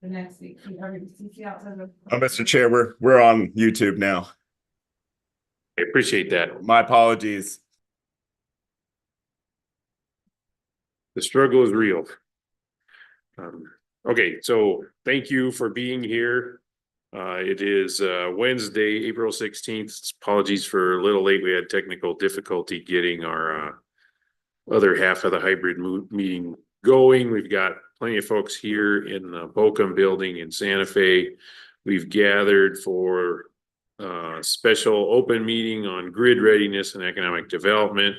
the next week. Mr. Chair, we're on YouTube now. I appreciate that. My apologies. The struggle is real. Okay, so thank you for being here. It is Wednesday, April 16th. Apologies for a little late. We had technical difficulty getting our other half of the hybrid meeting going. We've got plenty of folks here in the Bocum building in Santa Fe. We've gathered for a special open meeting on grid readiness and economic development.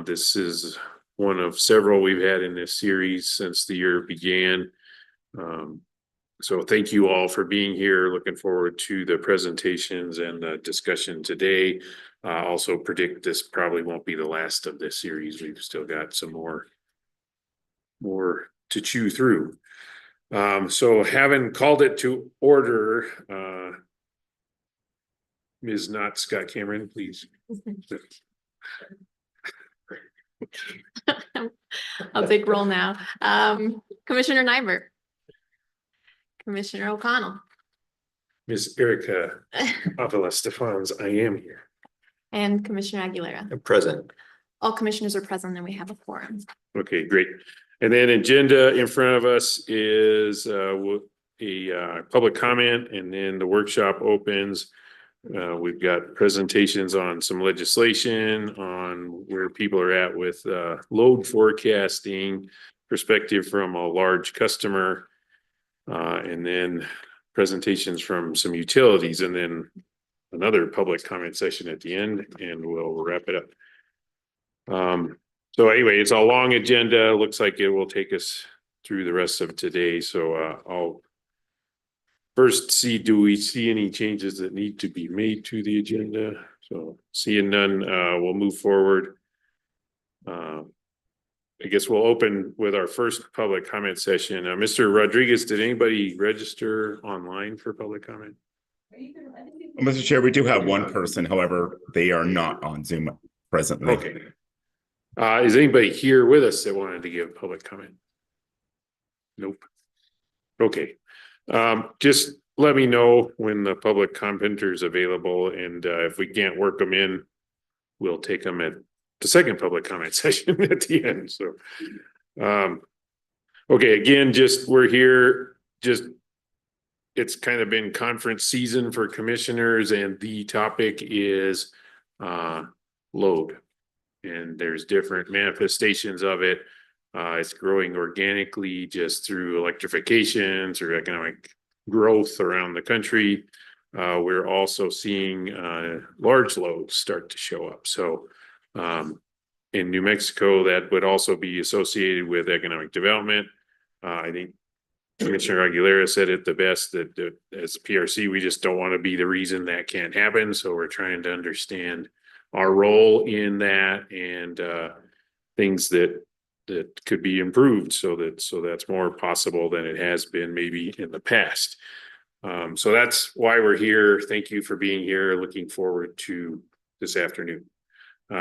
This is one of several we've had in this series since the year began. So thank you all for being here. Looking forward to the presentations and the discussion today. Also predict this probably won't be the last of this series. We've still got some more to chew through. So having called it to order, Ms. Not Scott Cameron, please. I'll take roll now. Commissioner Nyberg. Commissioner O'Connell. Ms. Erika Avila Stephanz, I am here. And Commissioner Aguilera. I'm present. All commissioners are present and we have a quorum. Okay, great. And then agenda in front of us is a public comment, and then the workshop opens. We've got presentations on some legislation on where people are at with load forecasting perspective from a large customer, and then presentations from some utilities, and then another public comment session at the end, and we'll wrap it up. So anyway, it's a long agenda. Looks like it will take us through the rest of today. So I'll first see, do we see any changes that need to be made to the agenda? So seeing none, we'll move forward. I guess we'll open with our first public comment session. Mr. Rodriguez, did anybody register online for public comment? Mr. Chair, we do have one person, however, they are not on Zoom presently. Okay. Is anybody here with us that wanted to give public comment? Nope. Okay. Just let me know when the public commenter is available, and if we can't work them in, we'll take them at the second public comment session at the end. So, okay, again, just we're here, just it's kind of been conference season for commissioners, and the topic is load. And there's different manifestations of it. It's growing organically just through electrification, through economic growth around the country. We're also seeing large loads start to show up. So in New Mexico, that would also be associated with economic development. I think Commissioner Aguilera said it the best, that as a PRC, we just don't want to be the reason that can't happen. So we're trying to understand our role in that, and things that could be improved so that's more possible than it has been maybe in the past. So that's why we're here. Thank you for being here. Looking forward to this afternoon.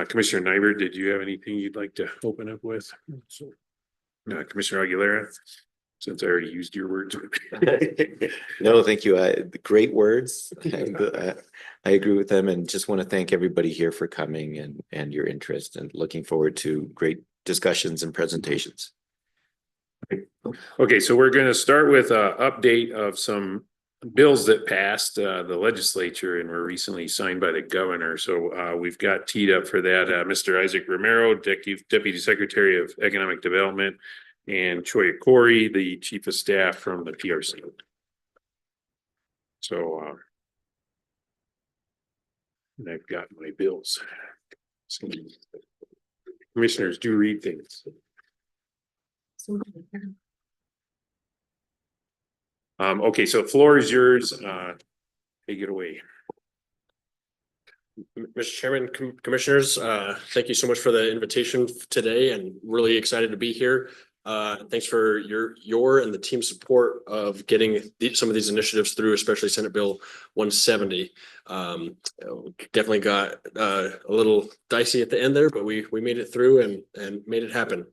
Commissioner Nyberg, did you have anything you'd like to open up with? Commissioner Aguilera, since I already used your words. No, thank you. Great words. I agree with them, and just want to thank everybody here for coming and your interest, and looking forward to great discussions and presentations. Okay, so we're going to start with an update of some bills that passed the legislature and were recently signed by the governor. So we've got teed up for that Mr. Isaac Romero, Deputy Secretary of Economic Development, and Choya Corey, the Chief of Staff from the PRC. So and I've got my bills. So, commissioners do read things. Okay, so floor is yours. Take it away. Mr. Chairman, commissioners, thank you so much for the invitation today, and really excited to be here. Thanks for your and the team's support of getting some of these initiatives through, especially Senate Bill 170. Definitely got a little dicey at the end there, but we made it through and made it happen.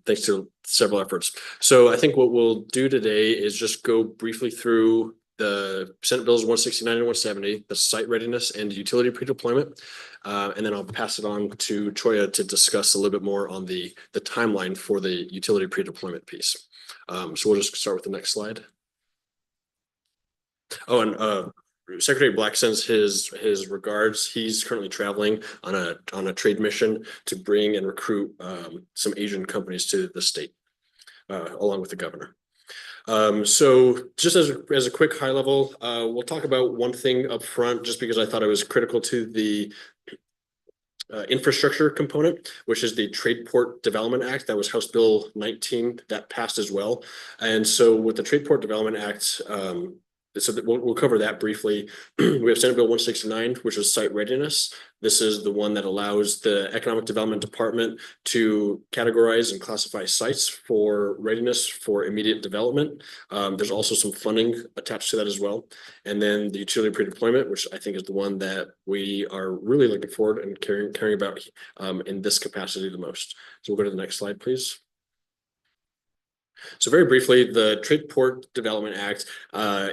Thanks to several efforts. So I think what we'll do today is just go briefly through the Senate Bills 169 and 170, the site readiness and utility pre-deployment. And then I'll pass it on to Choya to discuss a little bit more on the timeline for the utility pre-deployment piece. So we'll just start with the next slide. Oh, and Secretary Black sends his regards. He's currently traveling on a trade mission to bring and recruit some Asian companies to the state, along with the governor. So just as a quick high level, we'll talk about one thing up front, just because I thought it was critical to the infrastructure component, which is the Trade Port Development Act. That was House Bill 19 that passed as well. And so with the Trade Port Development Act, so we'll cover that briefly. We have Senate Bill 169, which is site readiness. This is the one that allows the Economic Development Department to categorize and classify sites for readiness for immediate development. There's also some funding attached to that as well. And then the utility pre-deployment, which I think is the one that we are really looking forward and caring about in this capacity the most. So we'll go to the next slide, please. So very briefly, the Trade Port Development Act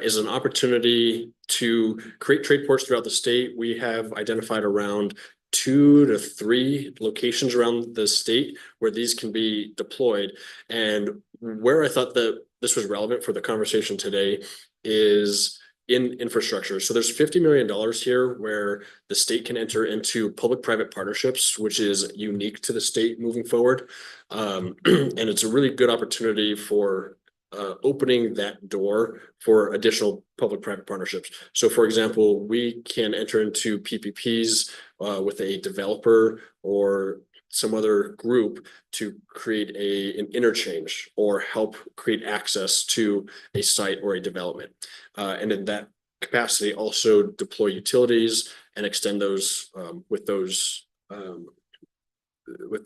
is an opportunity to create trade ports throughout the state. We have identified around 2 to 3 locations around the state where these can be deployed. And where I thought that this was relevant for the conversation today is in infrastructure. So there's $50 million here where the state can enter into public-private partnerships, which is unique to the state moving forward. And it's a really good opportunity for opening that door for additional public-private partnerships. So for example, we can enter into PPPs with a developer or some other group to create an interchange or help create access to a site or a development. And in that capacity, also deploy utilities and extend those with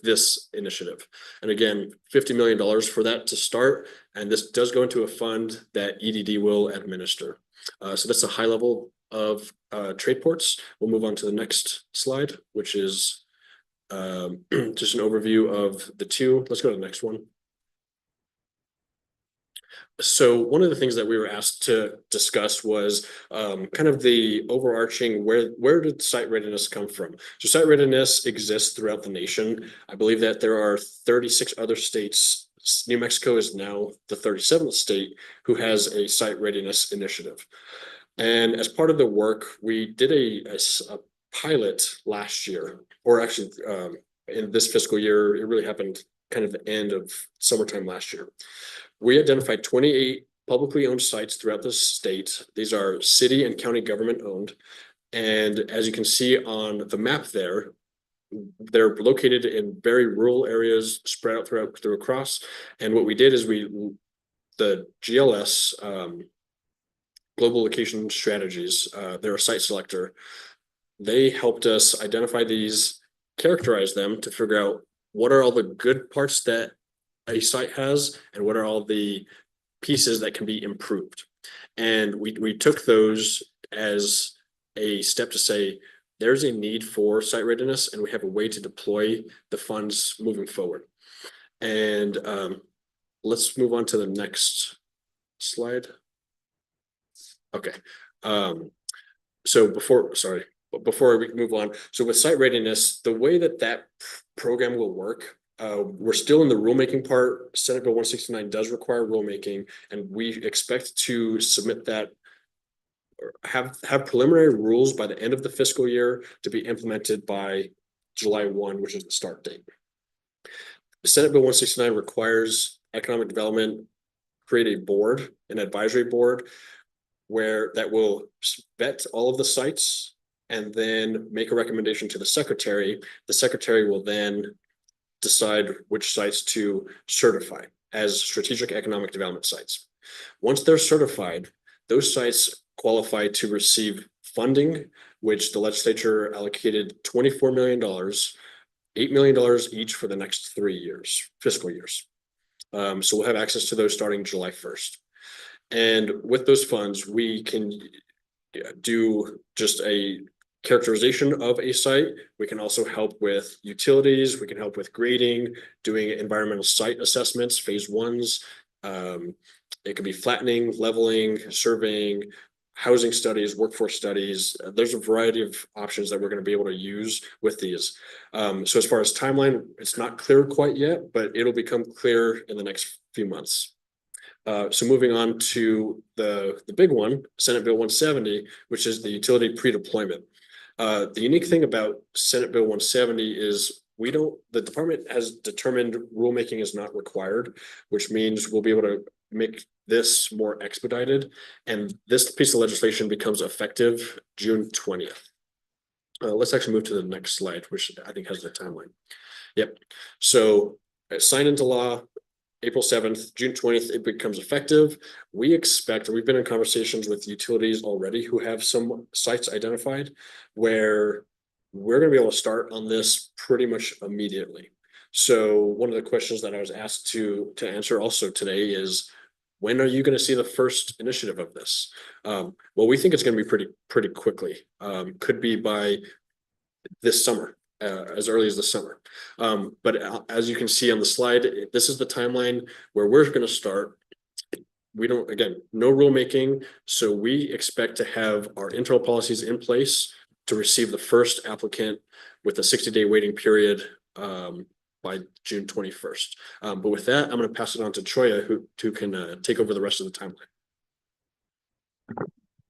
this initiative. And again, $50 million for that to start. And this does go into a fund that EDD will administer. So that's a high level of trade ports. We'll move on to the next slide, which is just an overview of the two. Let's go to the next one. So one of the things that we were asked to discuss was kind of the overarching where did site readiness come from? So site readiness exists throughout the nation. I believe that there are 36 other states. New Mexico is now the 37th state who has a site readiness initiative. And as part of the work, we did a pilot last year, or actually in this fiscal year. It really happened kind of the end of summertime last year. We identified 28 publicly owned sites throughout the state. These are city and county government owned. And as you can see on the map there, they're located in very rural areas spread out through across. And what we did is the GLS, Global Location Strategies, they're a site selector. They helped us identify these, characterize them to figure out what are all the good parts that a site has and what are all the pieces that can be improved. And we took those as a step to say, there's a need for site readiness and we have a way to deploy the funds moving forward. And let's move on to the next slide. Okay. So before we move on, so with site readiness, the way that program will work, we're still in the rulemaking part. Senate Bill 169 does require rulemaking, and we expect to submit that, or have preliminary rules by the end of the fiscal year to be implemented by July 1, which is the start date. Senate Bill 169 requires economic development create a board, an advisory board, where that will vet all of the sites and then make a recommendation to the secretary. The secretary will then decide which sites to certify as strategic economic development sites. Once they're certified, those sites qualify to receive funding, which the legislature allocated $24 million, $8 million each for the next 3 years, fiscal years. So we'll have access to those starting July 1st. And with those funds, we can do just a characterization of a site. We can also help with utilities. We can help with grading, doing environmental site assessments, phase ones. It could be flattening, leveling, surveying, housing studies, workforce studies. There's a variety of options that we're going to be able to use with these. So as far as timeline, it's not clear quite yet, but it'll become clear in the next few months. So moving on to the big one, Senate Bill 170, which is the utility pre-deployment. The unique thing about Senate Bill 170 is the department has determined rulemaking is not required, which means we'll be able to make this more expedited. And this piece of legislation becomes effective June 20th. Let's actually move to the next slide, which I think has the timeline. Yep. So signed into law April 7th, June 20th, it becomes effective. We expect, we've been in conversations with utilities already who have some sites identified where we're going to be able to start on this pretty much immediately. So one of the questions that I was asked to answer also today is, when are you going to see the first initiative of this? Well, we think it's going to be pretty quickly. Could be by this summer. As early as the summer. But as you can see on the slide, this is the timeline where we're going to start. We don't, again, no rulemaking. So we expect to have our internal policies in place to receive the first applicant with a 60-day waiting period by June 21st. But with that, I'm going to pass it on to Choya, who can take over the rest of the timeline.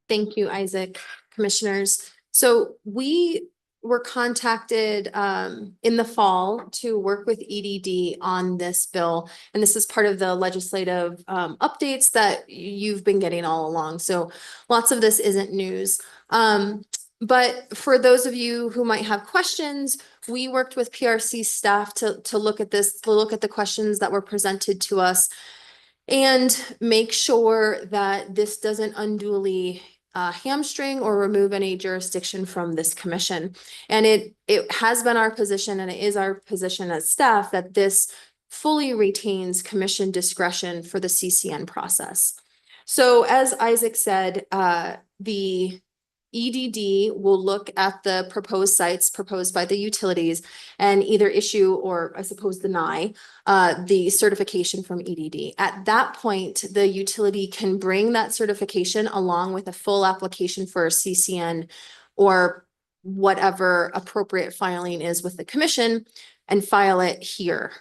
Thank you, Isaac. Commissioners. So we were contacted in the fall to work with EDD on this bill. And this is part of the legislative updates that you've been getting all along. So lots of this isn't news. But for those of you who might have questions, we worked with PRC staff to look at this, to look at the questions that were presented to us and make sure that this doesn't unduly hamstring or remove any jurisdiction from this commission. And it has been our position, and it is our position as staff, that this fully retains commission discretion for the CCN process. So as Isaac said, the EDD will look at the proposed sites proposed by the utilities and either issue or, I suppose, deny the certification from EDD. At that point, the utility can bring that certification along with a full application for a CCN or whatever appropriate filing is with the commission and file it here.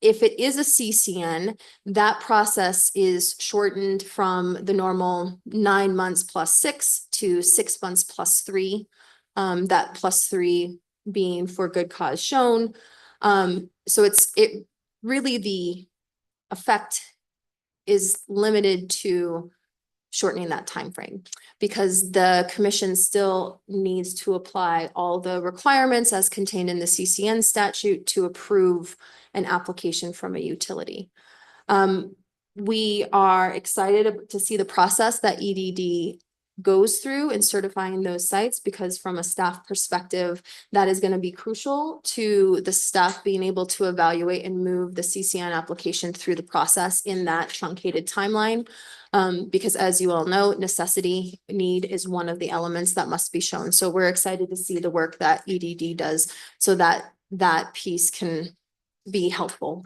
If it is a CCN, that process is shortened from the normal 9 months plus 6 to 6 months plus 3. That plus 3 being for good cause shown. So it really, the effect is limited to shortening that time frame because the commission still needs to apply all the requirements as contained in the CCN statute to approve an application from a utility. We are excited to see the process that EDD goes through in certifying those sites because from a staff perspective, that is going to be crucial to the staff being able to evaluate and move the CCN application through the process in that truncated timeline. Because as you all know, need is one of the elements that must be shown. So we're excited to see the work that EDD does so that that piece can be helpful.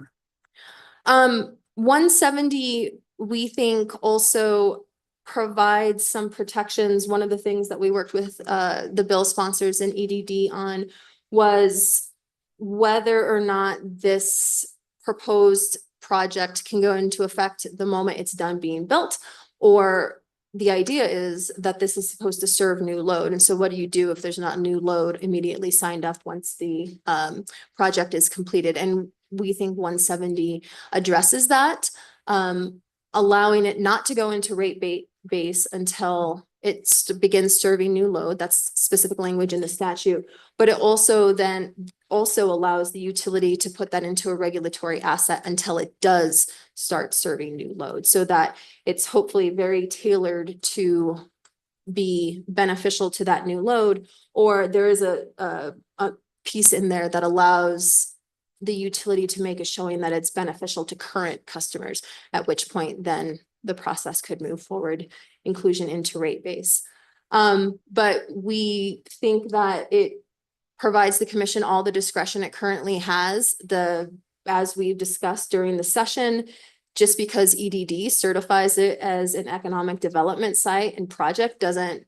170, we think also provides some protections. One of the things that we worked with the bill sponsors and EDD on was whether or not this proposed project can go into effect the moment it's done being built, or the idea is that this is supposed to serve new load. And so what do you do if there's not new load immediately signed up once the project is completed? And we think 170 addresses that, allowing it not to go into rate base until it begins serving new load. That's specific language in the statute, but it also allows the utility to put that into a regulatory asset until it does start serving new load, so that it's hopefully very tailored to be beneficial to that new load. Or there is a piece in there that allows the utility to make a showing that it's beneficial to current customers, at which point then the process could move forward, inclusion into rate base. But we think that it provides the commission all the discretion it currently has. As we've discussed during the session, just because EDD certifies it as an economic development site and project doesn't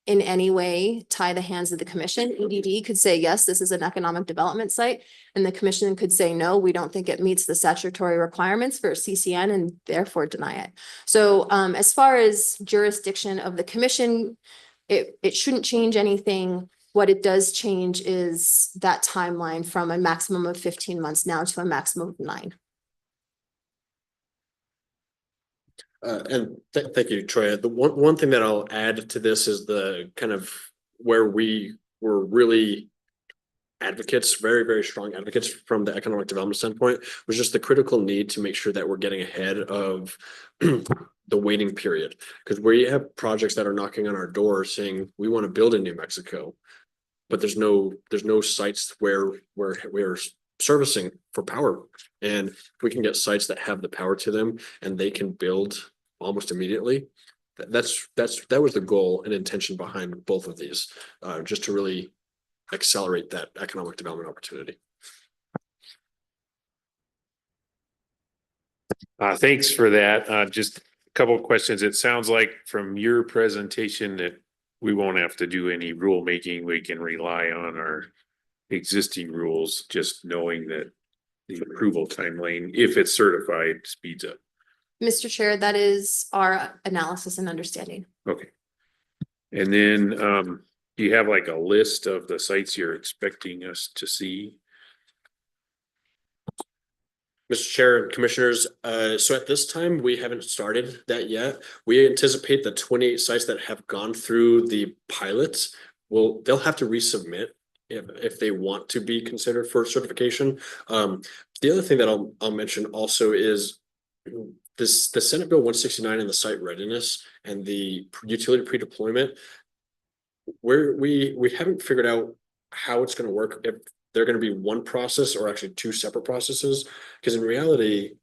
in any way tie the hands of the commission. EDD could say, yes, this is an economic development site, and the commission could say, no, we don't think it meets the statutory requirements for CCN and therefore deny it. So as far as jurisdiction of the commission, it shouldn't change anything. What it does change is that timeline from a maximum of 15 months now to a maximum of 9. Thank you, Troy. The one thing that I'll add to this is the kind of where we were really advocates, very, very strong advocates from the economic development standpoint, was just the critical need to make sure that we're getting ahead of the waiting period. Because we have projects that are knocking on our door saying, we want to build in New Mexico, but there's no sites where we're servicing for power. And if we can get sites that have the power to them and they can build almost immediately, that was the goal and intention behind both of these, just to really accelerate that economic development opportunity. Thanks for that. Just a couple of questions. It sounds like from your presentation that we won't have to do any rulemaking. We can rely on our existing rules, just knowing that the approval timeline, if it's certified, speeds up. Mr. Chair, that is our analysis and understanding. Okay. And then do you have like a list of the sites you're expecting us to see? Mr. Chair and Commissioners, so at this time, we haven't started that yet. We anticipate the 28 sites that have gone through the pilots, they'll have to resubmit if they want to be considered for certification. The other thing that I'll mention also is the Senate Bill 169 and the site readiness and the utility pre-deployment, where we haven't figured out how it's going to work, if they're going to be one process or actually two separate processes. Because in reality,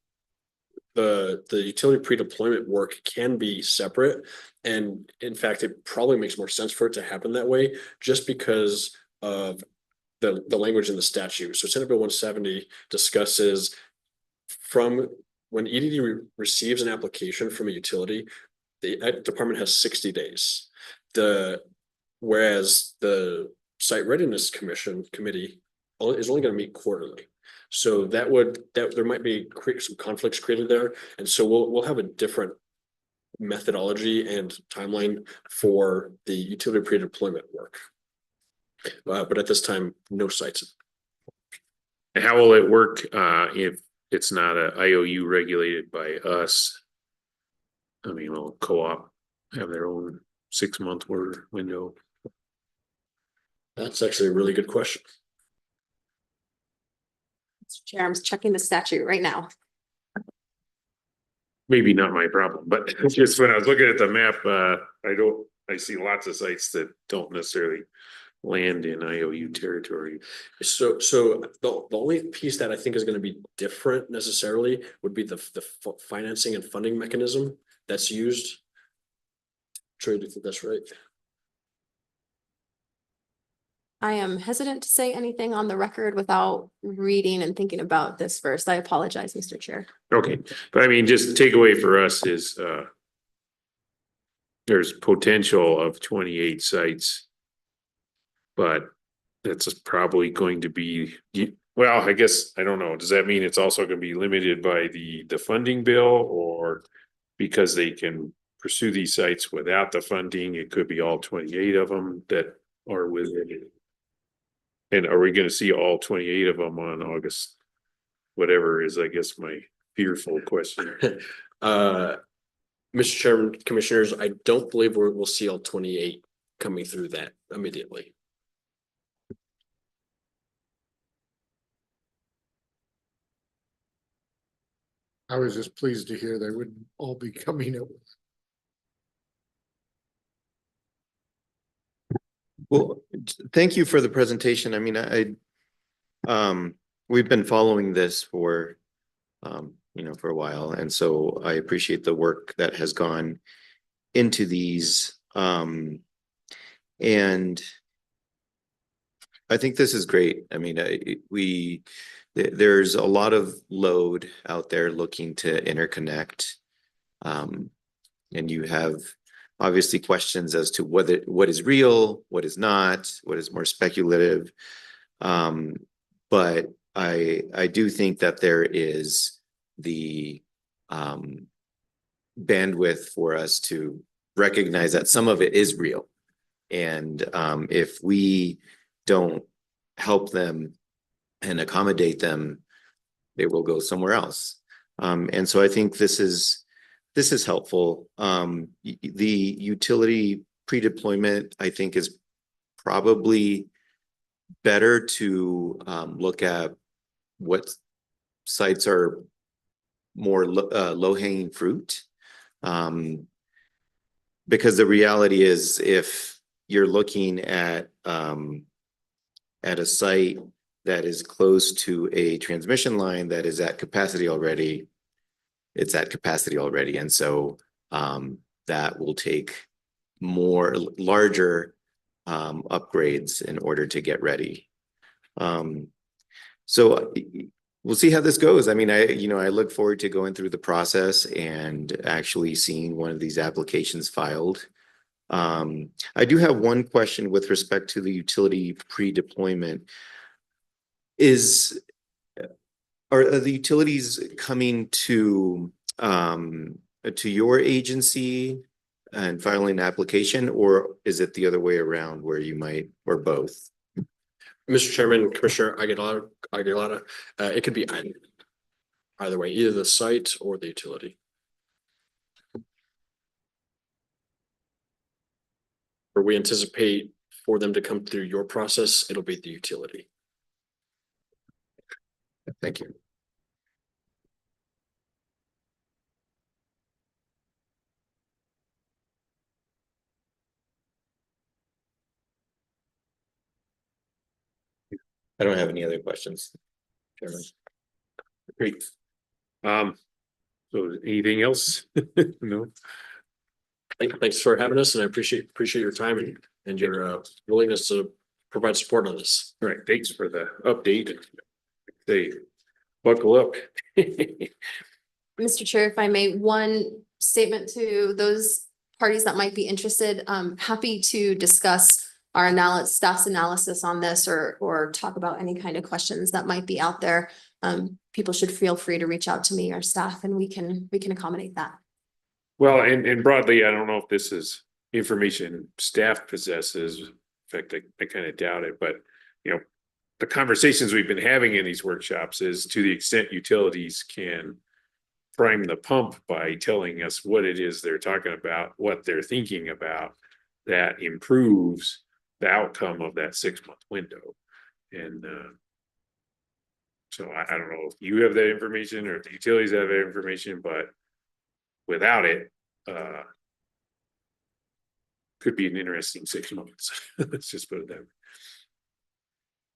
the utility pre-deployment work can be separate. And in fact, it probably makes more sense for it to happen that way, just because of the language in the statute. So Senate Bill 170 discusses from when EDD receives an application from a utility, the department has 60 days. Whereas the Site Readiness Committee is only going to meet quarterly. So there might be some conflicts created there. And so we'll have a different methodology and timeline for the utility pre-deployment work. But at this time, no sites. And how will it work if it's not a IOU regulated by us? I mean, will co-op have their own 6-month window? That's actually a really good question. Mr. Chair, I'm checking the statute right now. Maybe not my problem, but just when I was looking at the map, I see lots of sites that don't necessarily land in IOU territory. So the only piece that I think is going to be different necessarily would be the financing and funding mechanism that's used. Troy, do you think that's right? I am hesitant to say anything on the record without reading and thinking about this first. I apologize, Mr. Chair. Okay, but I mean, just the takeaway for us is there's potential of 28 sites, but that's probably going to be, well, I guess, I don't know. Does that mean it's also going to be limited by the funding bill, or because they can pursue these sites without the funding, it could be all 28 of them that are within it? And are we going to see all 28 of them on August? Whatever is, I guess, my fearful question. Mr. Chairman, Commissioners, I don't believe we'll see all 28 coming through that immediately. I was just pleased to hear they wouldn't all be coming at once. Well, thank you for the presentation. I mean, we've been following this for, for a while. And so I appreciate the work that has gone into these. And I think this is great. I mean, there's a lot of load out there looking to interconnect. And you have obviously questions as to what is real, what is not, what is more speculative. But I do think that there is the bandwidth for us to recognize that some of it is real. And if we don't help them and accommodate them, they will go somewhere else. And so I think this is helpful. The utility pre-deployment, I think, is probably better to look at what sites are more low-hanging fruit. Because the reality is, if you're looking at a site that is close to a transmission line that is at capacity already, it's at capacity already. And so that will take larger upgrades in order to get ready. So we'll see how this goes. I mean, I look forward to going through the process and actually seeing one of these applications filed. I do have one question with respect to the utility pre-deployment. Are the utilities coming to your agency and filing an application, or is it the other way around where you might, or both? Mr. Chairman, Commissioner Aguilera, it could be either way, either the site or the utility. Or we anticipate for them to come through your process, it'll be the utility. Thank you. I don't have any other questions, Chairman. Great. So anything else? No. Thanks for having us, and I appreciate your time and your willingness to provide support on this. All right, thanks for the update. They buckle up. Mr. Chair, if I may, one statement to those parties that might be interested, happy to discuss our staff's analysis on this, or talk about any kind of questions that might be out there. People should feel free to reach out to me or staff, and we can accommodate that. Well, and broadly, I don't know if this is information staff possesses. In fact, I kind of doubt it, but the conversations we've been having in these workshops is, to the extent utilities can prime the pump by telling us what it is they're talking about, what they're thinking about, that improves the outcome of that 6-month window. And so I don't know if you have that information or if the utilities have that information, but without it, could be an interesting 6 months. Let's just put it that way.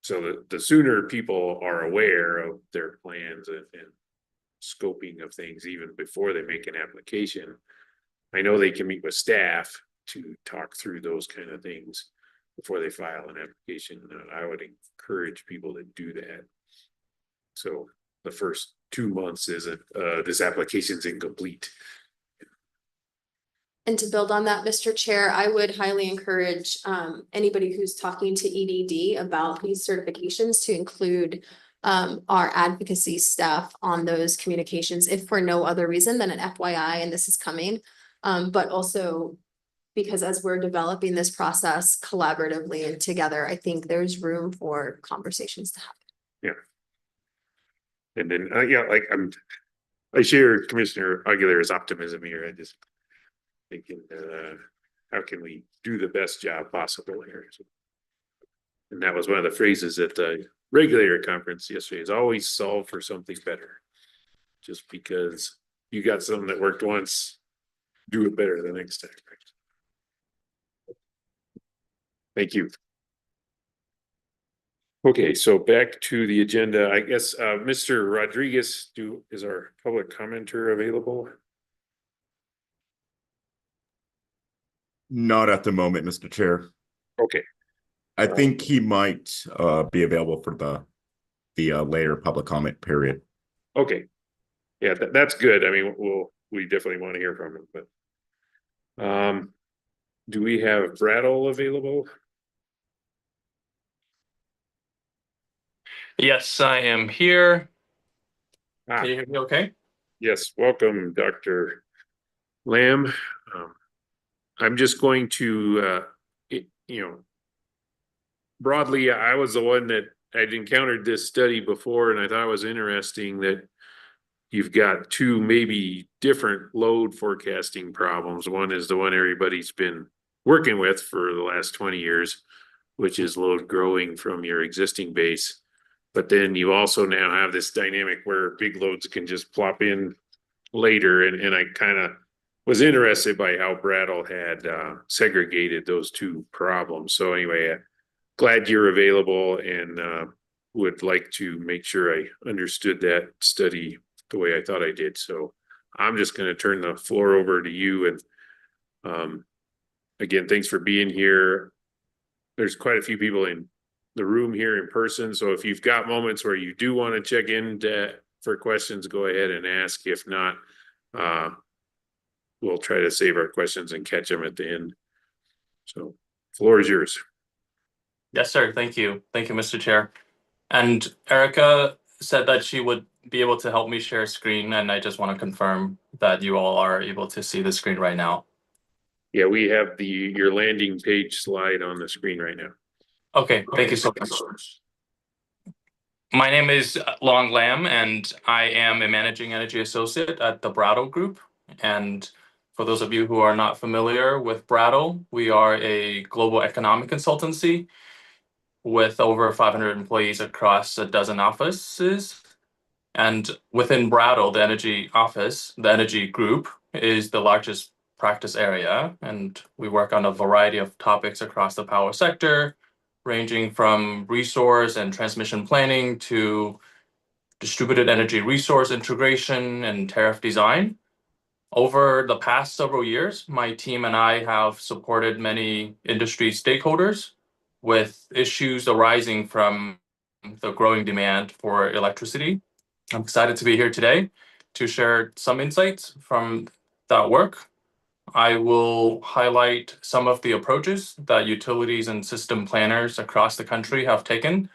So the sooner people are aware of their plans and scoping of things, even before they make an application, I know they can meet with staff to talk through those kind of things before they file an application. I would encourage people to do that. So the first 2 months isn't, this application's incomplete. And to build on that, Mr. Chair, I would highly encourage anybody who's talking to EDD about these certifications to include our advocacy staff on those communications, if for no other reason than an FYI, and this is coming, but also because as we're developing this process collaboratively and together, I think there's room for conversations to happen. Yeah. And then, I share Commissioner Aguilera's optimism here. I just thinking, how can we do the best job possible here? And that was one of the phrases at the regulator conference yesterday, is always solve for something better. Just because you got something that worked once, do it better the next time. Right? Thank you. Okay, so back to the agenda. I guess, Mr. Rodriguez, is our public commenter available? Not at the moment, Mr. Chair. Okay, I think he might be available for the later public comment period. okay. Yeah, that's good. I mean, we definitely want to hear from him, but. Do we have Brattle available? Yes, I am here. Ah, Can you hear me okay? yes, welcome, Dr. Lamb. I'm just going to, broadly, I was the one that I'd encountered this study before, and I thought it was interesting that you've got two maybe different load forecasting problems. One is the one everybody's been working with for the last 20 years, which is load growing from your existing base. But then you also now have this dynamic where big loads can just plop in later. And I kind of was interested by how Brattle had segregated those two problems. So anyway, glad you're available and would like to make sure I understood that study the way I thought I did. So I'm just going to turn the floor over to you. And again, thanks for being here. There's quite a few people in the room here in person. So if you've got moments where you do want to check in for questions, go ahead and ask. If not, we'll try to save our questions and catch them at the end. So floor is yours. Yes, sir. Thank you. Thank you, Mr. Chair. And Erika said that she would be able to help me share screen, and I just want to confirm that you all are able to see the screen right now. Yeah, we have your landing page slide on the screen right now. Okay, thank you so much. My name is Long Lam, and I am a managing energy associate at the Brattle Group. And for those of you who are not familiar with Brattle, we are a global economic consultancy with over 500 employees across a dozen offices. And within Brattle, the energy office, the energy group is the largest practice area. And we work on a variety of topics across the power sector, ranging from resource and transmission planning to distributed energy resource integration and tariff design. Over the past several years, my team and I have supported many industry stakeholders with issues arising from the growing demand for electricity. I'm excited to be here today to share some insights from that work. I will highlight some of the approaches that utilities and system planners across the country have taken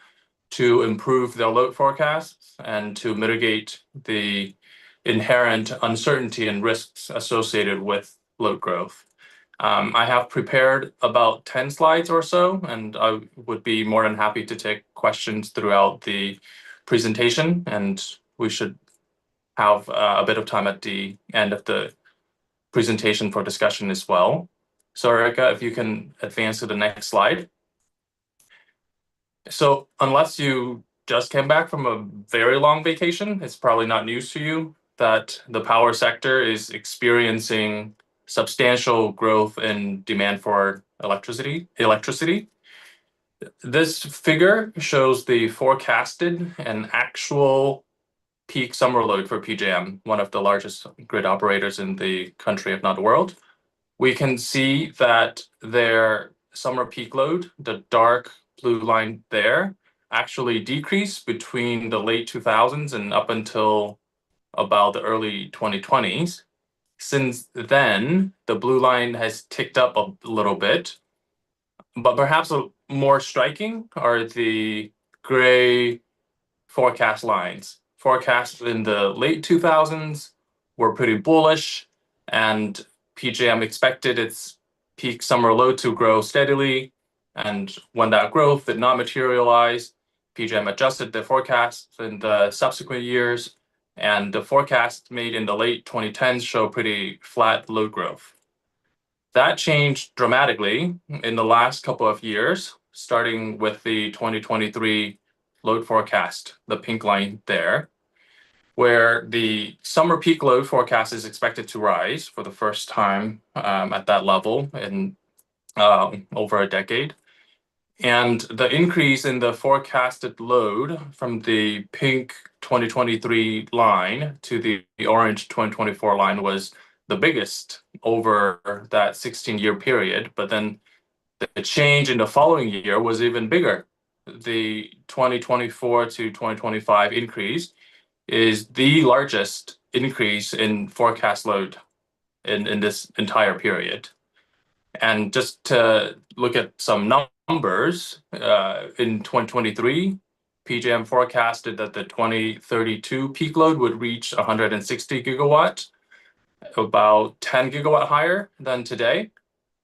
to improve their load forecasts and to mitigate the inherent uncertainty and risks associated with load growth. I have prepared about 10 slides or so, and I would be more than happy to take questions throughout the presentation, and we should have a bit of time at the end of the presentation for discussion as well. So Erika, if you can advance to the next slide. So unless you just came back from a very long vacation, it's probably not news to you that the power sector is experiencing substantial growth in demand for electricity. This figure shows the forecasted and actual peak summer load for PJM, one of the largest grid operators in the country, if not the world. We can see that their summer peak load, the dark blue line there, actually decreased between the late 2000s and up until about the early 2020s. Since then, the blue line has ticked up a little bit, but perhaps more striking are the gray forecast lines. Forecasts in the late 2000s were pretty bullish, and PJM expected its peak summer load to grow steadily. And when that growth did not materialize, PJM adjusted the forecast in the subsequent years, and the forecast made in the late 2010s show pretty flat load growth. That changed dramatically in the last couple of years, starting with the 2023 load forecast, the pink line there, where the summer peak load forecast is expected to rise for the first time at that level in over a decade. And the increase in the forecasted load from the pink 2023 line to the orange 2024 line was the biggest over that 16-year period. But then the change in the following year was even bigger. The 2024 to 2025 increase is the largest increase in forecast load in this entire period. And just to look at some numbers, in 2023, PJM forecasted that the 2032 peak load would reach 160 gigawatt, about 10 gigawatt higher than today.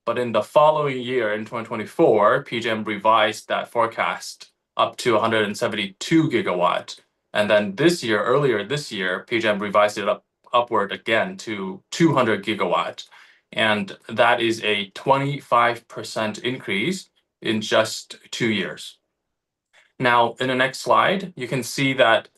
But in the following year, in 2024, PJM revised that forecast up to 172 gigawatt. And then earlier this year, PJM revised it upward again to 200 gigawatt. And that is a 25% increase in just 2 years. Now, in the next slide, you can see that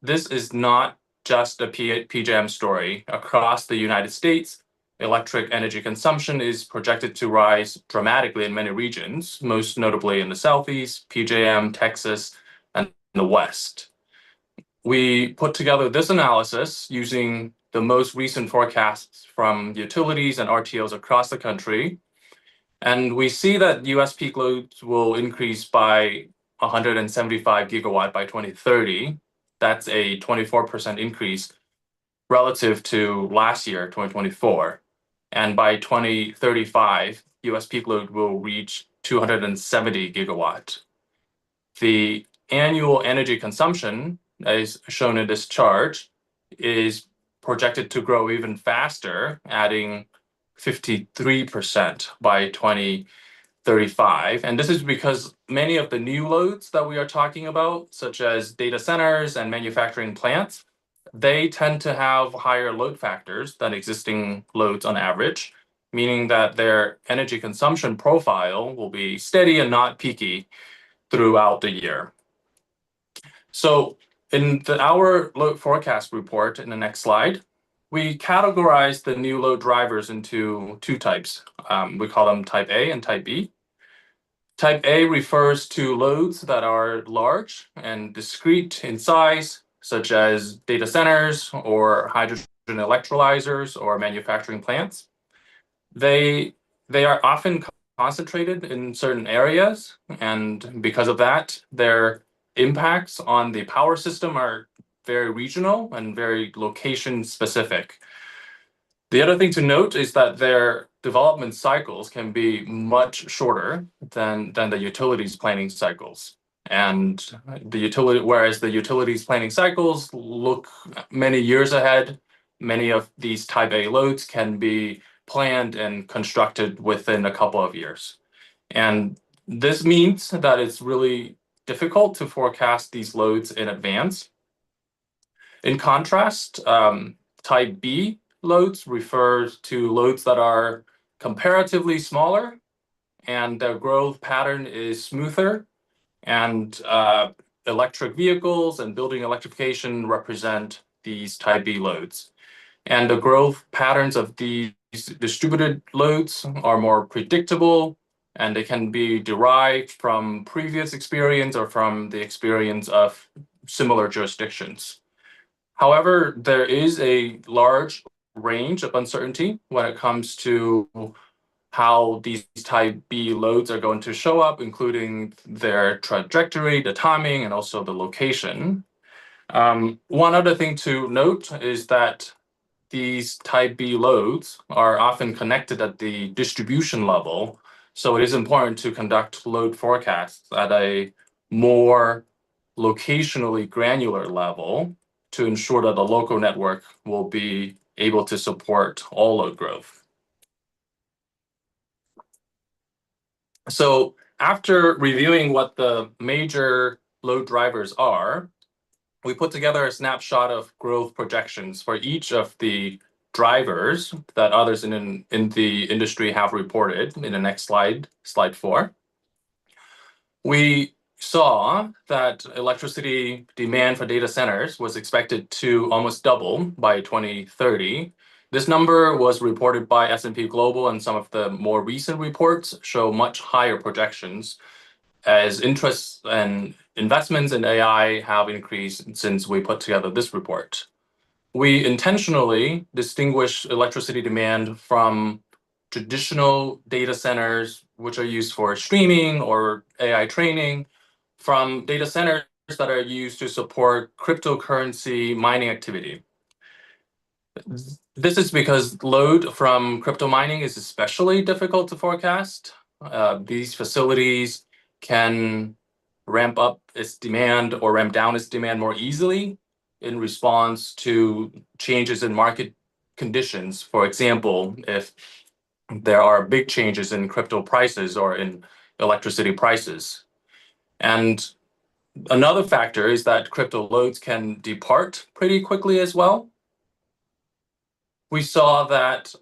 this is not just a PJM story. Across the United States, electric energy consumption is projected to rise dramatically in many regions, most notably in the Southeast, PJM, Texas, and the West. We put together this analysis using the most recent forecasts from utilities and RTOs across the country. And we see that US peak loads will increase by 175 gigawatt by 2030. That's a 24% increase relative to last year, 2024. And by 2035, US peak load will reach 270 gigawatt. The annual energy consumption, as shown in this chart, is projected to grow even faster, adding 53% by 2035. And this is because many of the new loads that we are talking about, such as data centers and manufacturing plants, they tend to have higher load factors than existing loads on average, meaning that their energy consumption profile will be steady and not peaky throughout the year. So in our load forecast report in the next slide, we categorize the new load drivers into two types. We call them type A and type B. Type A refers to loads that are large and discrete in size, such as data centers or hydrogen electrolyzers or manufacturing plants. They are often concentrated in certain areas, and because of that, their impacts on the power system are very regional and very location specific. The other thing to note is that their development cycles can be much shorter than the utilities planning cycles. And whereas the utilities planning cycles look many years ahead, many of these type A loads can be planned and constructed within a couple of years. And this means that it's really difficult to forecast these loads in advance. In contrast, type B loads refers to loads that are comparatively smaller and their growth pattern is smoother, and electric vehicles and building electrification represent these type B loads. And the growth patterns of these distributed loads are more predictable, and they can be derived from previous experience or from the experience of similar jurisdictions. However, there is a large range of uncertainty when it comes to how these type B loads are going to show up, including their trajectory, the timing, and also the location. One other thing to note is that these type B loads are often connected at the distribution level, so it is important to conduct load forecasts at a more locationally granular level to ensure that the local network will be able to support all load growth. So after reviewing what the major load drivers are, we put together a snapshot of growth projections for each of the drivers that others in the industry have reported in the next slide, slide 4. We saw that electricity demand for data centers was expected to almost double by 2030. This number was reported by S&P Global, and some of the more recent reports show much higher projections. as interests and investments in AI have increased since we put together this report. We intentionally distinguish electricity demand from traditional data centers, which are used for streaming or AI training, from data centers that are used to support cryptocurrency mining activity. This is because load from crypto mining is especially difficult to forecast. These facilities can ramp up its demand or ramp down its demand more easily in response to changes in market conditions. For example, if there are big changes in crypto prices or in electricity prices. And another factor is that crypto loads can depart pretty quickly as well. We saw that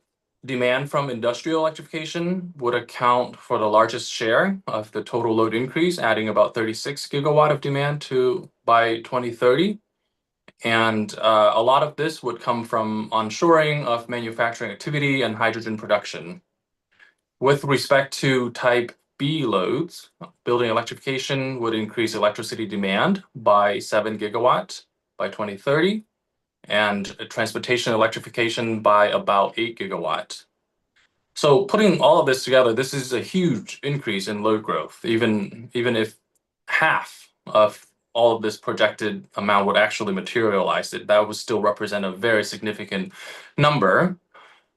demand from industrial electrification would account for the largest share of the total load increase, adding about 36 gigawatt of demand by 2030. And a lot of this would come from onshoring of manufacturing activity and hydrogen production. With respect to type B loads, building electrification would increase electricity demand by 7 gigawatt by 2030, and transportation electrification by about 8 gigawatt. So putting all of this together, this is a huge increase in load growth. Even if half of all of this projected amount would actually materialize, that would still represent a very significant number.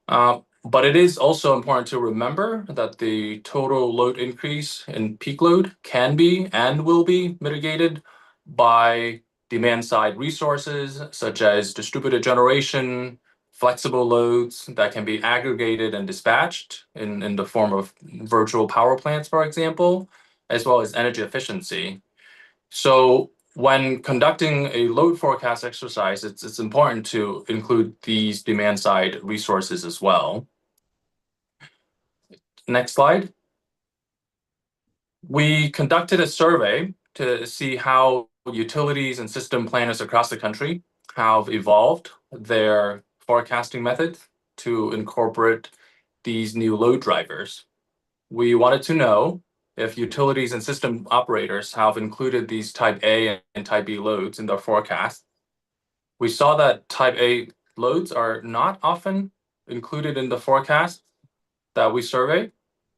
But it is also important to remember that the total load increase in peak load can be and will be mitigated by demand side resources such as distributed generation, flexible loads that can be aggregated and dispatched in the form of virtual power plants, for example, as well as energy efficiency. So when conducting a load forecast exercise, it's important to include these demand side resources as well. Next slide. We conducted a survey to see how utilities and system planners across the country have evolved their forecasting methods to incorporate these new load drivers. We wanted to know if utilities and system operators have included these type A and type B loads in their forecast. We saw that type A loads are not often included in the forecast that we surveyed,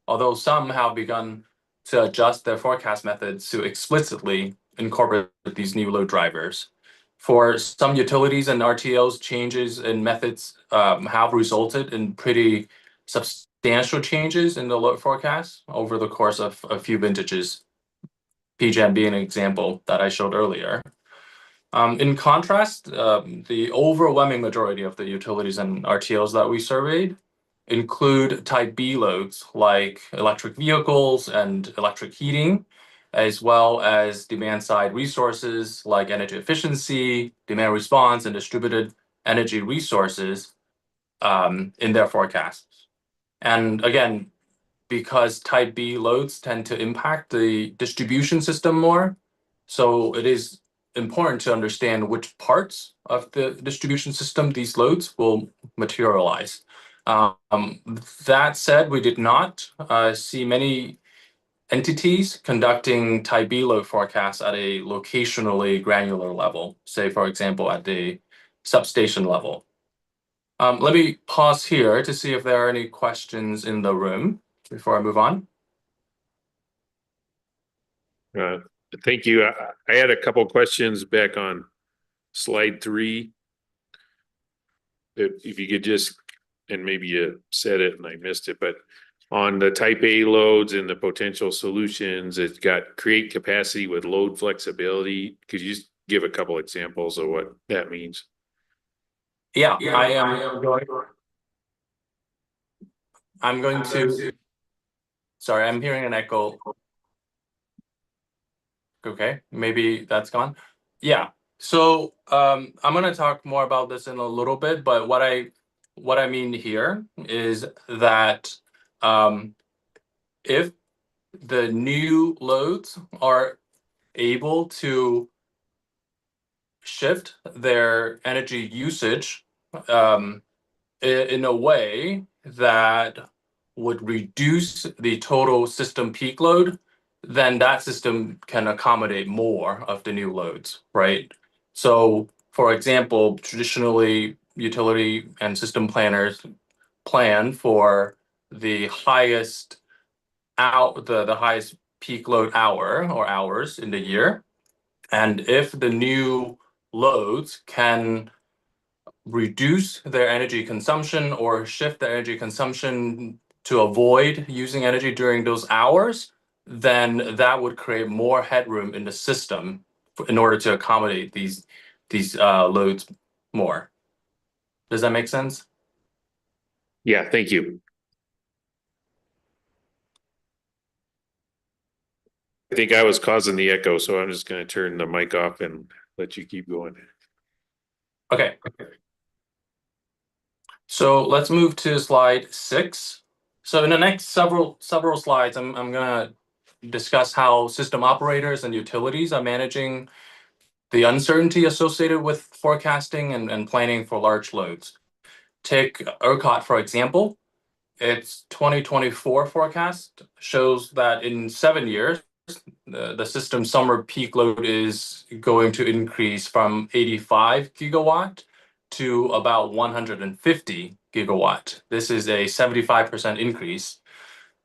although some have begun to adjust their forecast methods to explicitly incorporate these new load drivers. For some utilities and RTOs, changes in methods have resulted in pretty substantial changes in the load forecast over the course of a few vintages, PJM being an example that I showed earlier. In contrast, the overwhelming majority of the utilities and RTOs that we surveyed include type B loads like electric vehicles and electric heating, as well as demand side resources like energy efficiency, demand response, and distributed energy resources in their forecasts. And again, because type B loads tend to impact the distribution system more, so it is important to understand which parts of the distribution system these loads will materialize. That said, we did not see many entities conducting type B load forecasts at a locationally granular level, say, for example, at the substation level. Let me pause here to see if there are any questions in the room before I move on. Thank you. I had a couple questions back on slide 3. If you could just, and maybe you said it and I missed it, but on the type A loads and the potential solutions, it's got create capacity with load flexibility. Could you just give a couple examples of what that means? Yeah, I'm going to, sorry, I'm hearing an echo. Okay, maybe that's gone. Yeah, so I'm going to talk more about this in a little bit, but what I mean here is that if the new loads are able to shift their energy usage in a way that would reduce the total system peak load, then that system can accommodate more of the new loads, right? So, for example, traditionally, utility and system planners plan for the highest the highest peak load hour or hours in the year. And if the new loads can reduce their energy consumption or shift their energy consumption to avoid using energy during those hours, then that would create more headroom in the system in order to accommodate these loads more. Does that make sense? Yeah, thank you. I think I was causing the echo, so I'm just gonna turn the mic off and let you keep going. Okay. So let's move to slide 6. So in the next several slides, I'm gonna discuss how system operators and utilities are managing the uncertainty associated with forecasting and planning for large loads. Take ERCOT, for example. Its 2024 forecast shows that in 7 years, the system summer peak load is going to increase from 85 gigawatt to about 150 gigawatt. This is a 75% increase.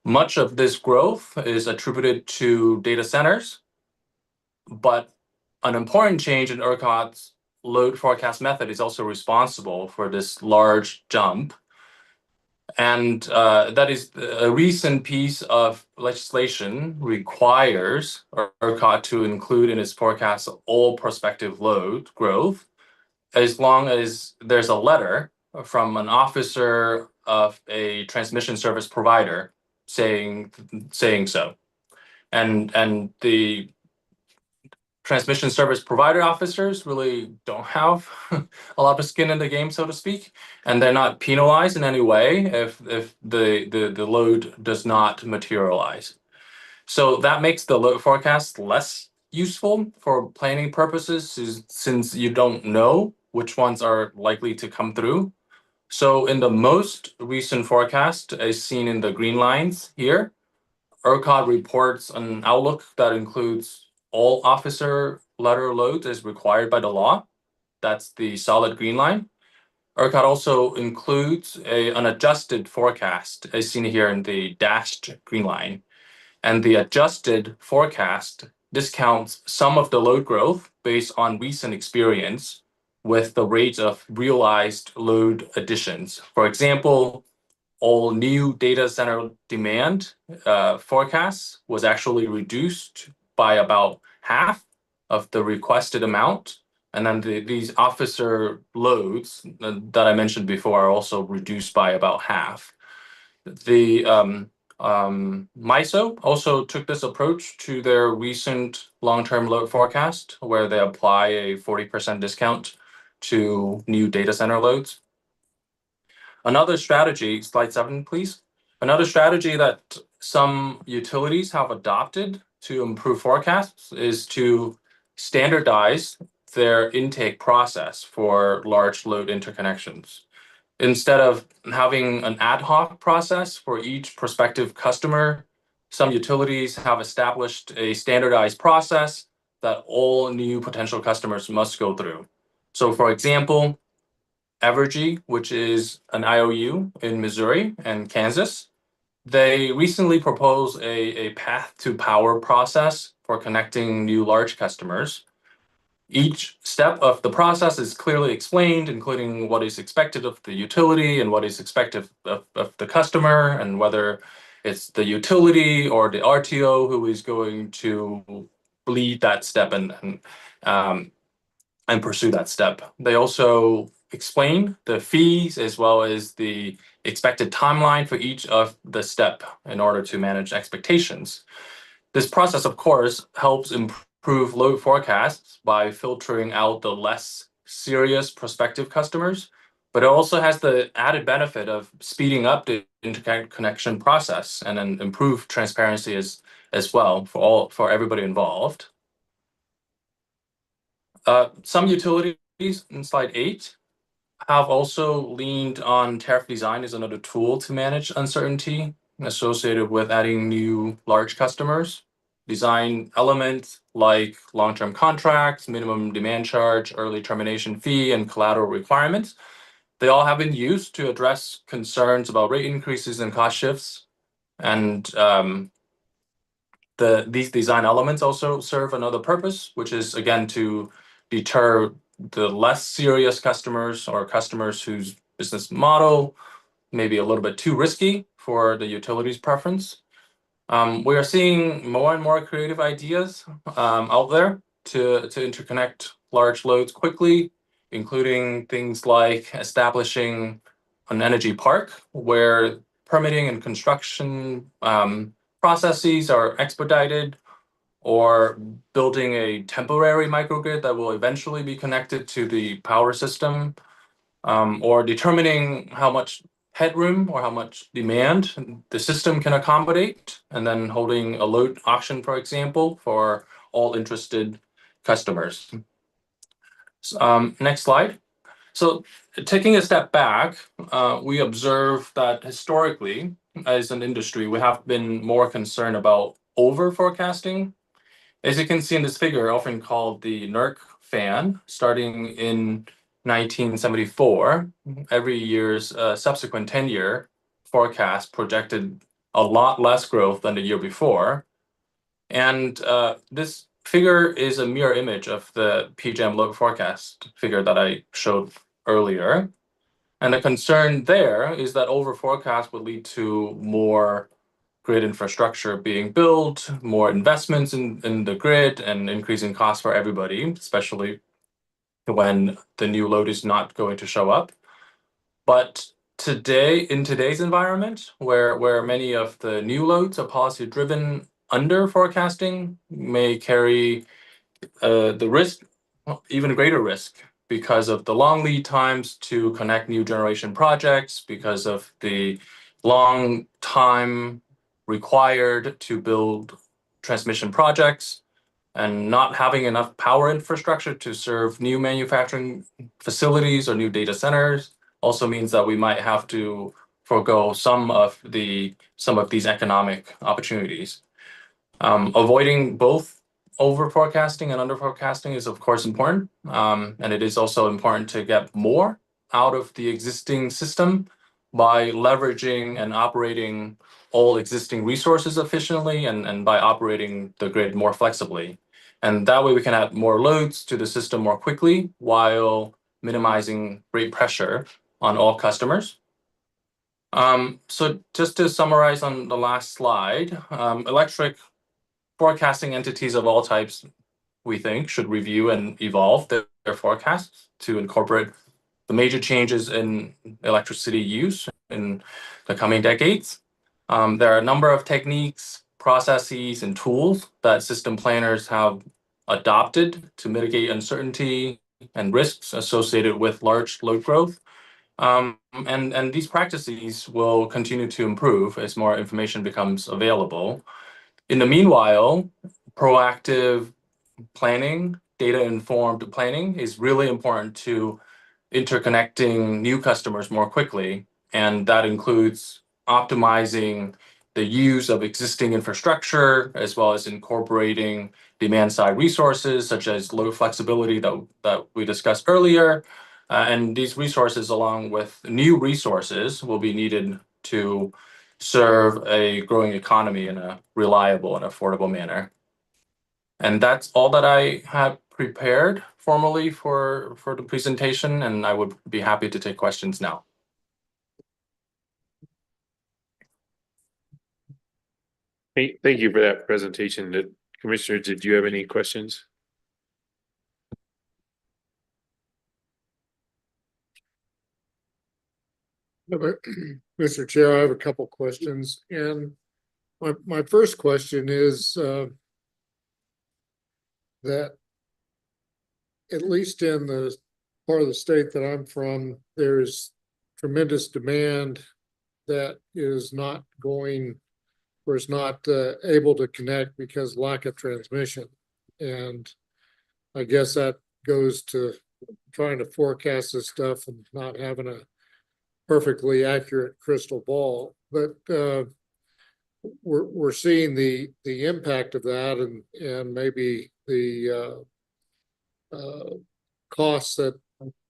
Much of this growth is attributed to data centers, but an important change in ERCOT's load forecast method is also responsible for this large jump. And that is a recent piece of legislation requires ERCOT to include in its forecast all prospective load growth, as long as there's a letter from an officer of a transmission service provider saying so. And the transmission service provider officers really don't have a lot of skin in the game, so to speak, and they're not penalized in any way if the load does not materialize. So that makes the load forecast less useful for planning purposes, since you don't know which ones are likely to come through. So in the most recent forecast, as seen in the green lines here, ERCOT reports an outlook that includes all officer letter loads as required by the law. That's the solid green line. ERCOT also includes an adjusted forecast, as seen here in the dashed green line. And the adjusted forecast discounts some of the load growth based on recent experience with the rates of realized load additions. For example, all new data center demand forecasts was actually reduced by about half of the requested amount. And then these officer loads that I mentioned before are also reduced by about half. The MISO also took this approach to their recent long-term load forecast, where they apply a 40% discount to new data center loads. Another strategy, slide 7, please. Another strategy that some utilities have adopted to improve forecasts is to standardize their intake process for large load interconnections. Instead of having an ad hoc process for each prospective customer, some utilities have established a standardized process that all new potential customers must go through. So for example, Evergy, which is an IOU in Missouri and Kansas, they recently proposed a path to power process for connecting new large customers. Each step of the process is clearly explained, including what is expected of the utility and what is expected of the customer, and whether it's the utility or the RTO who is going to lead that step and pursue that step. They also explain the fees as well as the expected timeline for each of the step in order to manage expectations. This process, of course, helps improve load forecasts by filtering out the less serious prospective customers, but it also has the added benefit of speeding up the interconnection process and then improve transparency as well for everybody involved. Some utilities in slide 8 have also leaned on tariff design as another tool to manage uncertainty associated with adding new large customers. design elements like long-term contracts, minimum demand charge, early termination fee, and collateral requirements. They all have been used to address concerns about rate increases and cost shifts. And these design elements also serve another purpose, which is again to deter the less serious customers or customers whose business model may be a little bit too risky for the utilities preference. We are seeing more and more creative ideas out there to interconnect large loads quickly, including things like establishing an energy park where permitting and construction processes are expedited, or building a temporary microgrid that will eventually be connected to the power system, or determining how much headroom or how much demand the system can accommodate, and then holding a load auction, for example, for all interested customers. Next slide. So taking a step back, we observe that historically, as an industry, we have been more concerned about over forecasting. As you can see in this figure, often called the NERC fan, starting in 1974, every year's subsequent 10-year forecast projected a lot less growth than the year before. And this figure is a mirror image of the PJM load forecast figure that I showed earlier. And the concern there is that over forecast would lead to more grid infrastructure being built, more investments in the grid, and increasing costs for everybody, especially when the new load is not going to show up. But today, in today's environment, where many of the new loads are policy driven, under forecasting may carry the risk, even greater risk, because of the long lead times to connect new generation projects, because of the long time required to build transmission projects, and not having enough power infrastructure to serve new manufacturing facilities or new data centers also means that we might have to forego some of these economic opportunities. Avoiding both over forecasting and under forecasting is of course important, and it is also important to get more out of the existing system by leveraging and operating all existing resources efficiently, and by operating the grid more flexibly. And that way we can add more loads to the system more quickly while minimizing rate pressure on all customers. So just to summarize on the last slide, electric forecasting entities of all types, we think, should review and evolve their forecasts to incorporate the major changes in electricity use in the coming decades. There are a number of techniques, processes, and tools that system planners have adopted to mitigate uncertainty and risks associated with large load growth. And these practices will continue to improve as more information becomes available. In the meanwhile, proactive planning, data-informed planning is really important to interconnecting new customers more quickly. And that includes optimizing the use of existing infrastructure, as well as incorporating demand-side resources, such as load flexibility that we discussed earlier. And these resources, along with new resources, will be needed to serve a growing economy in a reliable and affordable manner. And that's all that I have prepared formally for the presentation, and I would be happy to take questions now. Thank you for that presentation. Commissioner, did you have any questions? Mr. Chair, I have a couple questions, and my first question is that at least in the part of the state that I'm from, there's tremendous demand that is not going, or is not able to connect because lack of transmission. And I guess that goes to trying to forecast this stuff and not having a perfectly accurate crystal ball. But we're seeing the impact of that and maybe the costs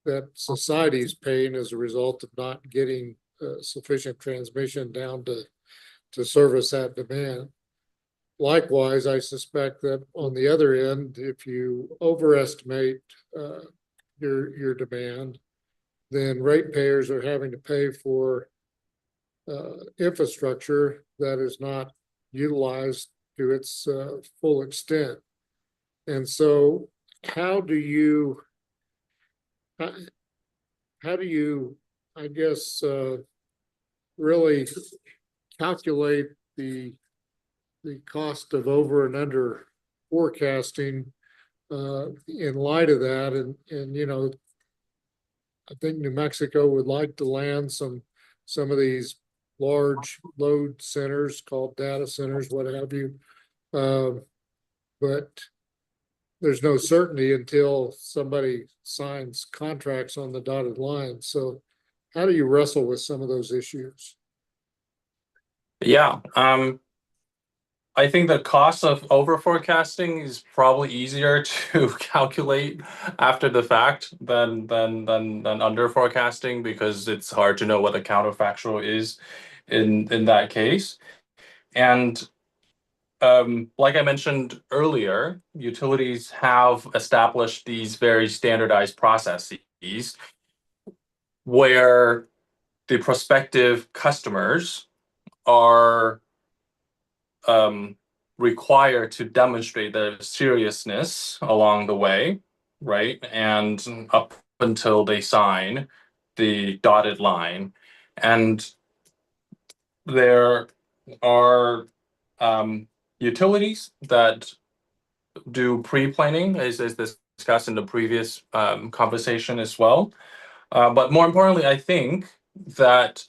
that society is paying as a result of not getting sufficient transmission down to service that demand. Likewise, I suspect that on the other end, if you overestimate your demand, then ratepayers are having to pay for infrastructure that is not utilized to its full extent. And so how do you, I guess, really calculate the cost of over and under forecasting in light of that? And you know, I think New Mexico would like to land some of these large load centers called data centers, what have you. But there's no certainty until somebody signs contracts on the dotted line. So how do you wrestle with some of those issues? Yeah, I think the cost of over forecasting is probably easier to calculate after the fact than under forecasting, because it's hard to know what the counterfactual is in that case. And like I mentioned earlier, utilities have established these very standardized processes where the prospective customers are required to demonstrate their seriousness along the way, right? And up until they sign the dotted line. And there are utilities that do pre-planning, as discussed in the previous conversation as well. But more importantly, I think that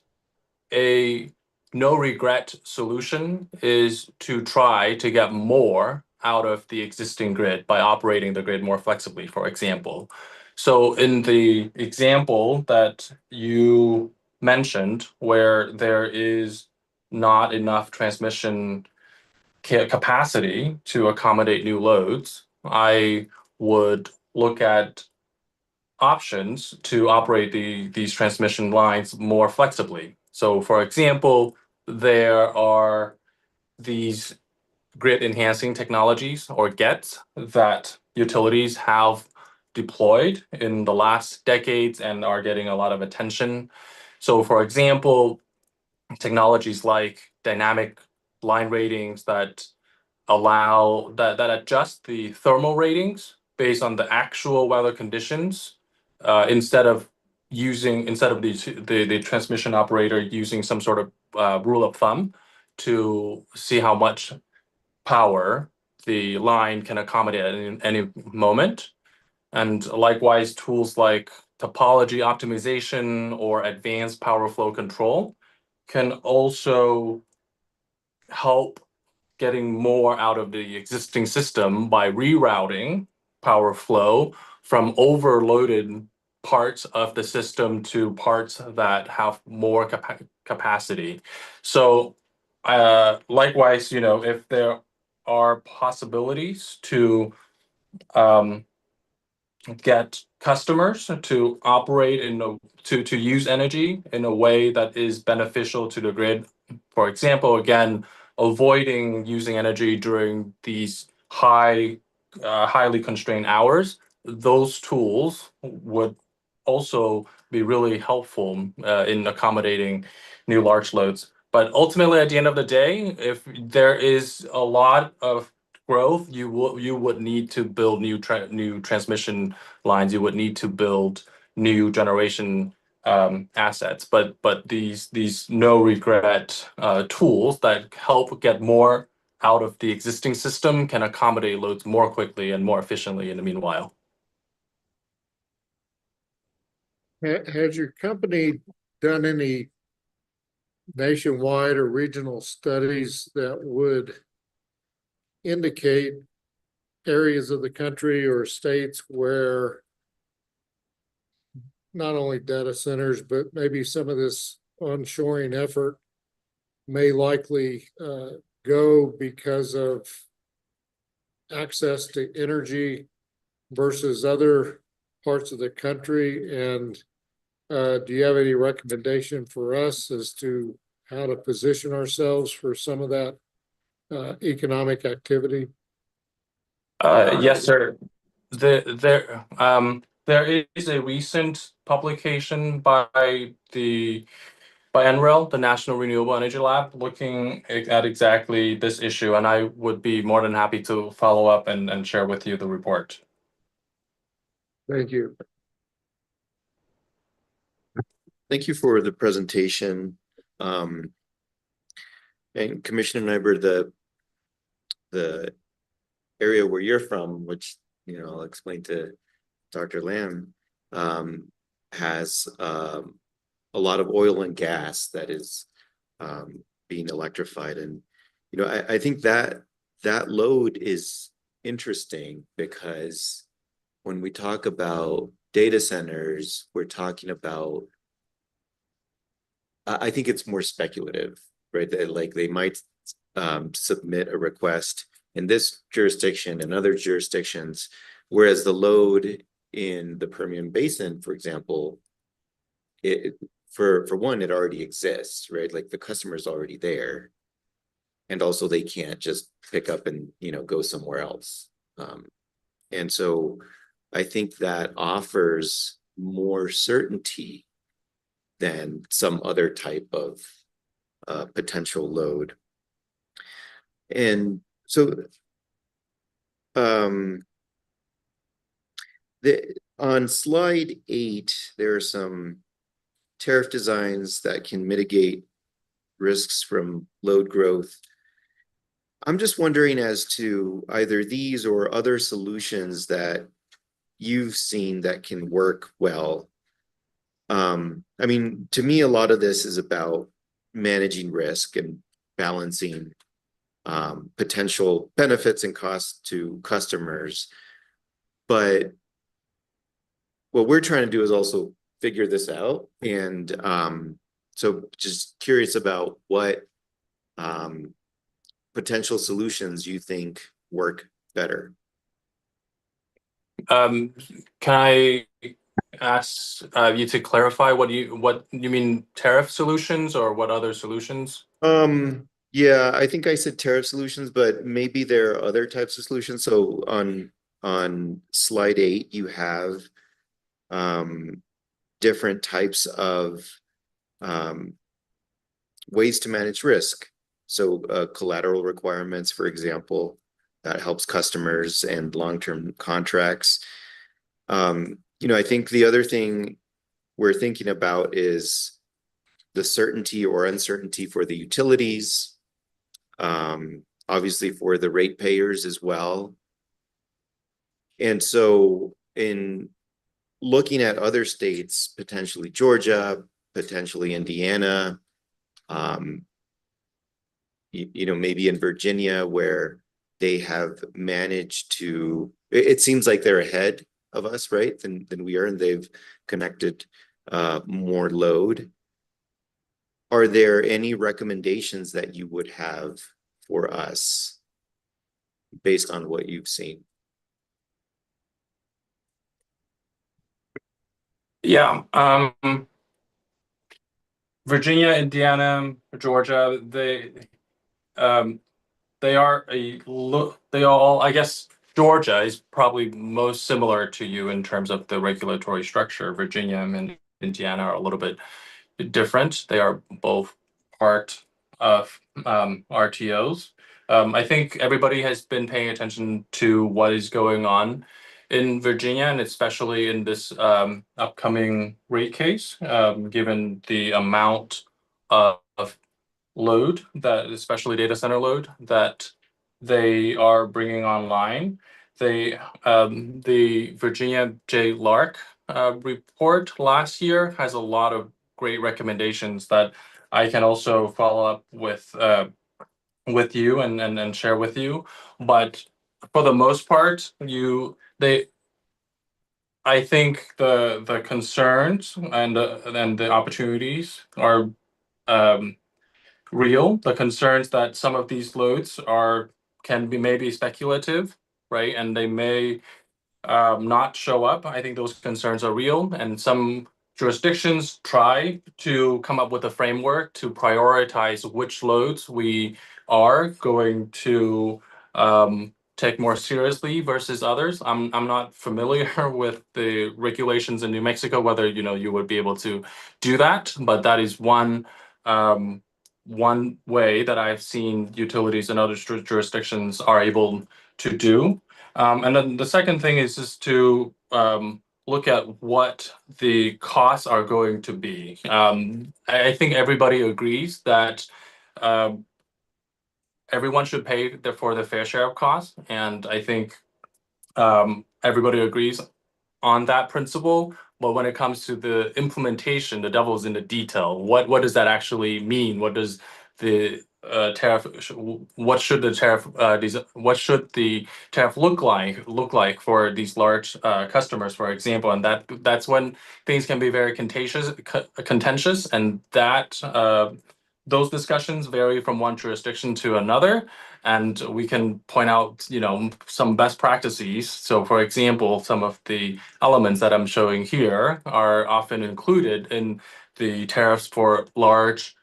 a no regret solution is to try to get more out of the existing grid by operating the grid more flexibly, for example. So in the example that you mentioned, where there is not enough transmission capacity to accommodate new loads, I would look at options to operate these transmission lines more flexibly. So for example, there are these grid enhancing technologies, or GETs, that utilities have deployed in the last decades and are getting a lot of attention. So for example, technologies like dynamic line ratings that adjust the thermal ratings based on the actual weather conditions, instead of the transmission operator using some sort of rule of thumb to see how much power the line can accommodate at any moment. And likewise, tools like topology optimization or advanced power flow control can also help getting more out of the existing system by rerouting power flow from overloaded parts of the system to parts that have more capacity. So likewise, you know, if there are possibilities to get customers to operate to use energy in a way that is beneficial to the grid, for example, again, avoiding using energy during these highly constrained hours, those tools would also be really helpful in accommodating new large loads. But ultimately, at the end of the day, if there is a lot of growth, you would need to build new transmission lines. You would need to build new generation assets. But these no regret tools that help get more out of the existing system can accommodate loads more quickly and more efficiently in the meanwhile. Has your company done any nationwide or regional studies that would indicate areas of the country or states where not only data centers, but maybe some of this onshoring effort may likely go because of access to energy versus other parts of the country? And do you have any recommendation for us as to how to position ourselves for some of that economic activity? Yes, sir. There is a recent publication by NREL, the National Renewable Energy Lab, looking at exactly this issue, and I would be more than happy to follow up and share with you the report. Thank you. Thank you for the presentation. And Commissioner Nyberg, the area where you're from, which, you know, I'll explain to Dr. Lamb, has a lot of oil and gas that is being electrified. And, you know, I think that load is interesting because when we talk about data centers, we're talking about, I think it's more speculative, right? That like they might submit a request in this jurisdiction and other jurisdictions, whereas the load in the Permian Basin, for example, for one, it already exists, right? Like the customer's already there. And also they can't just pick up and, you know, go somewhere else. And so I think that offers more certainty than some other type of potential load. And so on slide 8, there are some tariff designs that can mitigate risks from load growth. I'm just wondering as to either these or other solutions that you've seen that can work well. I mean, to me, a lot of this is about managing risk and balancing potential benefits and costs to customers. But what we're trying to do is also figure this out. And so just curious about what potential solutions you think work better. Can I ask you to clarify what you mean, tariff solutions or what other solutions? Yeah, I think I said tariff solutions, but maybe there are other types of solutions. So on slide 8, you have different types of ways to manage risk. So collateral requirements, for example, that helps customers and long-term contracts. You know, I think the other thing we're thinking about is the certainty or uncertainty for the utilities, obviously for the ratepayers as well. And so in looking at other states, potentially Georgia, potentially Indiana, you know, maybe in Virginia, where they have managed to, it seems like they're ahead of us, right, than we are, and they've connected more load. Are there any recommendations that you would have for us based on what you've seen? Yeah, Virginia, Indiana, Georgia, they are they all, I guess Georgia is probably most similar to you in terms of the regulatory structure. Virginia and Indiana are a little bit different. They are both part of RTOs. I think everybody has been paying attention to what is going on in Virginia, and especially in this upcoming rate case, given the amount of load, that especially data center load, that they are bringing online. The Virginia J. Lark report last year has a lot of great recommendations that I can also follow up with you and share with you. But for the most part, I think the concerns and the opportunities are real. The concerns that some of these loads can be maybe speculative, right? And they may not show up. I think those concerns are real, and some jurisdictions try to come up with a framework to prioritize which loads we are going to take more seriously versus others. I'm not familiar with the regulations in New Mexico, whether you would be able to do that, but that is one way that I've seen utilities in other jurisdictions are able to do. And then the second thing is just to look at what the costs are going to be. I think everybody agrees that everyone should pay for the fair share of costs, and I think everybody agrees on that principle. But when it comes to the implementation, the devil's in the detail. What does that actually mean? What does the tariff? What should the tariff? What should the tariff look like for these large customers, for example? And that's when things can be very contentious, and that those discussions vary from one jurisdiction to another, and we can point out, some best practices. So, for example, some of the elements that I'm showing here are often included in the tariffs for large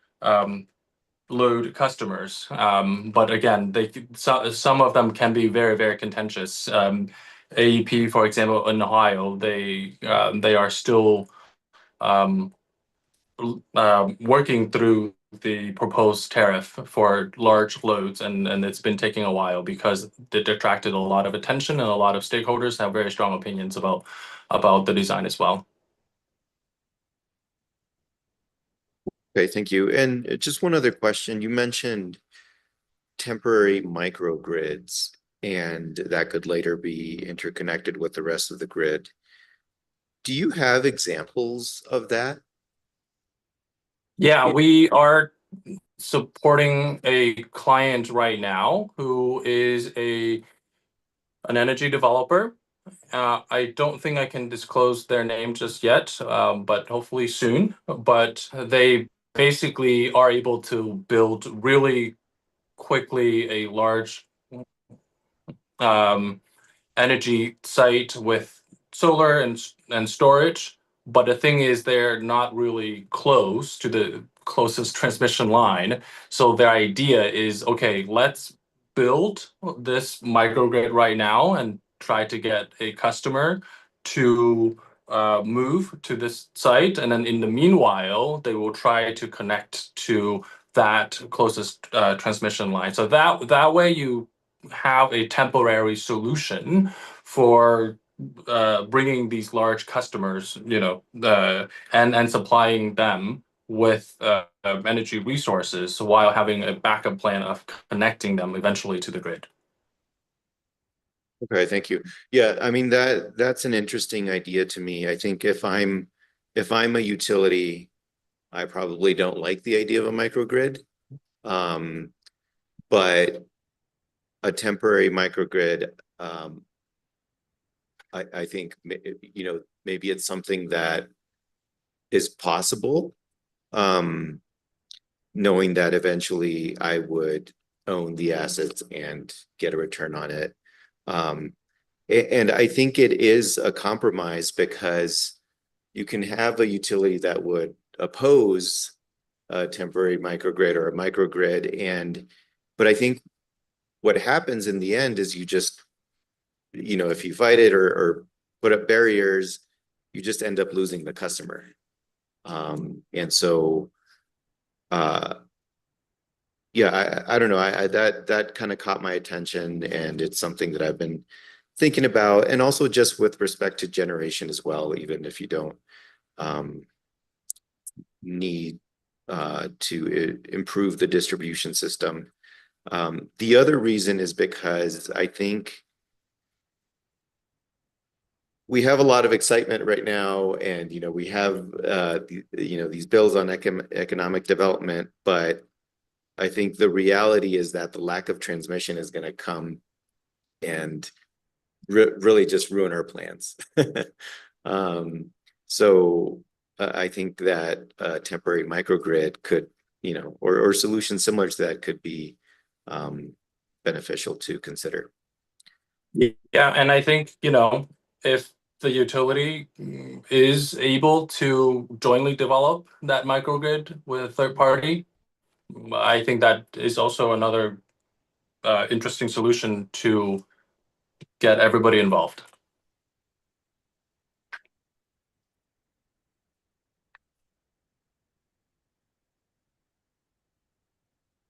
load customers. But again, some of them can be very, very contentious. AEP, for example, in Ohio, they are still working through the proposed tariff for large loads, and it's been taking a while because it attracted a lot of attention, and a lot of stakeholders have very strong opinions about the design as well. Okay, thank you. And just one other question. You mentioned temporary microgrids, and that could later be interconnected with the rest of the grid. Do you have examples of that? Yeah, we are supporting a client right now who is an energy developer. I don't think I can disclose their name just yet, but hopefully soon. But they basically are able to build really quickly a large energy site with solar and storage. But the thing is, they're not really close to the closest transmission line. So their idea is, okay, let's build this microgrid right now and try to get a customer to move to this site. And then in the meanwhile, they will try to connect to that closest transmission line. So that way you have a temporary solution for bringing these large customers, and supplying them with energy resources while having a backup plan of connecting them eventually to the grid. Okay, thank you. Yeah, I mean that's an interesting idea to me. I think if I'm a utility, I probably don't like the idea of a microgrid. But a temporary microgrid, I think, maybe it's something that is possible, knowing that eventually I would own the assets and get a return on it. And I think it is a compromise, because you can have a utility that would oppose a temporary microgrid or a microgrid, but I think what happens in the end is you just, if you fight it or put up barriers, you just end up losing the customer. And so, yeah, I don't know. That kind of caught my attention, and it's something that I've been thinking about, and also just with respect to generation as well, even if you don't need to improve the distribution system. The other reason is because I think we have a lot of excitement right now, and we have these bills on economic development, but I think the reality is that the lack of transmission is going to come and really just ruin our plans. So I think that a temporary microgrid could you know, or solutions similar to that could be beneficial to consider. Yeah, and I think, you know, if the utility is able to jointly develop that microgrid with a third party, I think that is also another interesting solution to get everybody involved.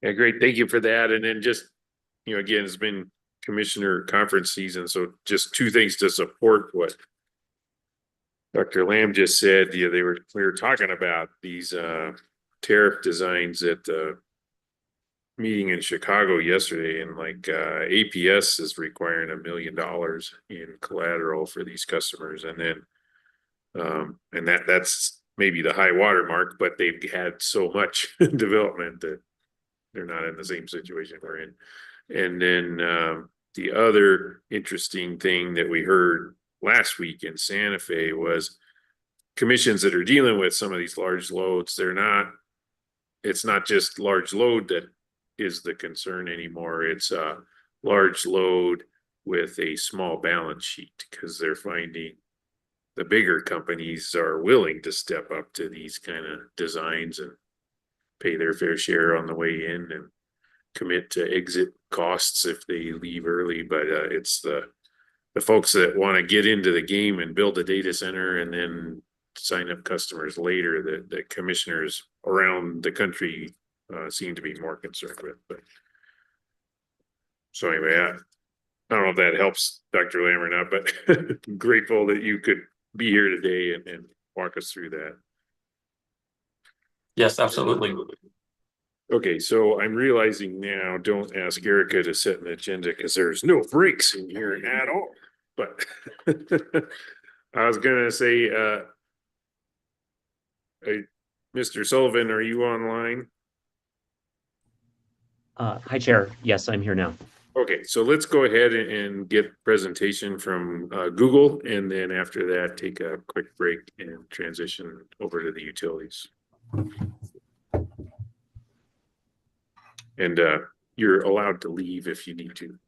Yeah, great. Thank you for that. And then just, you know, again, it's been commissioner conference season, so just two things to support what Dr. Lamb just said. Yeah, we were talking about these tariff designs at the meeting in Chicago yesterday, and like APS is requiring $1 million in collateral for these customers, and then and that's maybe the high water mark, but they've had so much development that they're not in the same situation we're in. And then the other interesting thing that we heard last week in Santa Fe was commissions that are dealing with some of these large loads. It's not just large load that is the concern anymore. It's a large load with a small balance sheet, because they're finding the bigger companies are willing to step up to these kind of designs and pay their fair share on the way in and commit to exit costs if they leave early. But it's the folks that want to get into the game and build a data center and then sign up customers later that the commissioners around the country seem to be more concerned with. But so anyway, I don't know if that helps Dr. Lamb or not, but grateful that you could be here today and walk us through that. Yes, absolutely. Okay, so I'm realizing now, don't ask Erika to set an agenda because there's no breaks in here at all. But I was gonna say, Mr. Sullivan, are you online? Hi, Chair. Yes, I'm here now. Okay, so let's go ahead and get presentation from Google, and then after that, take a quick break and transition over to the utilities. And you're allowed to leave if you need to.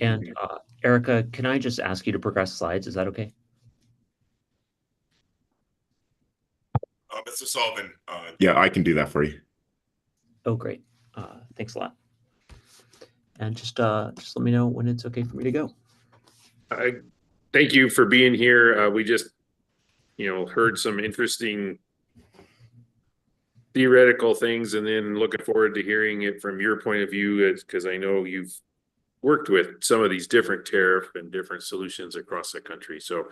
And Erika, can I just ask you to progress slides? Is that okay? Mr. Sullivan, yeah, I can do that for you. Oh, great. Thanks a lot. And just let me know when it's okay for me to go. I thank you for being here. We just, heard some interesting theoretical things, and then looking forward to hearing it from your point of view, because I know you've worked with some of these different tariff and different solutions across the country. So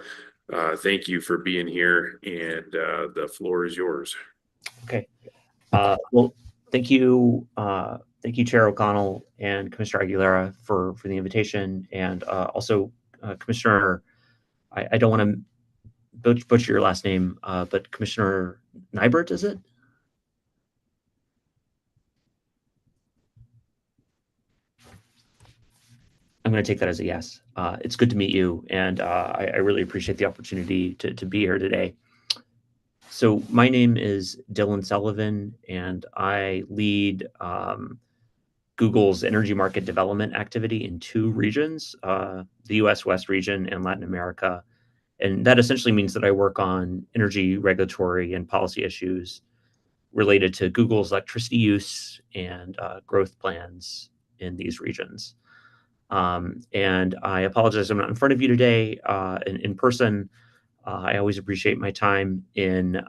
thank you for being here, and the floor is yours. Okay. Well, thank you. Thank you, Chair O'Connell and Commissioner Aguilera for the invitation. And also Commissioner, I don't want to butcher your last name, but Commissioner Nybert, is it? I'm going to take that as a yes. It's good to meet you, and I really appreciate the opportunity to be here today. So my name is Dylan Sullivan, and I lead Google's energy market development activity in two regions, the US West region and Latin America. And that essentially means that I work on energy regulatory and policy issues related to Google's electricity use and growth plans in these regions. And I apologize I'm not in front of you today in person. I always appreciate my time in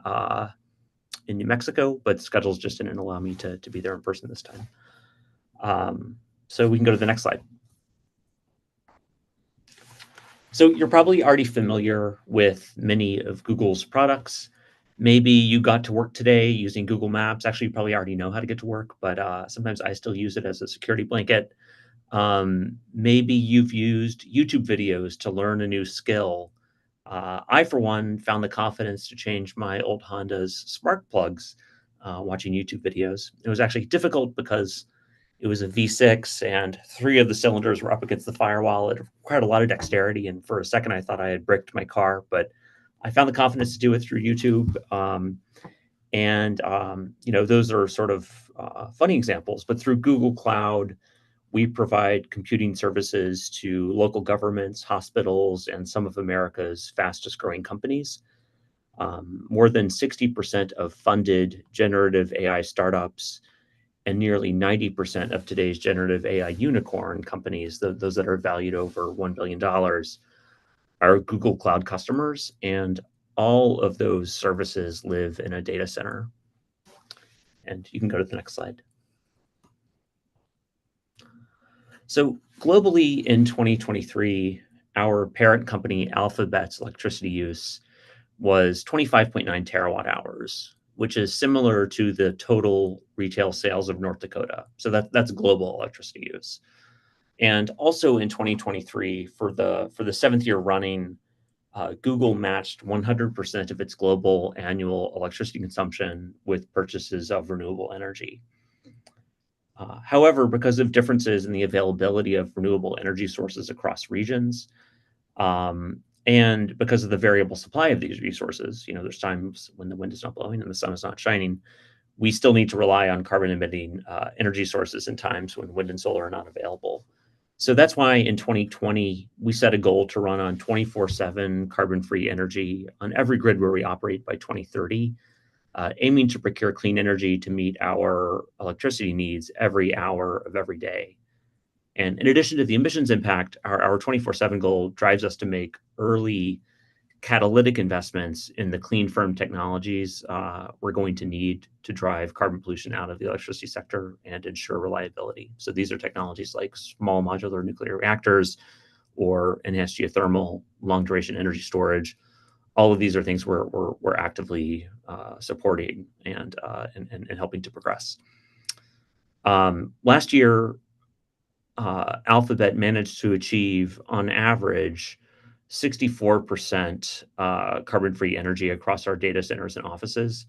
New Mexico, but schedules just didn't allow me to be there in person this time. So we can go to the next slide. So you're probably already familiar with many of Google's products. Maybe you got to work today using Google Maps. Actually, you probably already know how to get to work, but sometimes I still use it as a security blanket. Maybe you've used YouTube videos to learn a new skill. I, for one, found the confidence to change my old Honda's spark plugs watching YouTube videos. It was actually difficult because it was a V6 and 3 of the cylinders were up against the firewall. It required a lot of dexterity, and for a second I thought I had bricked my car, but I found the confidence to do it through YouTube. Those are sort of funny examples, but through Google Cloud, we provide computing services to local governments, hospitals, and some of America's fastest growing companies. More than 60% of funded generative AI startups and nearly 90% of today's generative AI unicorn companies, those that are valued over $1 billion, are Google Cloud customers, and all of those services live in a data center. And you can go to the next slide. So globally in 2023, our parent company Alphabet's electricity use was 25.9 terawatt hours, which is similar to the total retail sales of North Dakota. So that's global electricity use. And also in 2023, for the seventh year running, Google matched 100% of its global annual electricity consumption with purchases of renewable energy. However, because of differences in the availability of renewable energy sources across regions, and because of the variable supply of these resources, there's times when the wind is not blowing and the sun is not shining, we still need to rely on carbon emitting energy sources in times when wind and solar are not available. So that's why in 2020, we set a goal to run on 24/7 carbon-free energy on every grid where we operate by 2030, aiming to procure clean energy to meet our electricity needs every hour of every day. And in addition to the emissions impact, our 24/7 goal drives us to make early catalytic investments in the clean, firm technologies we're going to need to drive carbon pollution out of the electricity sector and ensure reliability. So these are technologies like small modular nuclear reactors or enhanced geothermal, long duration energy storage. All of these are things we're actively supporting and helping to progress. Last year, Alphabet managed to achieve, on average, 64% carbon-free energy across our data centers and offices.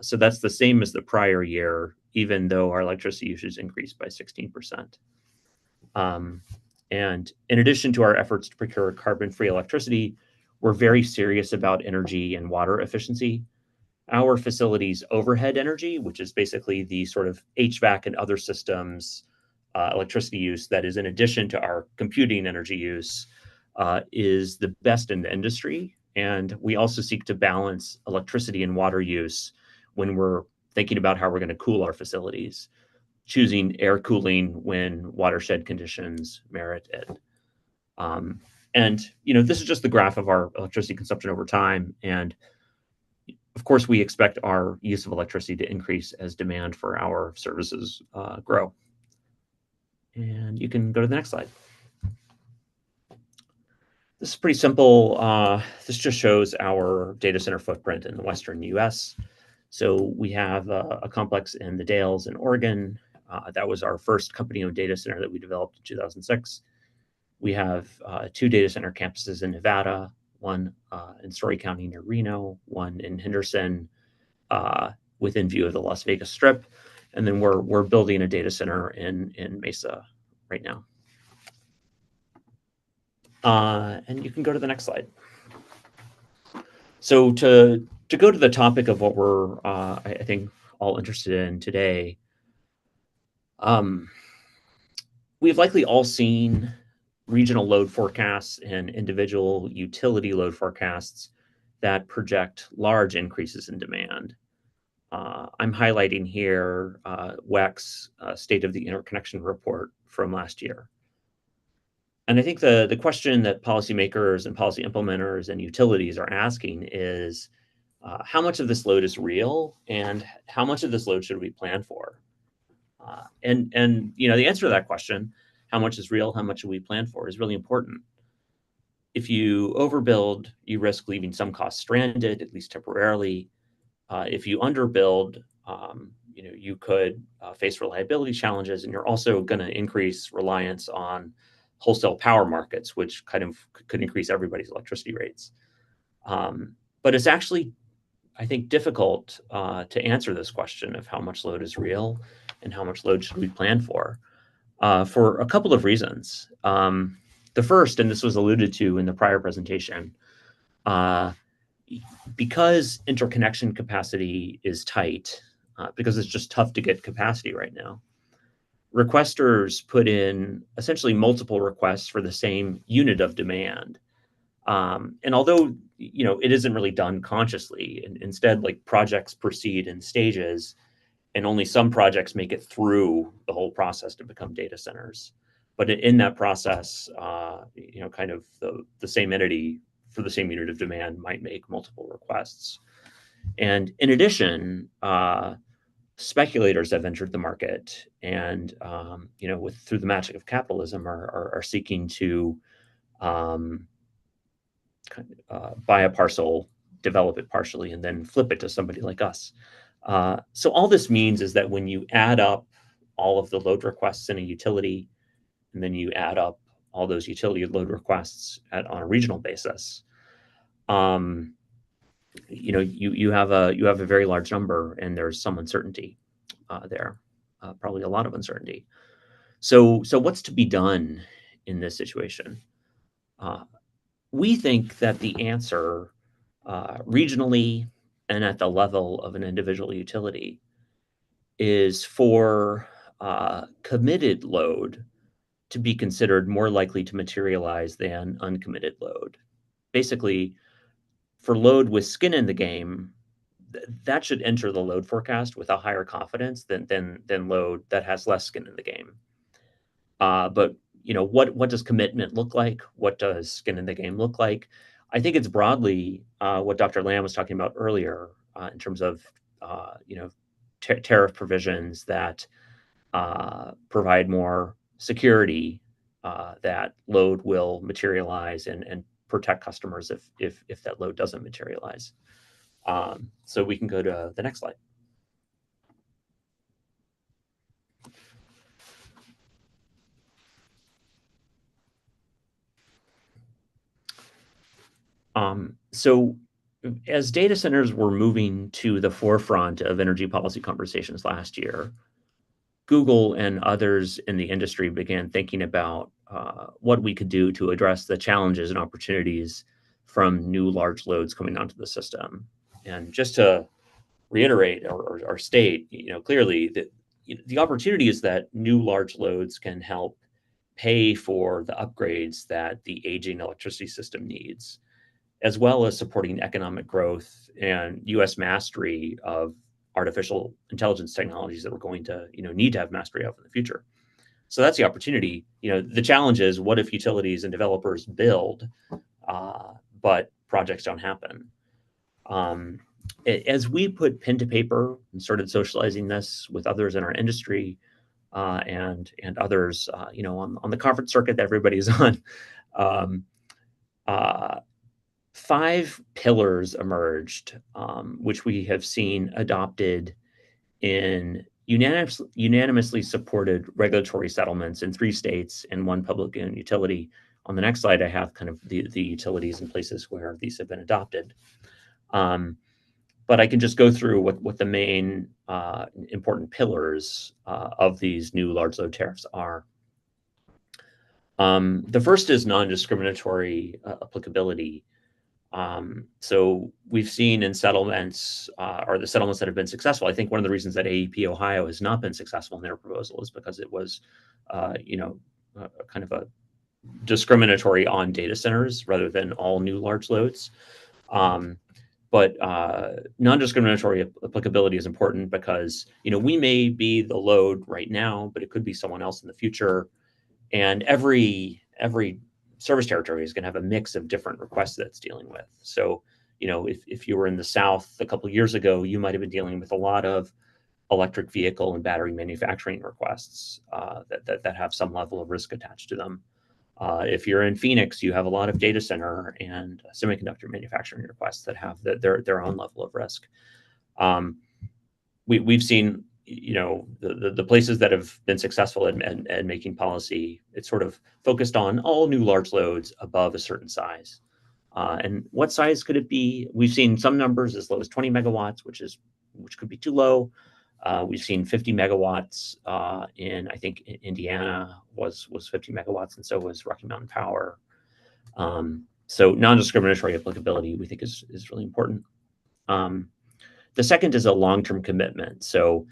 So that's the same as the prior year, even though our electricity usage increased by 16%. And in addition to our efforts to procure carbon-free electricity, we're very serious about energy and water efficiency. Our facilities' overhead energy, which is basically the sort of HVAC and other systems electricity use that is in addition to our computing energy use, is the best in the industry. And we also seek to balance electricity and water use when we're thinking about how we're going to cool our facilities, choosing air cooling when watershed conditions merit it. This is just the graph of our electricity consumption over time. And of course, we expect our use of electricity to increase as demand for our services grow. And you can go to the next slide. This is pretty simple. This just shows our data center footprint in the Western US. So we have a complex in the Dales in Oregon. That was our first company-owned data center that we developed in 2006. We have 2 data center campuses in Nevada, one in Story County near Reno, one in Henderson within view of the Las Vegas Strip. And then we're building a data center in Mesa right now. And you can go to the next slide. So to go to the topic of what we're, I think, all interested in today, we've likely all seen regional load forecasts and individual utility load forecasts that project large increases in demand. I'm highlighting here WEC's State of the Interconnection report from last year. And I think the question that policymakers and policy implementers and utilities are asking is, how much of this load is real and how much of this load should we plan for? And the answer to that question, how much is real, how much should we plan for, is really important. If you overbuild, you risk leaving some costs stranded, at least temporarily. If you underbuild, you could face reliability challenges, and you're also going to increase reliance on wholesale power markets, which kind of could increase everybody's electricity rates. But it's actually, I think, difficult to answer this question of how much load is real and how much load should we plan for a couple of reasons. The first, and this was alluded to in the prior presentation, because interconnection capacity is tight, because it's just tough to get capacity right now, requesters put in essentially multiple requests for the same unit of demand. And although, it isn't really done consciously, and instead, like, projects proceed in stages, and only some projects make it through the whole process to become data centers. But in that process, kind of the same entity for the same unit of demand might make multiple requests. And in addition, speculators have entered the market, and through the magic of capitalism, are seeking to buy a parcel, develop it partially, and then flip it to somebody like us. So all this means is that when you add up all of the load requests in a utility, and then you add up all those utility load requests on a regional basis, you have a very large number, and there's some uncertainty there, probably a lot of uncertainty. So what's to be done in this situation? We think that the answer, regionally and at the level of an individual utility, is for committed load to be considered more likely to materialize than uncommitted load. Basically, for load with skin in the game, that should enter the load forecast with a higher confidence than load that has less skin in the game. But what does commitment look like? What does skin in the game look like? I think it's broadly what Dr. Lamb was talking about earlier, in terms of tariff provisions that provide more security that load will materialize and protect customers if that load doesn't materialize. So we can go to the next slide. So as data centers were moving to the forefront of energy policy conversations last year, Google and others in the industry began thinking about what we could do to address the challenges and opportunities from new large loads coming onto the system. And just to reiterate or state, clearly that the opportunity is that new large loads can help pay for the upgrades that the aging electricity system needs, as well as supporting economic growth and U.S. mastery of artificial intelligence technologies that we're going to, need to have mastery of in the future. So that's the opportunity. The challenge is, what if utilities and developers build, but projects don't happen? As we put pen to paper and started socializing this with others in our industry, and others, on the conference circuit that everybody's on, 5 pillars emerged, which we have seen adopted in unanimously supported regulatory settlements in 3 states and 1 public owned utility. On the next slide, I have kind of the utilities and places where these have been adopted. But I can just go through what the main important pillars of these new large load tariffs are. The first is non-discriminatory applicability. So we've seen in settlements, or the settlements that have been successful, I think one of the reasons that AEP Ohio has not been successful in their proposal is because it was, kind of a discriminatory on data centers rather than all new large loads. But non-discriminatory applicability is important because, we may be the load right now, but it could be someone else in the future. And every service territory is going to have a mix of different requests that it's dealing with. So, if you were in the South a couple of years ago, you might have been dealing with a lot of electric vehicle and battery manufacturing requests that have some level of risk attached to them. If you're in Phoenix, you have a lot of data center and semiconductor manufacturing requests that have their own level of risk. We've seen, the places that have been successful at making policy, it's sort of focused on all new large loads above a certain size. And what size could it be? We've seen some numbers as low as 20 megawatts, which could be too low. We've seen 50 megawatts in, I think, Indiana was 50 megawatts, and so was Rocky Mountain Power. So non-discriminatory applicability, we think is really important. The second is a long-term commitment. So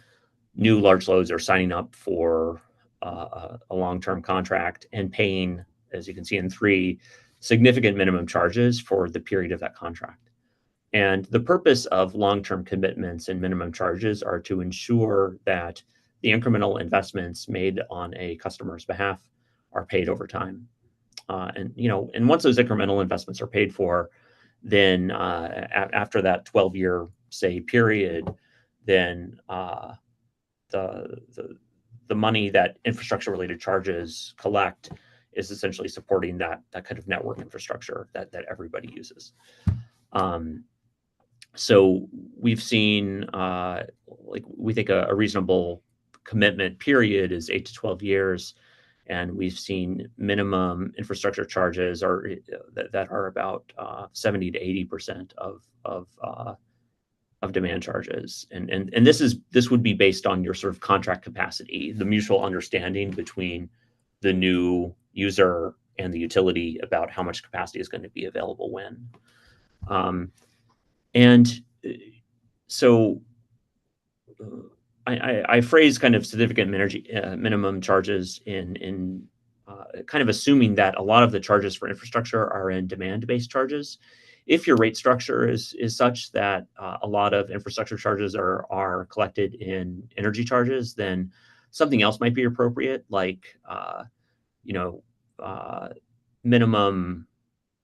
new large loads are signing up for a long-term contract and paying, as you can see in 3, significant minimum charges for the period of that contract. And the purpose of long-term commitments and minimum charges are to ensure that the incremental investments made on a customer's behalf are paid over time. And once those incremental investments are paid for, then after that 12-year, say, period, then the money that infrastructure-related charges collect is essentially supporting that kind of network infrastructure that everybody uses. So we've seen, we think a reasonable commitment period is 8 to 12 years. And we've seen minimum infrastructure charges that are about 70 to 80% of demand charges. And this would be based on your sort of contract capacity, the mutual understanding between the new user and the utility about how much capacity is going to be available when. So I phrase kind of significant minimum charges in kind of assuming that a lot of the charges for infrastructure are in demand-based charges. If your rate structure is such that a lot of infrastructure charges are collected in energy charges, then something else might be appropriate, like minimum.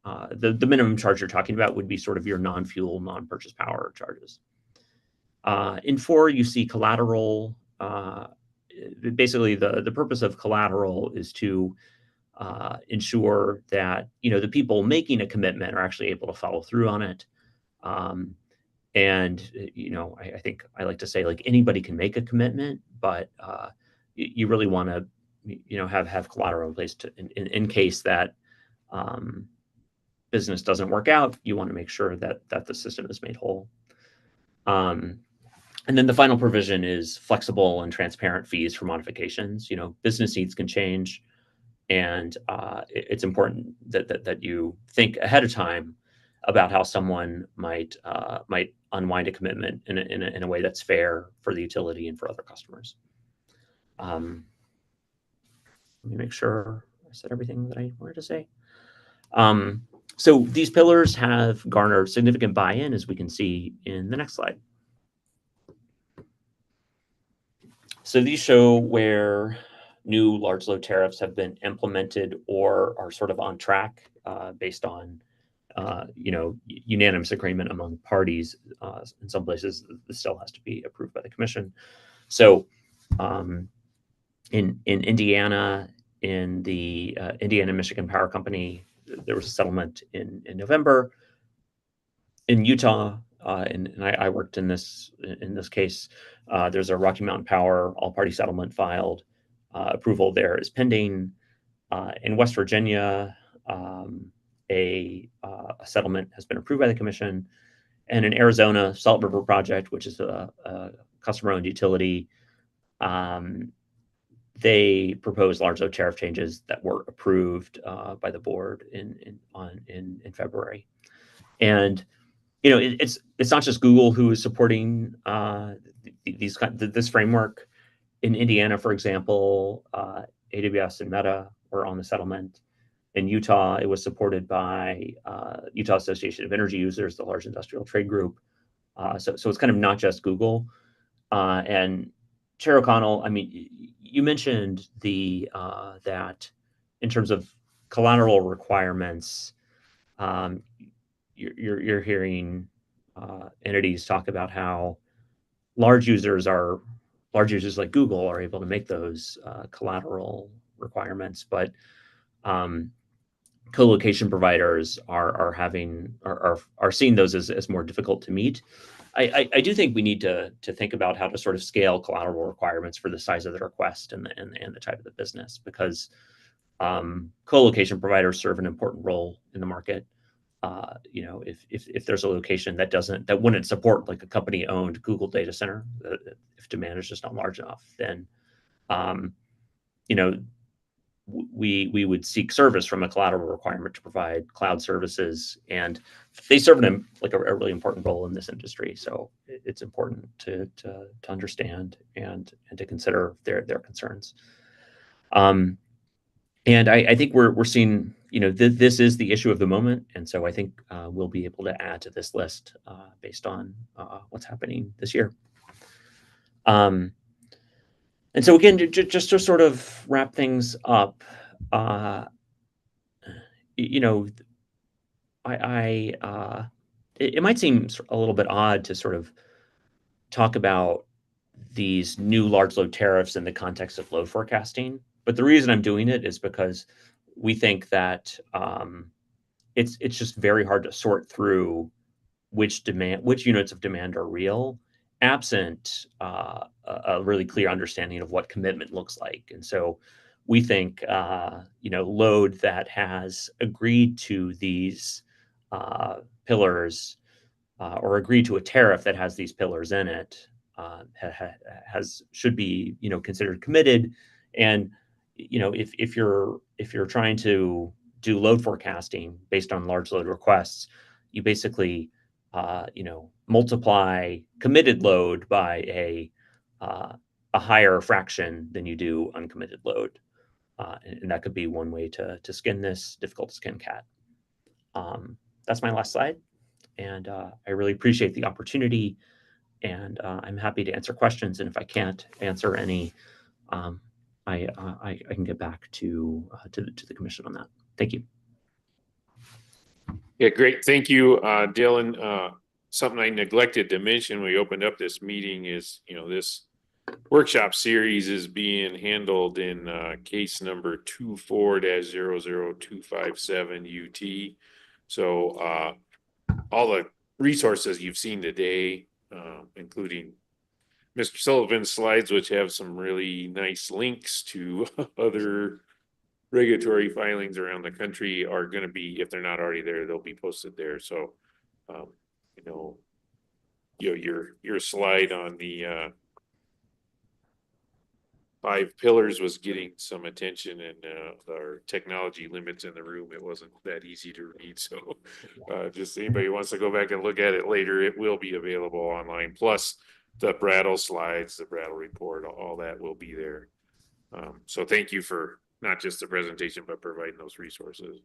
The minimum charge you're talking about would be sort of your non-fuel, non-purchase power charges. In 4, you see collateral. Basically, the purpose of collateral is to ensure that the people making a commitment are actually able to follow through on it. And I think I like to say, like, anybody can make a commitment, but you really want to have collateral in place in case that business doesn't work out. You want to make sure that the system is made whole. And then the final provision is flexible and transparent fees for modifications. Business needs can change, and it's important that you think ahead of time about how someone might unwind a commitment in a way that's fair for the utility and for other customers. Let me make sure I said everything that I wanted to say. So these pillars have garnered significant buy-in, as we can see in the next slide. So these show where new large load tariffs have been implemented or are sort of on track based on unanimous agreement among parties. In some places, this still has to be approved by the commission. So in Indiana, in the Indiana-Michigan Power Company, there was a settlement in November. In Utah, and I worked in this case, there's a Rocky Mountain Power all-party settlement filed. Approval there is pending. In West Virginia, a settlement has been approved by the commission. And in Arizona, Salt River Project, which is a customer-owned utility, they proposed large load tariff changes that were approved by the board in February. And it's not just Google who is supporting this framework. In Indiana, for example, AWS and Meta were on the settlement. In Utah, it was supported by Utah Association of Energy Users, the large industrial trade group. So it's kind of not just Google. And Chair O'Connell, I mean, you mentioned that in terms of collateral requirements, you're hearing entities talk about how large users like Google are able to make those collateral requirements, but co-location providers are seeing those as more difficult to meet. I do think we need to think about how to sort of scale collateral requirements for the size of the request and the type of the business, because co-location providers serve an important role in the market. If there's a location that wouldn't support like a company-owned Google data center, if demand is just not large enough, then we would seek service from a collateral requirement to provide cloud services, and they serve a really important role in this industry. So it's important to understand and to consider their concerns. And I think we're seeing, this is the issue of the moment, and so I think we'll be able to add to this list based on what's happening this year. And so again, just to sort of wrap things up, it might seem a little bit odd to sort of talk about these new large load tariffs in the context of load forecasting, but the reason I'm doing it is because we think that it's just very hard to sort through which units of demand are real, absent a really clear understanding of what commitment looks like. And so we think, load that has agreed to these pillars or agreed to a tariff that has these pillars in it should be, considered committed. And, if you're trying to do load forecasting based on large load requests, you basically multiply committed load by a higher fraction than you do uncommitted load, and that could be one way to skin this difficult to skin cat. That's my last slide, and I really appreciate the opportunity, and I'm happy to answer questions. And if I can't answer any, I can get back to the commission on that. Thank you. Yeah, great. Thank you, Dylan. Something I neglected to mention when we opened up this meeting is, this workshop series is being handled in case number 24-00257 UT. So all the resources you've seen today, including Mr. Sullivan's slides, which have some really nice links to other regulatory filings around the country, are going to be, if they're not already there, they'll be posted there. So, your slide on the 5 pillars was getting some attention, and our technology limits in the room, it wasn't that easy to read. So just anybody who wants to go back and look at it later, it will be available online. Plus the Brattle slides, the Brattle report, all that will be there. So thank you for not just the presentation, but providing those resources.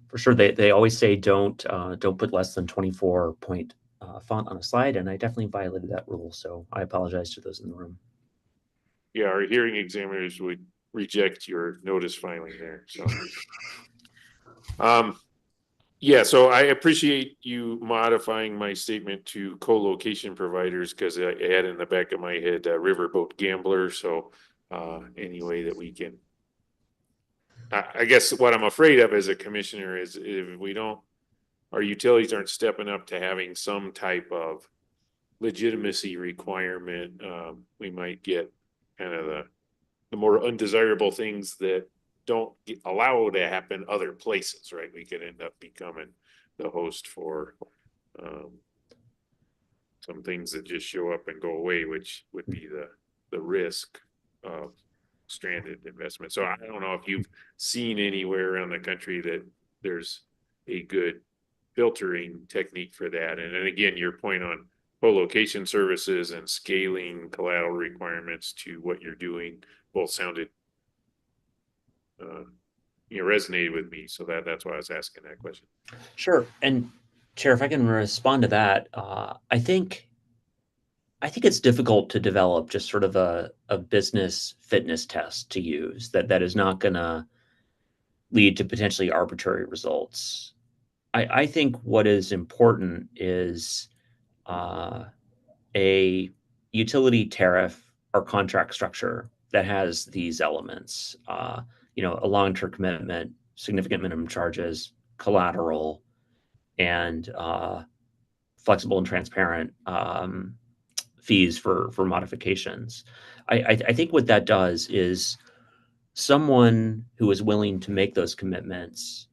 For sure. They always say don't put less than 24 point font on a slide, and I definitely violated that rule. So I apologize to those in the room. Yeah, our hearing examiners would reject your notice filing there. So, yeah, so I appreciate you modifying my statement to co-location providers, because I had in the back of my head riverboat gambler. So any way that we can, I guess what I'm afraid of as a commissioner is if we don't, our utilities aren't stepping up to having some type of legitimacy requirement, we might get kind of the more undesirable things that don't allow to happen other places, right? We could end up becoming the host for some things that just show up and go away, which would be the risk of stranded investment. So I don't know if you've seen anywhere around the country that there's a good filtering technique for that. And then again, your point on co-location services and scaling collateral requirements to what you're doing both sounded resonated with me. So that's why I was asking that question. Sure. And Chair, if I can respond to that, I think it's difficult to develop just sort of a business fitness test to use that is not going to lead to potentially arbitrary results. I think what is important is a utility tariff or contract structure that has these elements, a long-term commitment, significant minimum charges, collateral, and flexible and transparent fees for modifications. I think what that does is someone who is willing to make those commitments,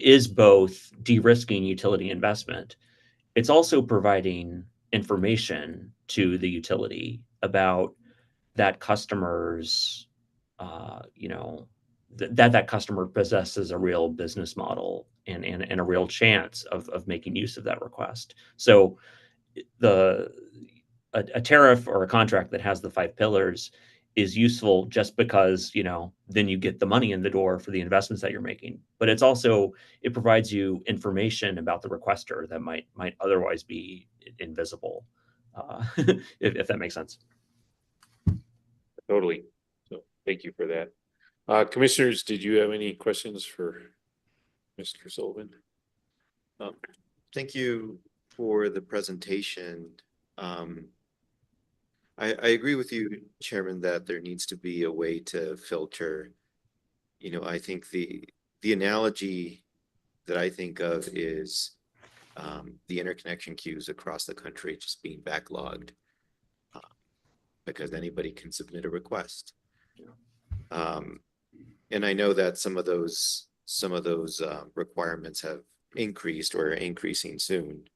is both de-risking utility investment. It's also providing information to the utility about that customer's that customer possesses a real business model and a real chance of making use of that request. So a tariff or a contract that has the 5 pillars is useful just because, then you get the money in the door for the investments that you're making. But it provides you information about the requester that might otherwise be invisible, if that makes sense. Totally. So thank you for that. Commissioners, did you have any questions for Mr. Sullivan? Thank you for the presentation. I agree with you, Chairman, that there needs to be a way to filter. I think the analogy that I think of is the interconnection queues across the country just being backlogged because anybody can submit a request. And I know that some of those requirements have increased or are increasing soon.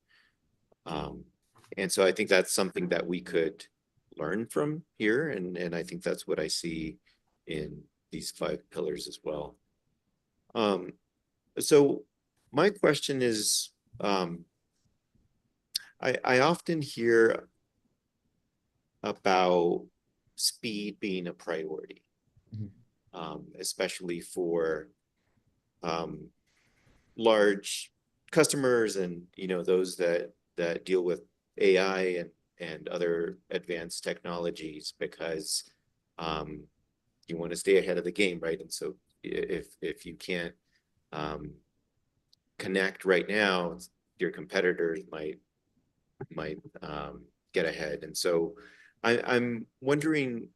And so I think that's something that we could learn from here. And I think that's what I see in these 5 pillars as well. So my question is, I often hear about speed being a priority, especially for large customers and those that deal with AI and other advanced technologies, because you want to stay ahead of the game, right? And so if you can't connect right now, your competitors might get ahead. And so I'm wondering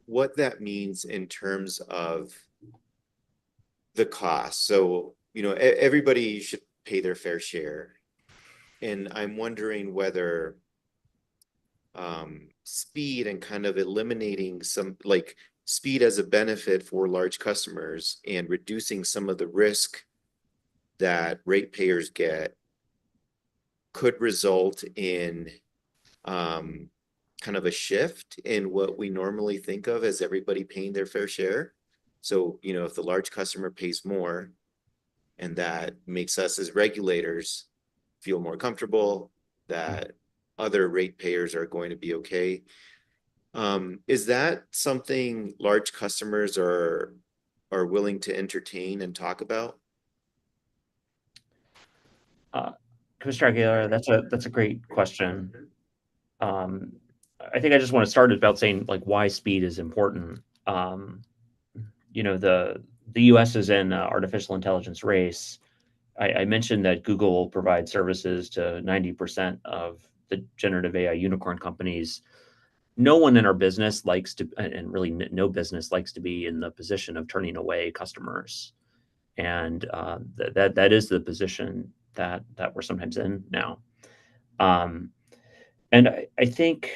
what that means in terms of the cost. So everybody should pay their fair share. And I'm wondering whether speed and kind of eliminating some, like speed as a benefit for large customers and reducing some of the risk that ratepayers get could result in kind of a shift in what we normally think of as everybody paying their fair share. So, if the large customer pays more, and that makes us as regulators feel more comfortable that other ratepayers are going to be okay. Is that something large customers are willing to entertain and talk about? Commissioner Aguilar, that's a great question. I think I just want to start about saying like why speed is important. The U.S. is in an artificial intelligence race. I mentioned that Google will provide services to 90% of the generative AI unicorn companies. No one in our business likes to, and really no business likes to be in the position of turning away customers. And that is the position that we're sometimes in now. And I think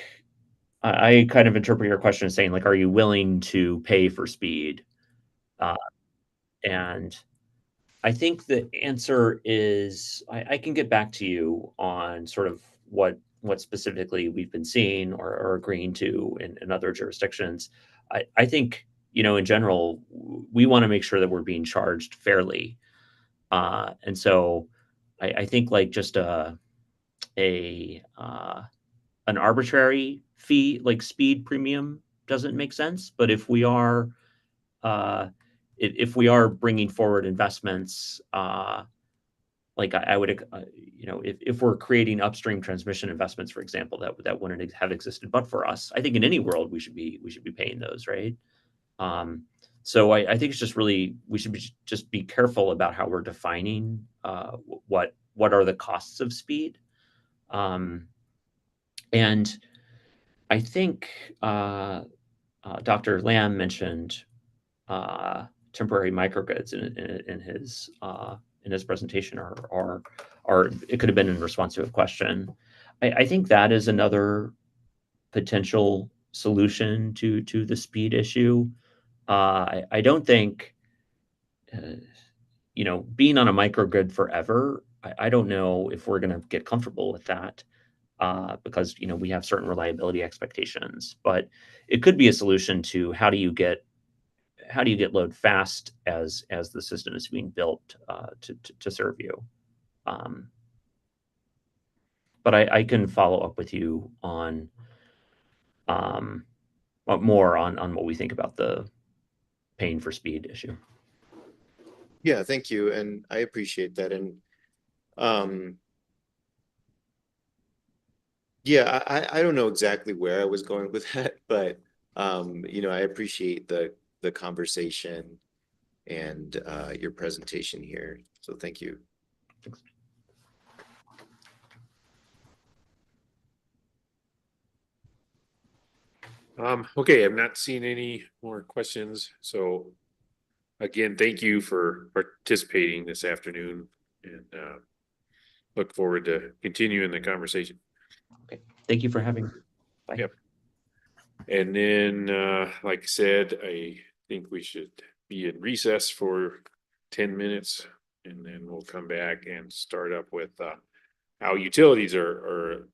I kind of interpret your question as saying, like, are you willing to pay for speed? And I think the answer is I can get back to you on sort of what specifically we've been seeing or agreeing to in other jurisdictions. I think, in general, we want to make sure that we're being charged fairly. And so I think like just an arbitrary fee, like speed premium, doesn't make sense. But if we are bringing forward investments, like I would, if we're creating upstream transmission investments, for example, that wouldn't have existed but for us, I think in any world we should be paying those, right? So I think it's just really we should just be careful about how we're defining what are the costs of speed, and I think Dr. Lamb mentioned temporary microgrids in his presentation, or it could have been in response to a question. I think that is another potential solution to the speed issue. I don't think being on a microgrid forever. I don't know if we're going to get comfortable with that. because we have certain reliability expectations. But it could be a solution to how do you get load fast as the system is being built to serve you. But I can follow up with you on more on what we think about the paying for speed issue. Yeah, thank you. And I appreciate that. And yeah, I don't know exactly where I was going with that, but I appreciate the conversation and your presentation here. So thank you. Thanks. Okay, I'm not seeing any more questions, so again, thank you for participating this afternoon, and look forward to continuing the conversation. Okay, thank you for having me. Bye. Yep. And then, like I said, I think we should be in recess for 10 minutes, and then we'll come back and start up with how utilities are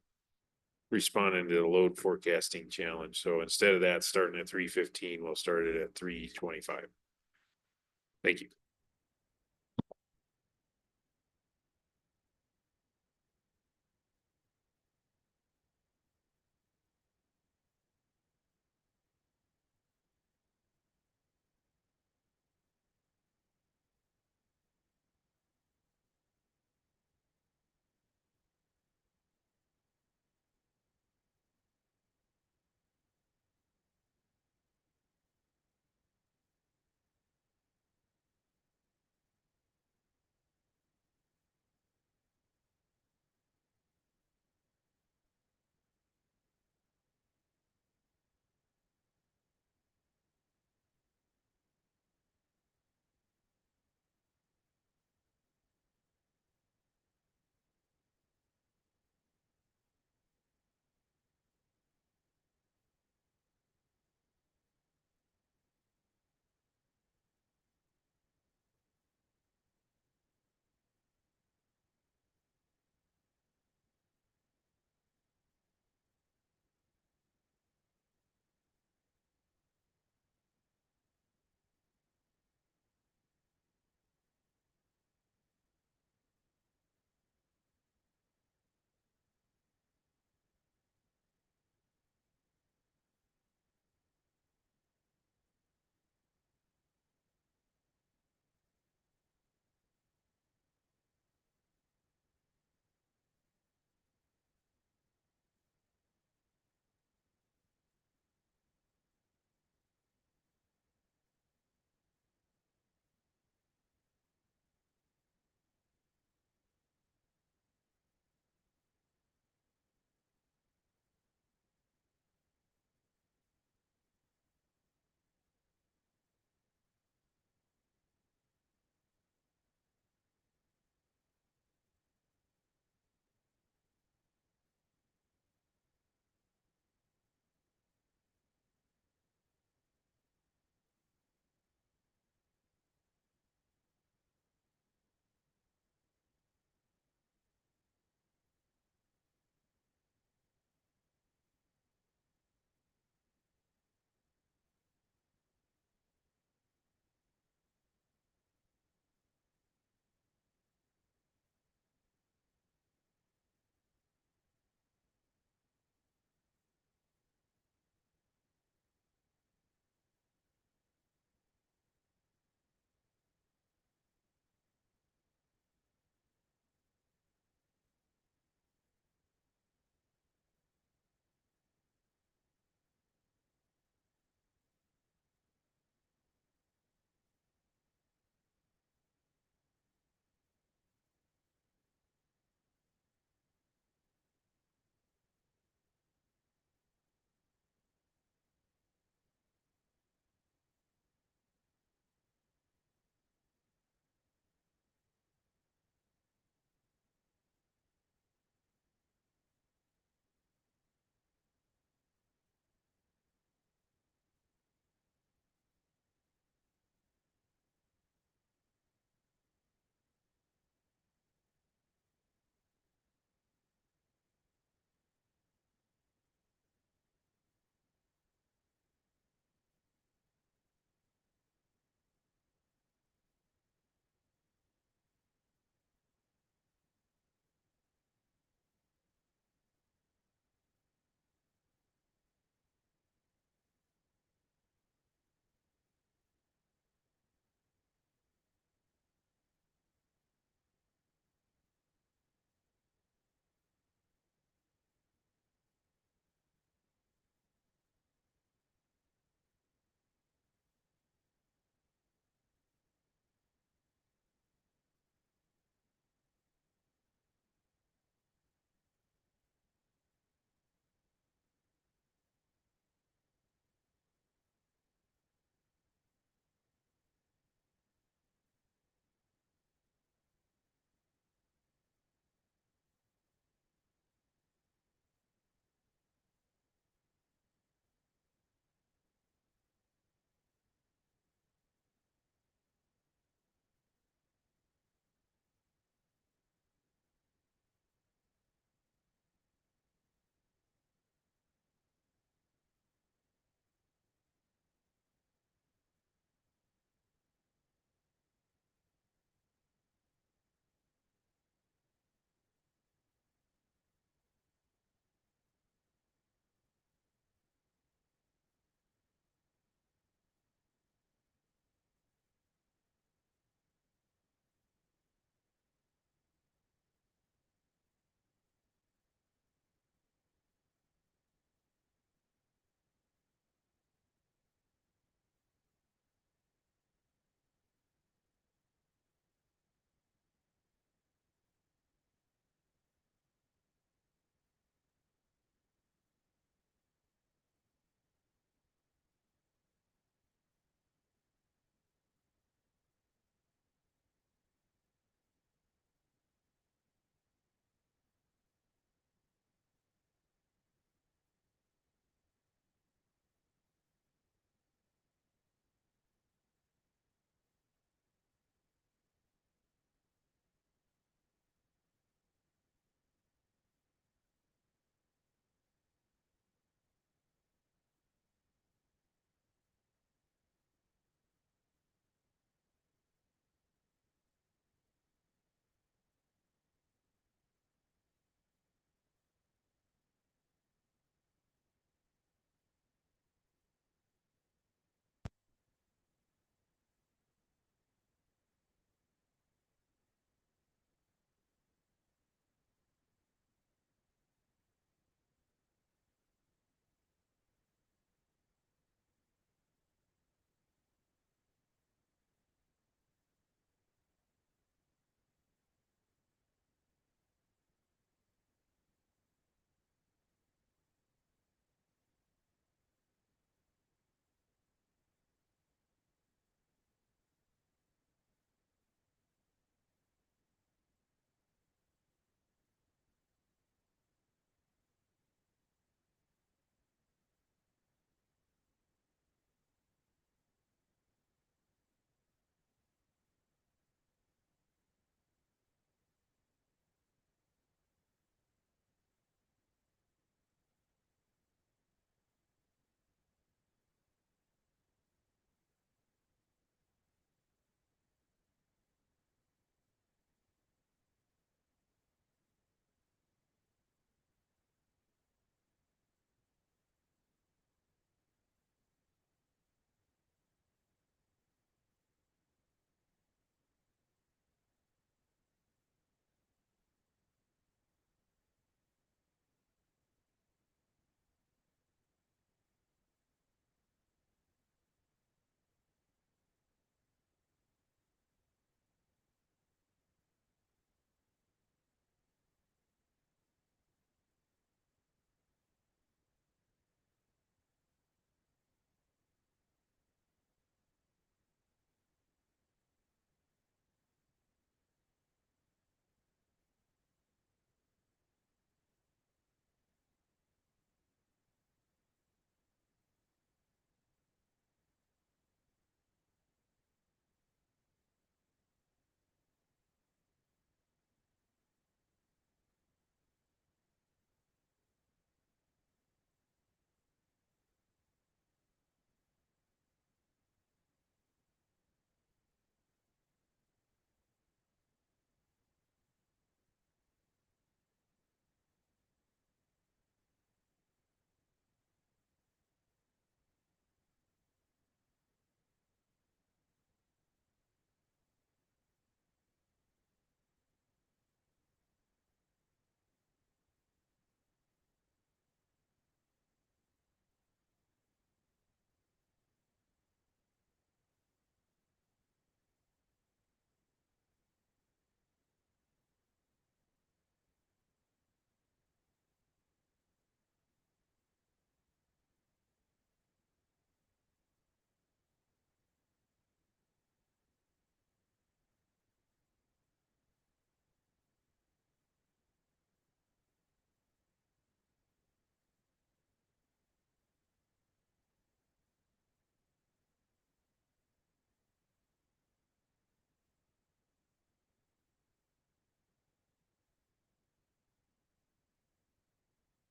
responding to the load forecasting challenge. So instead of that starting at 3:15, we'll start it at 3:25. Thank you.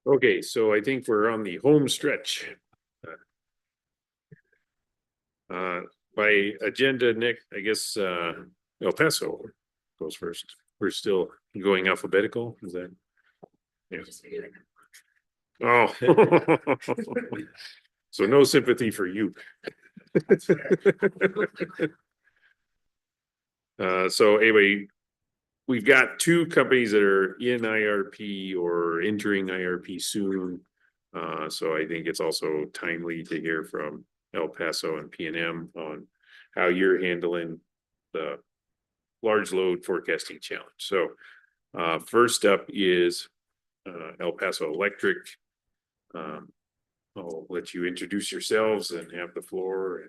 Okay, so I think we're on the home stretch. By agenda, Nick, I guess, El Paso goes first. We're still going alphabetical, is that? Yes. Oh. So no sympathy for you. So anyway, we've got two companies that are in IRP or entering IRP soon. So I think it's also timely to hear from El Paso and P&M on how you're handling the large load forecasting challenge. So first up is El Paso Electric. I'll let you introduce yourselves and have the floor.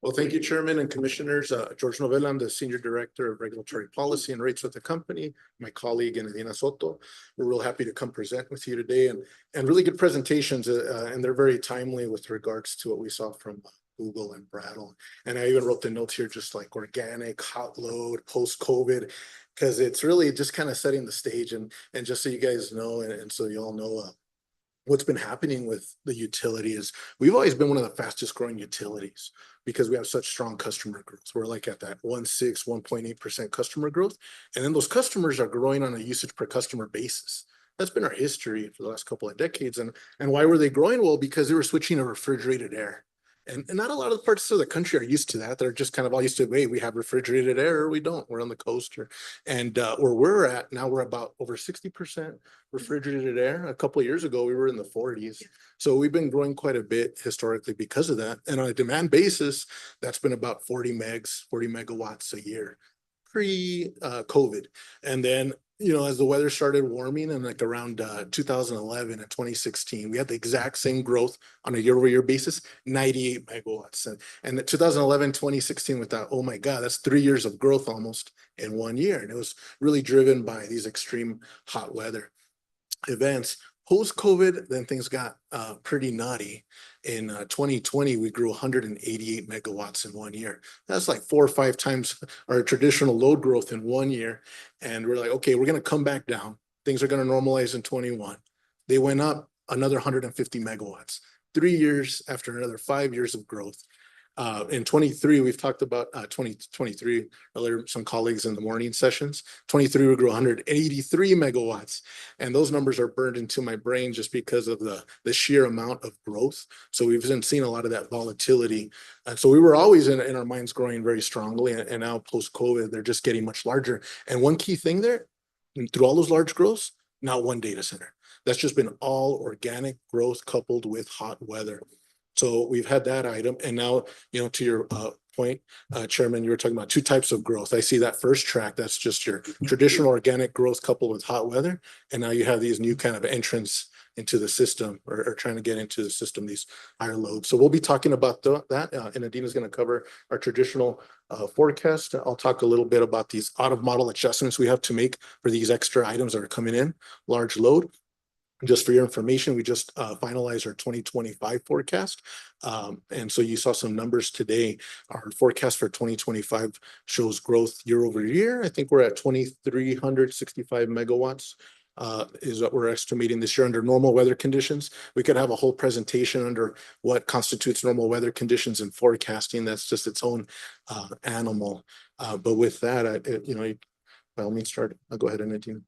Well, thank you, Chairman and Commissioners. George Novella, I'm the Senior Director of Regulatory Policy and Rates with the company. My colleague, Erika Soto. We're real happy to come present with you today and really good presentations. And they're very timely with regards to what we saw from Google and Brattle. And I even wrote the notes here, just like organic, hot load, post-COVID, because it's really just kind of setting the stage. And just so you guys know, and so you all know, what's been happening with the utility is we've always been one of the fastest growing utilities because we have such strong customer growth. We're like at that 1.8% customer growth. And then those customers are growing on a usage per customer basis. That's been our history for the last couple of decades. And why were they growing? Well, because they were switching to refrigerated air. And not a lot of parts of the country are used to that. They're just kind of all used to, hey, we have refrigerated air or we don't. We're on the coast. And where we're at now, we're about over 60% refrigerated air. A couple of years ago, we were in the 40s. So we've been growing quite a bit historically because of that. And on a demand basis, that's been about 40 megawatts a year pre-COVID. And then as the weather started warming and like around 2011 and 2016, we had the exact same growth on a year-over-year basis, 98 megawatts. And the 2011, 2016 with that, oh my God, that's 3 years of growth almost in 1 year. And it was really driven by these extreme hot weather events. Post-COVID, then things got pretty nutty. In 2020, we grew 188 megawatts in 1 year. That's like 4 or 5 times our traditional load growth in 1 year. And we're like, okay, we're going to come back down. Things are going to normalize in 21. They went up another 150 megawatts. 3 years after another 5 years of growth. In 23, we've talked about 2023 earlier, some colleagues in the morning sessions. 23, we grew 183 megawatts. And those numbers are burned into my brain just because of the sheer amount of growth. So we've been seeing a lot of that volatility. And so we were always in our minds growing very strongly. And now post-COVID, they're just getting much larger. And one key thing there, through all those large growths, not one data center. That's just been all organic growth coupled with hot weather. So we've had that item. And now, to your point, Chairman, you were talking about 2 types of growth. I see that first track. That's just your traditional organic growth coupled with hot weather. And now you have these new kind of entrants into the system or trying to get into the system, these higher loads. So we'll be talking about that. And Adina's going to cover our traditional forecast. I'll talk a little bit about these out of model adjustments we have to make for these extra items that are coming in, large load. Just for your information, we just finalized our 2025 forecast. And so you saw some numbers today. Our forecast for 2025 shows growth year over year. I think we're at 2,365 megawatts is what we're estimating this year under normal weather conditions. We could have a whole presentation under what constitutes normal weather conditions and forecasting. That's just its own animal. But with that, by all means, start. I'll go ahead and Nadine.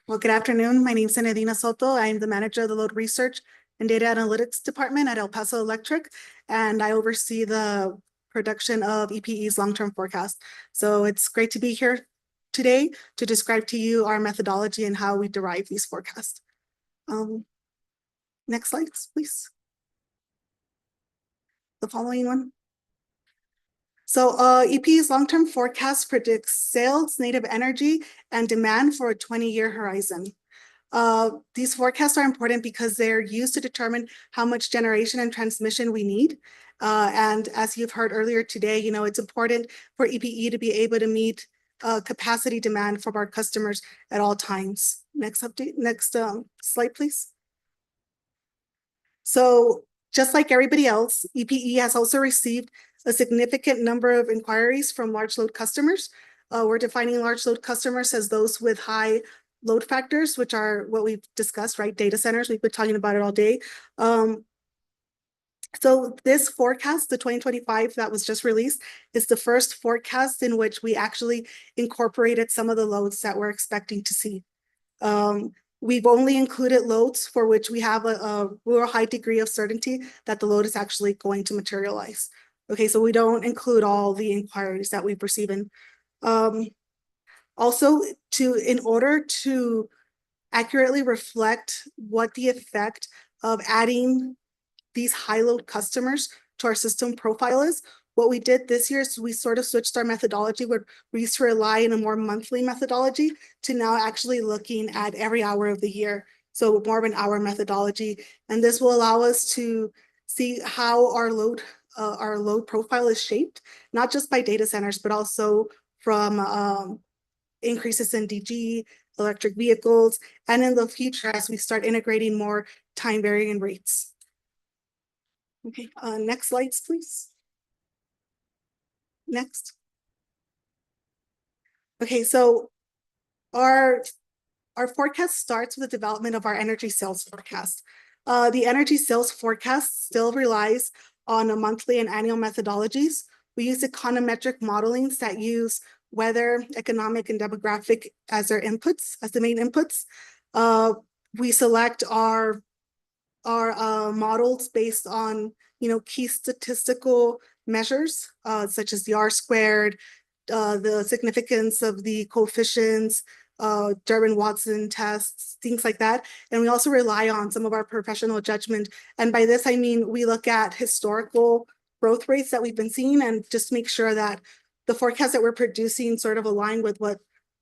Well, good afternoon. My name is Erika Soto. I am the manager of the Load Research and Data Analytics Department at El Paso Electric, and I oversee the production of EPE's long-term forecast. So it's great to be here today to describe to you our methodology and how we derive these forecasts. Next slides, please. The following one. So EPE's long-term forecast predicts sales, native energy, and demand for a 20-year horizon. These forecasts are important because they're used to determine how much generation and transmission we need. And as you've heard earlier today, it's important for EPE to be able to meet capacity demand from our customers at all times. Next slide, please. So just like everybody else, EPE has also received a significant number of inquiries from large load customers. We're defining large load customers as those with high load factors, which are what we've discussed, right? Data centers, we've been talking about it all day. So this forecast, the 2025 that was just released, is the first forecast in which we actually incorporated some of the loads that we're expecting to see. We've only included loads for which we have a real high degree of certainty that the load is actually going to materialize. Okay, so we don't include all the inquiries that we've received. Also, in order to accurately reflect what the effect of adding these high load customers to our system profile is, what we did this year is we sort of switched our methodology where we used to rely on a more monthly methodology to now actually looking at every hour of the year. So more of an hour methodology. And this will allow us to see how our load profile is shaped, not just by data centers, but also from increases in DG, electric vehicles, and in the future as we start integrating more time varying rates. Okay, next slides, please. Next. Okay, so our forecast starts with the development of our energy sales forecast. The energy sales forecast still relies on a monthly and annual methodologies. We use econometric modelings that use weather, economic, and demographic as their inputs, as the main inputs. We select our models based on key statistical measures such as the R-squared, the significance of the coefficients, Durbin-Watson tests, things like that. And we also rely on some of our professional judgment. And by this, I mean, we look at historical growth rates that we've been seeing and just make sure that the forecast that we're producing sort of align with what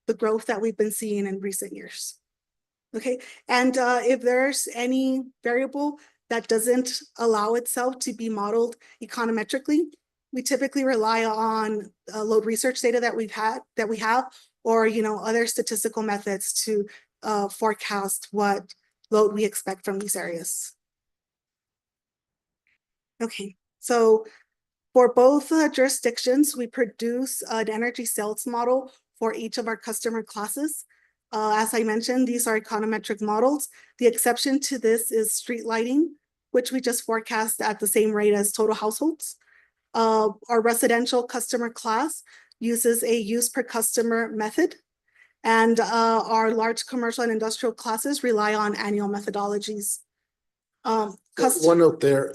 the growth that we've been seeing in recent years. Okay, and if there's any variable that doesn't allow itself to be modeled econometrically, we typically rely on load research data that we have, or other statistical methods to forecast what load we expect from these areas. Okay, so for both jurisdictions, we produce an energy sales model for each of our customer classes. As I mentioned, these are econometric models. The exception to this is street lighting, which we just forecast at the same rate as total households. Our residential customer class uses a use per customer method, and our large commercial and industrial classes rely on annual methodologies. One note there,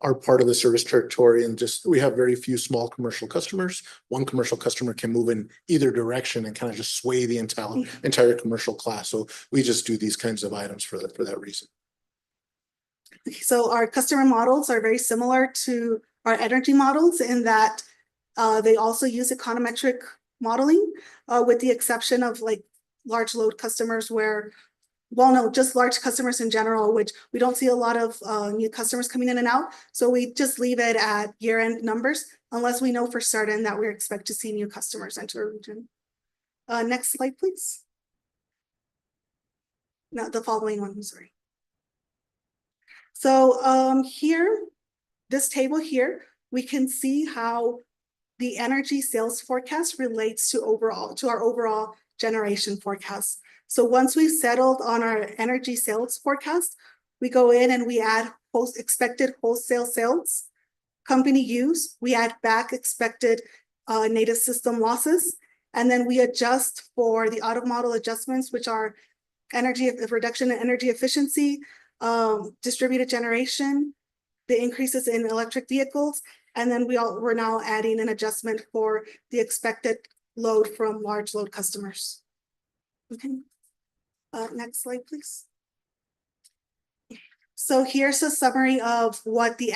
are part of the service territory, and just we have very few small commercial customers. One commercial customer can move in either direction and kind of just sway the entire commercial class. So we just do these kinds of items for that reason. So our customer models are very similar to our energy models in that they also use econometric modeling, with the exception of like large load customers where, well, no, just large customers in general, which we don't see a lot of new customers coming in and out. So we just leave it at year-end numbers unless we know for certain that we expect to see new customers enter a region. Next slide, please. No, the following one, I'm sorry. So here, this table here, we can see how the energy sales forecast relates to our overall generation forecast. So once we've settled on our energy sales forecast, we go in and we add expected wholesale sales, company use, we add back expected native system losses, and then we adjust for the auto model adjustments, which are energy reduction in energy efficiency, distributed generation, the increases in electric vehicles, and then we're now adding an adjustment for the expected load from large load customers. Okay. Next slide, please. So here's a summary of what the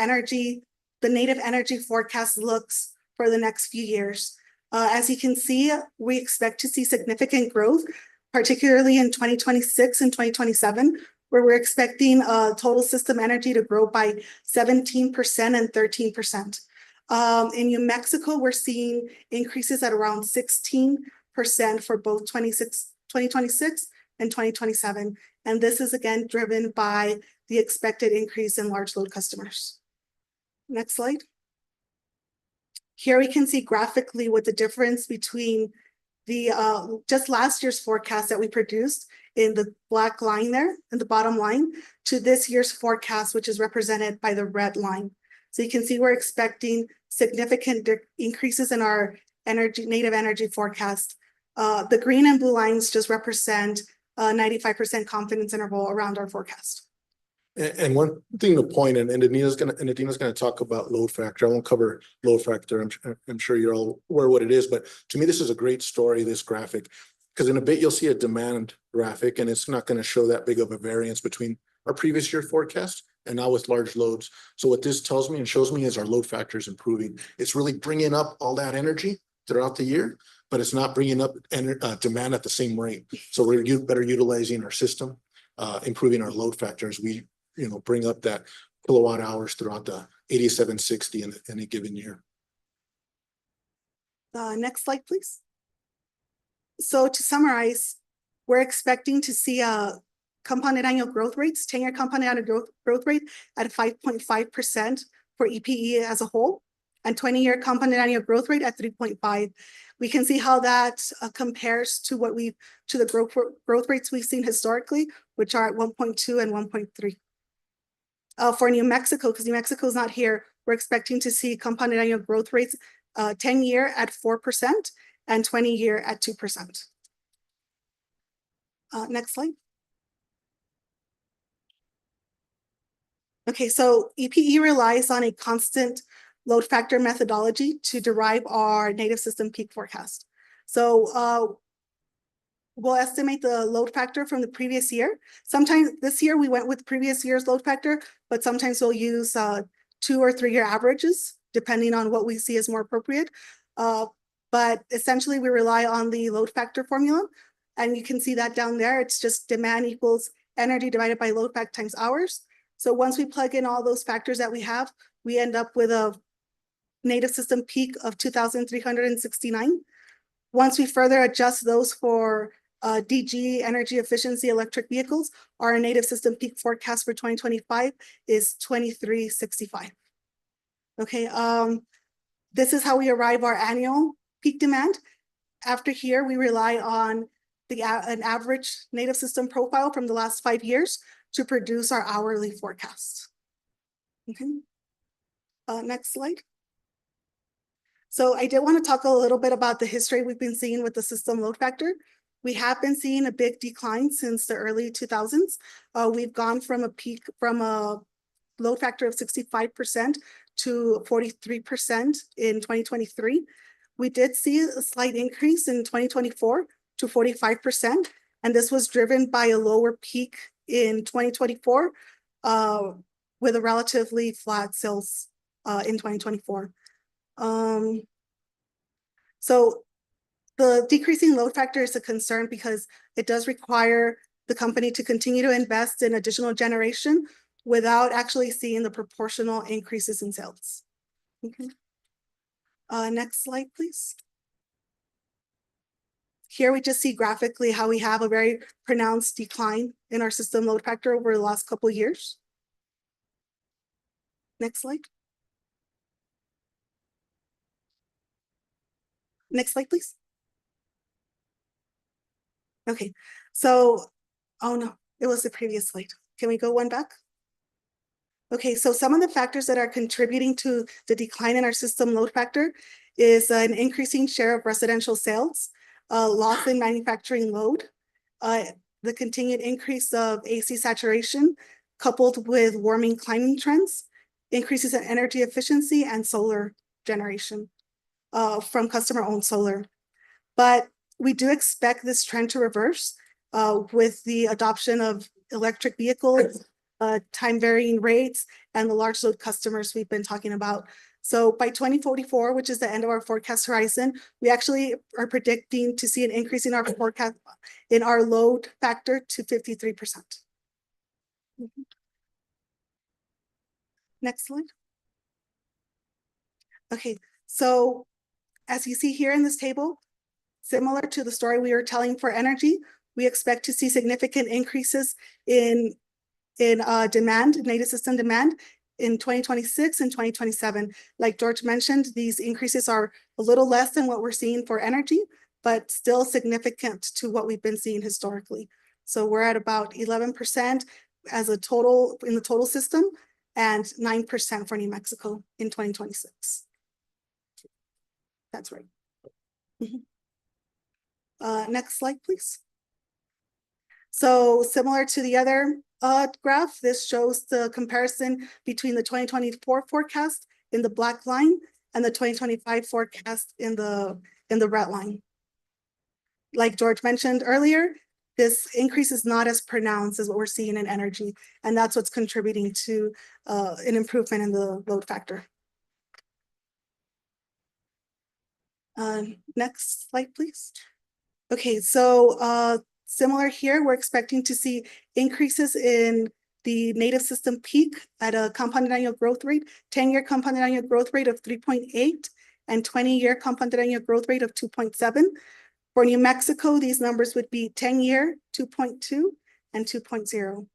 native energy forecast looks for the next few years. As you can see, we expect to see significant growth, particularly in 2026 and 2027, where we're expecting total system energy to grow by 17% and 13%. In New Mexico, we're seeing increases at around 16% for both 2026 and 2027. And this is again driven by the expected increase in large load customers. Next slide. Here we can see graphically what the difference between the just last year's forecast that we produced in the black line there in the bottom line to this year's forecast, which is represented by the red line. So you can see we're expecting significant increases in our native energy forecast. The green and blue lines just represent 95% confidence interval around our forecast. And one thing to point, and Adina's gonna talk about load factor. I won't cover load factor. I'm sure you're all aware what it is, but to me, this is a great story, this graphic. Because in a bit, you'll see a demand graphic, and it's not gonna show that big of a variance between our previous year forecast and now with large loads. So what this tells me and shows me is our load factor is improving. It's really bringing up all that energy throughout the year, but it's not bringing up demand at the same rate. So we're better utilizing our system, improving our load factors. We bring up that kilowatt hours throughout the 8760 in any given year. Next slide, please. So to summarize, we're expecting to see a compounded annual growth rates, 10-year compounded annual growth rate at 5.5% for EPE as a whole, and 20-year compounded annual growth rate at 3.5. We can see how that compares to the growth rates we've seen historically, which are at 1.2 and 1.3. For New Mexico, because New Mexico is not here, we're expecting to see compounded annual growth rates 10-year at 4% and 20-year at 2%. Next slide. Okay, so EPE relies on a constant load factor methodology to derive our native system peak forecast. So we'll estimate the load factor from the previous year. Sometimes this year we went with previous year's load factor, but sometimes we'll use 2 or 3 year averages, depending on what we see as more appropriate. But essentially we rely on the load factor formula, and you can see that down there. It's just demand equals energy divided by load factor times hours. So once we plug in all those factors that we have, we end up with a native system peak of 2,369. Once we further adjust those for DG, energy efficiency, electric vehicles, our native system peak forecast for 2025 is 2,365. Okay, this is how we arrive our annual peak demand. After here, we rely on an average native system profile from the last 5 years to produce our hourly forecast. Okay, next slide. So I did want to talk a little bit about the history we've been seeing with the system load factor. We have been seeing a big decline since the early 2000s. We've gone from a load factor of 65% to 43% in 2023. We did see a slight increase in 2024 to 45%, and this was driven by a lower peak in 2024 with a relatively flat sales in 2024. So the decreasing load factor is a concern because it does require the company to continue to invest in additional generation without actually seeing the proportional increases in sales. Okay. Next slide, please. Here we just see graphically how we have a very pronounced decline in our system load factor over the last couple of years. Next slide. Next slide, please. Okay, so, oh no, it was the previous slide. Can we go one back? Okay, so some of the factors that are contributing to the decline in our system load factor is an increasing share of residential sales, loss in manufacturing load, the continued increase of AC saturation, coupled with warming climate trends, increases in energy efficiency and solar generation from customer-owned solar. But we do expect this trend to reverse with the adoption of electric vehicles, time varying rates, and the large load customers we've been talking about. So by 2044, which is the end of our forecast horizon, we actually are predicting to see an increase in our forecast in our load factor to 53%. Next slide. Okay, so as you see here in this table, similar to the story we were telling for energy, we expect to see significant increases in demand, native system demand in 2026 and 2027. Like George mentioned, these increases are a little less than what we're seeing for energy, but still significant to what we've been seeing historically. So we're at about 11% as a total in the total system and 9% for New Mexico in 2026. That's right. Next slide, please. So similar to the other graph, this shows the comparison between the 2024 forecast in the black line and the 2025 forecast in the red line. Like George mentioned earlier, this increase is not as pronounced as what we're seeing in energy, and that's what's contributing to an improvement in the load factor. Next slide, please. Okay, so similar here, we're expecting to see increases in the native system peak at a compounded annual growth rate, 10-year compounded annual growth rate of 3.8 and 20-year compounded annual growth rate of 2.7. For New Mexico, these numbers would be 10-year, 2.2 and 2.0.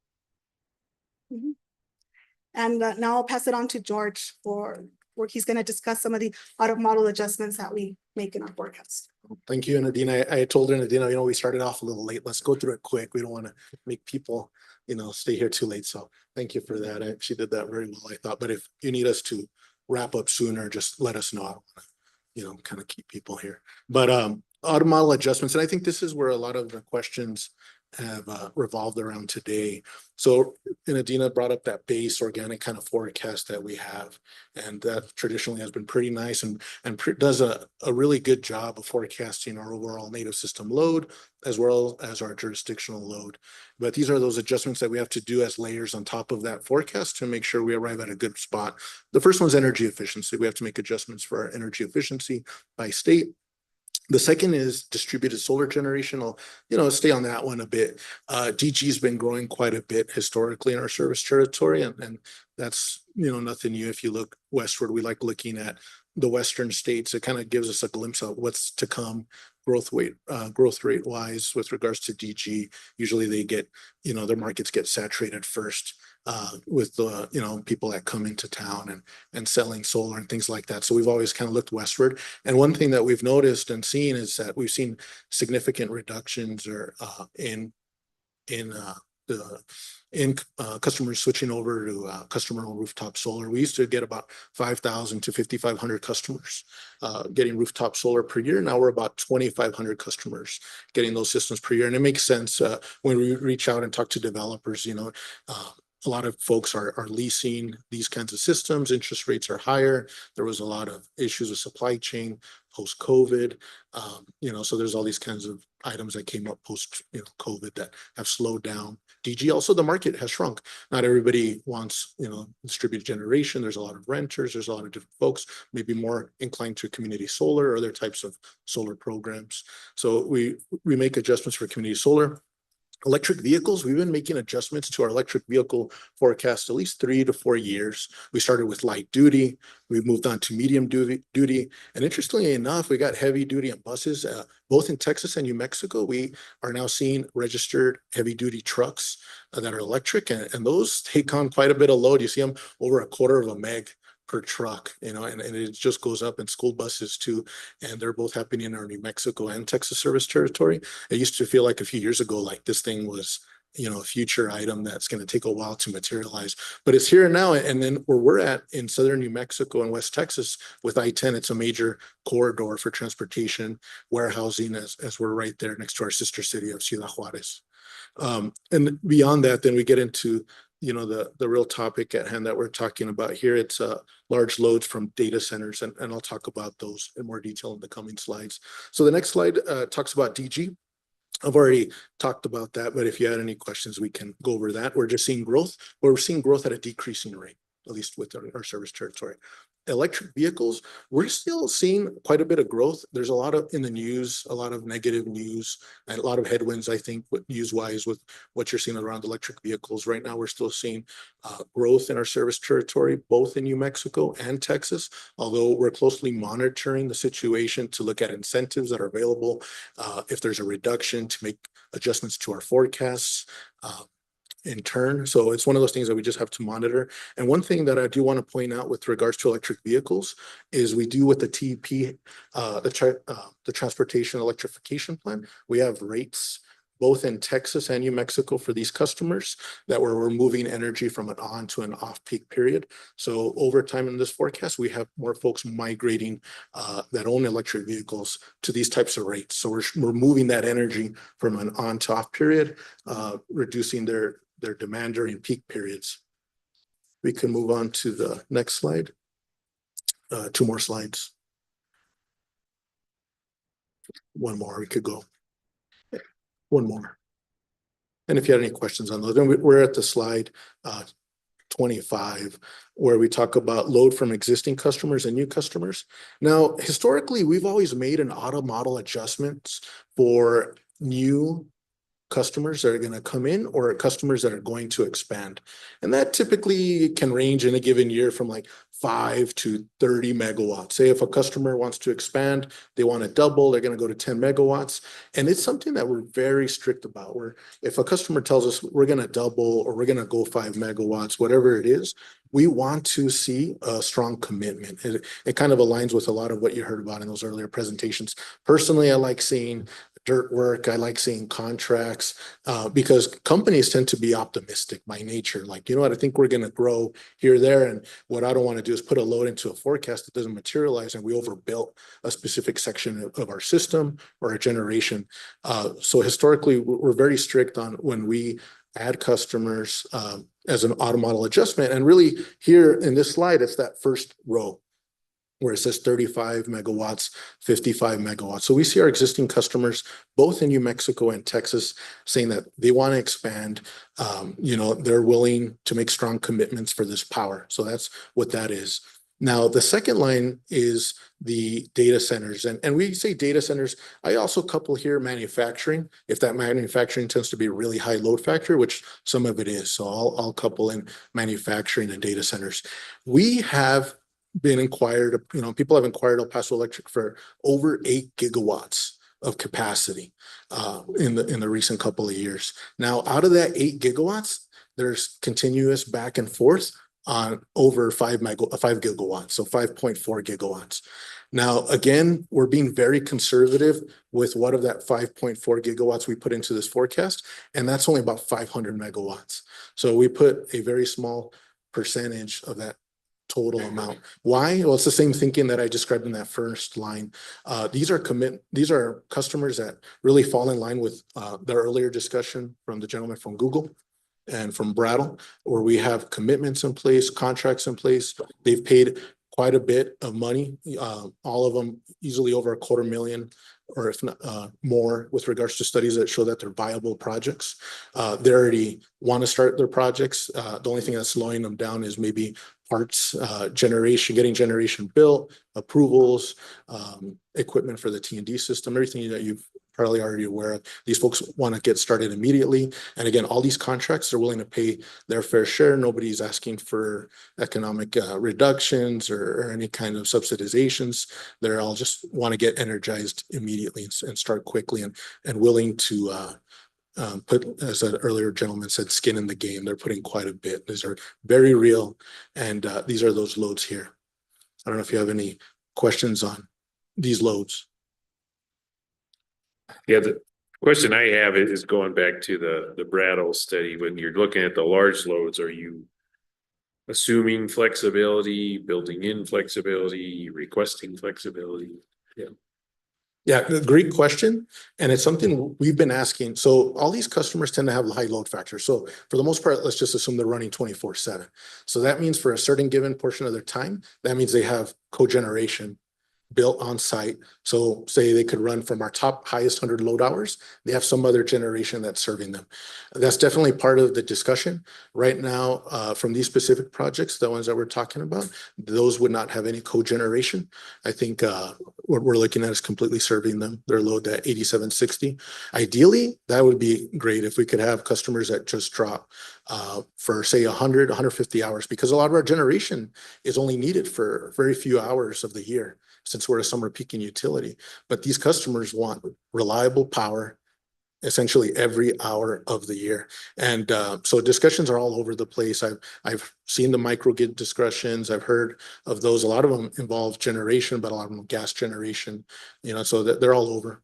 And now I'll pass it on to George for where he's going to discuss some of the out-of-model adjustments that we make in our forecast. Thank you, Nadine. I told her, Nadine, we started off a little late. Let's go through it quick. We don't want to make people, stay here too late. So thank you for that. She did that very well, I thought. But if you need us to wrap up sooner, just let us know. I don't want to, kind of keep people here. But out-of-model adjustments, and I think this is where a lot of the questions have revolved around today. So Adina brought up that base organic kind of forecast that we have, and that traditionally has been pretty nice and does a really good job of forecasting our overall native system load as well as our jurisdictional load. But these are those adjustments that we have to do as layers on top of that forecast to make sure we arrive at a good spot. The first one's energy efficiency. We have to make adjustments for our energy efficiency by state. The second is distributed solar generation. I'll stay on that one a bit. DG has been growing quite a bit historically in our service territory, and that's nothing new. If you look westward, we like looking at the western states. It kind of gives us a glimpse of what's to come growth rate wise with regards to DG. Usually they get, their markets get saturated first with the people that come into town and selling solar and things like that. So we've always kind of looked westward. And one thing that we've noticed and seen is that we've seen significant reductions or in customers switching over to customer-owned rooftop solar. We used to get about 5,000 to 5,500 customers getting rooftop solar per year. Now we're about 2,500 customers getting those systems per year. And it makes sense when we reach out and talk to developers, a lot of folks are leasing these kinds of systems. Interest rates are higher. There was a lot of issues with supply chain post-COVID. So there's all these kinds of items that came up post COVID that have slowed down DG. Also, the market has shrunk. Not everybody wants distributed generation. There's a lot of renters. There's a lot of different folks, maybe more inclined to community solar or other types of solar programs. So we make adjustments for community solar. Electric vehicles, we've been making adjustments to our electric vehicle forecast at least 3 to 4 years. We started with light duty. We moved on to medium duty. And interestingly enough, we got heavy duty and buses, both in Texas and New Mexico. We are now seeing registered heavy duty trucks that are electric, and those take on quite a bit of load. You see them over 1/4 meg per truck, and it just goes up in school buses too. And they're both happening in our New Mexico and Texas service territory. It used to feel like a few years ago, like this thing was, a future item that's going to take a while to materialize, but it's here now. And then where we're at in southern New Mexico and West Texas with I-10, it's a major corridor for transportation, warehousing, as we're right there next to our sister city of Ciudad Juarez. And beyond that, then we get into the real topic at hand that we're talking about here. It's large loads from data centers, and I'll talk about those in more detail in the coming slides. So the next slide talks about DG. I've already talked about that, but if you had any questions, we can go over that. We're just seeing growth, but we're seeing growth at a decreasing rate, at least with our service territory. Electric vehicles, we're still seeing quite a bit of growth. There's a lot of in the news, a lot of negative news, and a lot of headwinds, I think, news-wise with what you're seeing around electric vehicles. Right now, we're still seeing growth in our service territory, both in New Mexico and Texas, although we're closely monitoring the situation to look at incentives that are available, if there's a reduction, to make adjustments to our forecasts. in turn. So it's one of those things that we just have to monitor. And one thing that I do want to point out with regards to electric vehicles is we do with the TEP, the Transportation Electrification Plan, we have rates both in Texas and New Mexico for these customers that we're moving energy from an on to an off peak period. So over time in this forecast, we have more folks migrating that own electric vehicles to these types of rates. So we're moving that energy from an on to off period, reducing their demand during peak periods. We can move on to the next slide. 2 more slides. One more, we could go. One more. And if you had any questions on those, then we're at the slide 25, where we talk about load from existing customers and new customers. Now, historically, we've always made an auto model adjustments for new customers that are going to come in or customers that are going to expand. And that typically can range in a given year from like 5 to 30 megawatts. Say if a customer wants to expand, they want to double, they're going to go to 10 megawatts. And it's something that we're very strict about, where if a customer tells us we're going to double or we're going to go 5 megawatts, whatever it is, we want to see a strong commitment. It kind of aligns with a lot of what you heard about in those earlier presentations. Personally, I like seeing dirt work. I like seeing contracts because companies tend to be optimistic by nature. Like, you know what, I think we're going to grow here, there. And what I don't want to do is put a load into a forecast that doesn't materialize and we overbuilt a specific section of our system or a generation. So historically, we're very strict on when we add customers as an auto model adjustment. And really here in this slide, it's that first row where it says 35 megawatts, 55 megawatts. So we see our existing customers, both in New Mexico and Texas, saying that they want to expand. They're willing to make strong commitments for this power. So that's what that is. Now, the second line is the data centers. And we say data centers, I also couple here manufacturing, if that manufacturing tends to be a really high load factor, which some of it is. So I'll couple in manufacturing and data centers. We have been inquired, people have inquired El Paso Electric for over 8 gigawatts of capacity in the recent couple of years. Now, out of that 8 gigawatts, there's continuous back and forth on over 5 gigawatts, so 5.4 gigawatts. Now, again, we're being very conservative with what of that 5.4 gigawatts we put into this forecast, and that's only about 500 megawatts. So we put a very small percentage of that total amount. Why? Well, it's the same thinking that I described in that first line. These are customers that really fall in line with the earlier discussion from the gentleman from Google and from Brattle, where we have commitments in place, contracts in place. They've paid quite a bit of money, all of them easily over $250,000, or if not more, with regards to studies that show that they're viable projects. They already want to start their projects. The only thing that's slowing them down is maybe parts, getting generation built, approvals, equipment for the T&D system, everything that you've probably already aware of. These folks want to get started immediately. And again, all these contracts are willing to pay their fair share. Nobody's asking for economic reductions or any kind of subsidizations. They're all just want to get energized immediately and start quickly and willing to put, as an earlier gentleman said, skin in the game. They're putting quite a bit. These are very real. And these are those loads here. I don't know if you have any questions on these loads. Yeah, the question I have is going back to the Brattle study. When you're looking at the large loads, are you assuming flexibility, building in flexibility, requesting flexibility? Yeah, great question. And it's something we've been asking. So all these customers tend to have high load factors. So for the most part, let's just assume they're running 24/7. So that means for a certain given portion of their time, that means they have cogeneration built on site. So say they could run from our top highest 100 load hours, they have some other generation that's serving them. That's definitely part of the discussion. Right now, from these specific projects, the ones that we're talking about, those would not have any cogeneration. I think what we're looking at is completely serving them, their load at 8760. Ideally, that would be great if we could have customers that just drop for say 100, 150 hours, because a lot of our generation is only needed for very few hours of the year, since we're a summer peaking utility. But these customers want reliable power essentially every hour of the year. And so discussions are all over the place. I've seen the microgrid discussions. I've heard of those. A lot of them involve generation, but a lot of them gas generation, so that they're all over.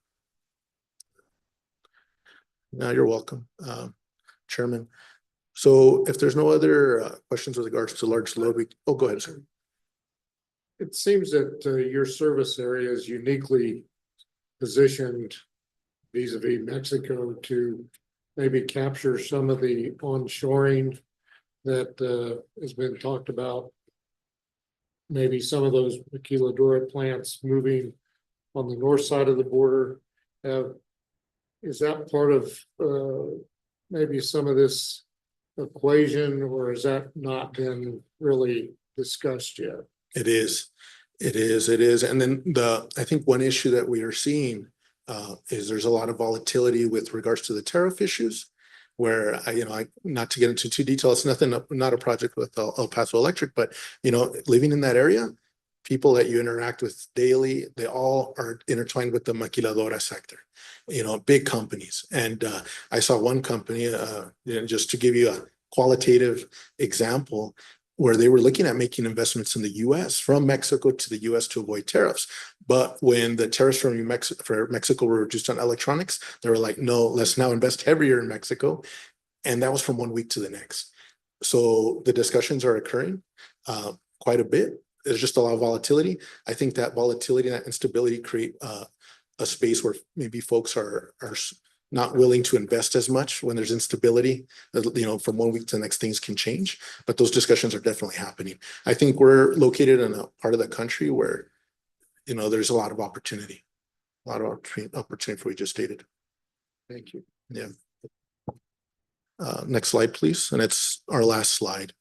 No, you're welcome, Chairman. So if there's no other questions with regards to large load, go ahead, sir. It seems that your service area is uniquely positioned vis-a-vis Mexico to maybe capture some of the onshoring that has been talked about. Maybe some of those maquiladora plants moving on the north side of the border. Is that part of maybe some of this equation, or has that not been really discussed yet? It is. And then I think one issue that we are seeing is there's a lot of volatility with regards to the tariff issues, where not to get into too detail, it's not a project with El Paso Electric, but living in that area, people that you interact with daily, they all are intertwined with the maquiladora sector, big companies. And I saw one company, just to give you a qualitative example, where they were looking at making investments in the US from Mexico to the US to avoid tariffs. But when the tariffs for Mexico were reduced on electronics, they were like, no, let's now invest heavier in Mexico. And that was from one week to the next. So the discussions are occurring quite a bit. There's just a lot of volatility. I think that volatility and that instability create a space where maybe folks are not willing to invest as much when there's instability. From one week to the next, things can change, but those discussions are definitely happening. I think we're located in a part of the country where, there's a lot of opportunity for what you just stated. Thank you. Yeah. Next slide, please. And it's our last slide.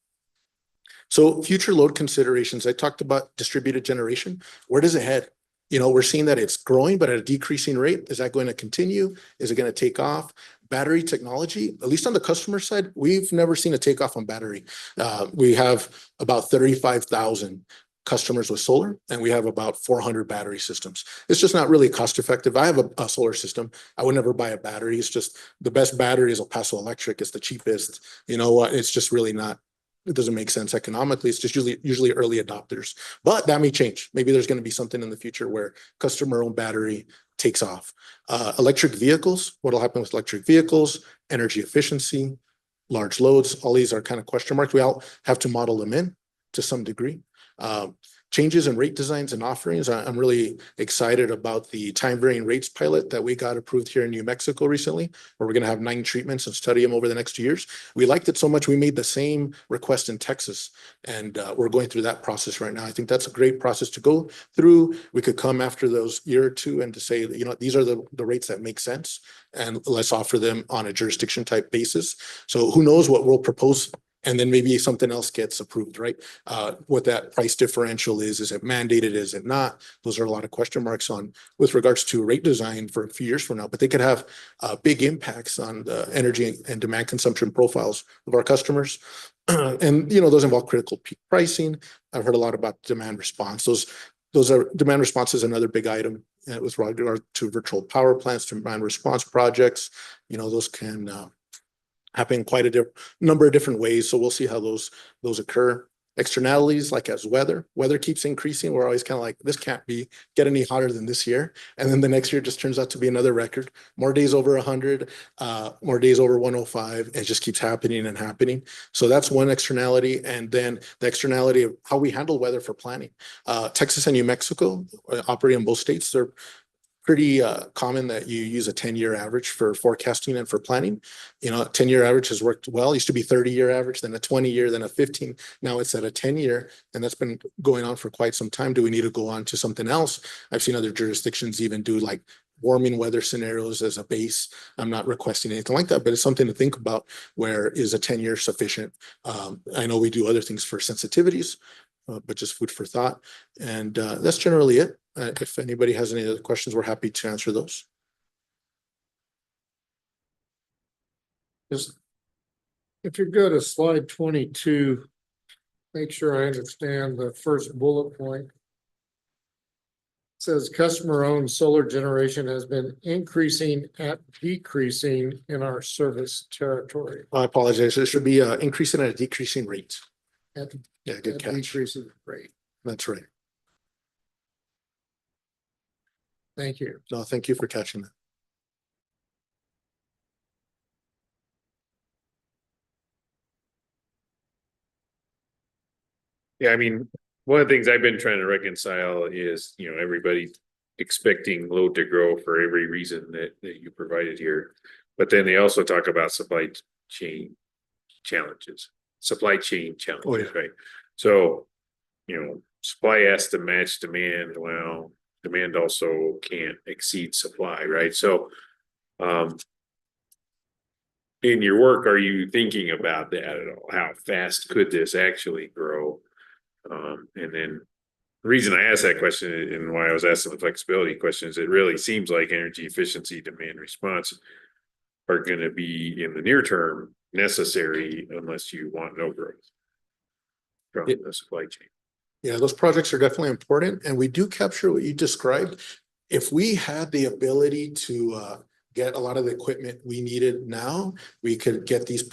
So future load considerations, I talked about distributed generation. Where does it head? We're seeing that it's growing, but at a decreasing rate. Is that going to continue? Is it going to take off? Battery technology, at least on the customer side, we've never seen a takeoff on battery. We have about 35,000 customers with solar, and we have about 400 battery systems. It's just not really cost effective. I have a solar system. I would never buy a battery. It's just the best battery is El Paso Electric. It's the cheapest. It's just really not. It doesn't make sense economically. It's just usually early adopters, but that may change. Maybe there's going to be something in the future where customer-owned battery takes off. Electric vehicles, what will happen with electric vehicles, energy efficiency, large loads, all these are kind of question marks. We all have to model them in to some degree. Changes in rate designs and offerings. I'm really excited about the time varying rates pilot that we got approved here in New Mexico recently, where we're going to have 9 treatments and study them over the next 2 years. We liked it so much, we made the same request in Texas, and we're going through that process right now. I think that's a great process to go through. We could come after those year or two and to say, these are the rates that make sense, and let's offer them on a jurisdiction type basis. So who knows what we'll propose, and then maybe something else gets approved, right? What that price differential is it mandated? Is it not? Those are a lot of question marks on with regards to rate design for a few years from now, but they could have big impacts on the energy and demand consumption profiles of our customers. And, those involve critical peak pricing. I've heard a lot about demand response. Those are demand response is another big item with regard to virtual power plants, demand response projects. Those can happen quite a number of different ways. So we'll see how those occur. Externalities, like as weather keeps increasing. We're always kind of like, this can't get any hotter than this year. And then the next year just turns out to be another record. More days over 100, more days over 105. It just keeps happening and happening. So that's one externality. And then the externality of how we handle weather for planning. Texas and New Mexico operate in both states. They're pretty common that you use a 10-year average for forecasting and for planning. 10-year average has worked well. It used to be 30-year average, then a 20-year, then a 15. Now it's at a 10-year, and that's been going on for quite some time. Do we need to go on to something else? I've seen other jurisdictions even do like warming weather scenarios as a base. I'm not requesting anything like that, but it's something to think about. Where is a 10-year sufficient? I know we do other things for sensitivities, but just food for thought. And that's generally it. If anybody has any other questions, we're happy to answer those. Just if you go to slide 22, make sure I understand the first bullet point. Says customer-owned solar generation has been increasing at decreasing in our service territory. I apologize. It should be increasing at a decreasing rate. At Yeah, good at catch. decreasing rate. That's right. Thank you. No, thank you for catching that. Yeah, I mean, one of the things I've been trying to reconcile is, everybody expecting load to grow for every reason that you provided here. But then they also talk about supply chain challenges, right? So, supply has to match demand. Well, demand also can't exceed supply, right? So, in your work, are you thinking about that at all? How fast could this actually grow? And then the reason I asked that question and why I was asking the flexibility question is it really seems like energy efficiency, demand response are going to be in the near term necessary unless you want no growth from the supply chain. Yeah, those projects are definitely important, and we do capture what you described. If we had the ability to get a lot of the equipment we needed now, we could get these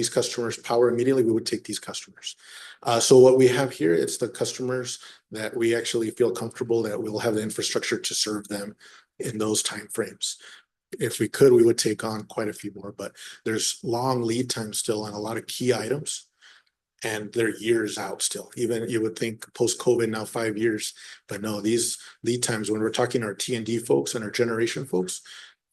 customers power immediately, we would take these customers. So what we have here, it's the customers that we actually feel comfortable that we'll have the infrastructure to serve them in those timeframes. If we could, we would take on quite a few more, but there's long lead time still on a lot of key items. And they're years out still. Even you would think post-COVID now 5 years, but no, these lead times, when we're talking our T&D folks and our generation folks,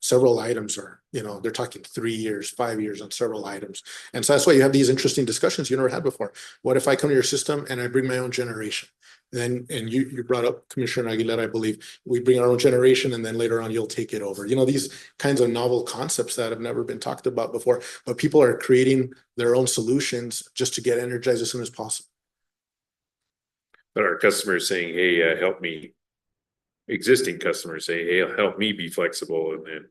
several items are, they're talking 3 years, 5 years on several items. And so that's why you have these interesting discussions you never had before. What if I come to your system and I bring my own generation? Then, and you brought up Commissioner Aguilar, I believe, we bring our own generation and then later on you'll take it over. These kinds of novel concepts that have never been talked about before, but people are creating their own solutions just to get energized as soon as possible. But our customers saying, hey, help me, existing customers say, hey, help me be flexible. And then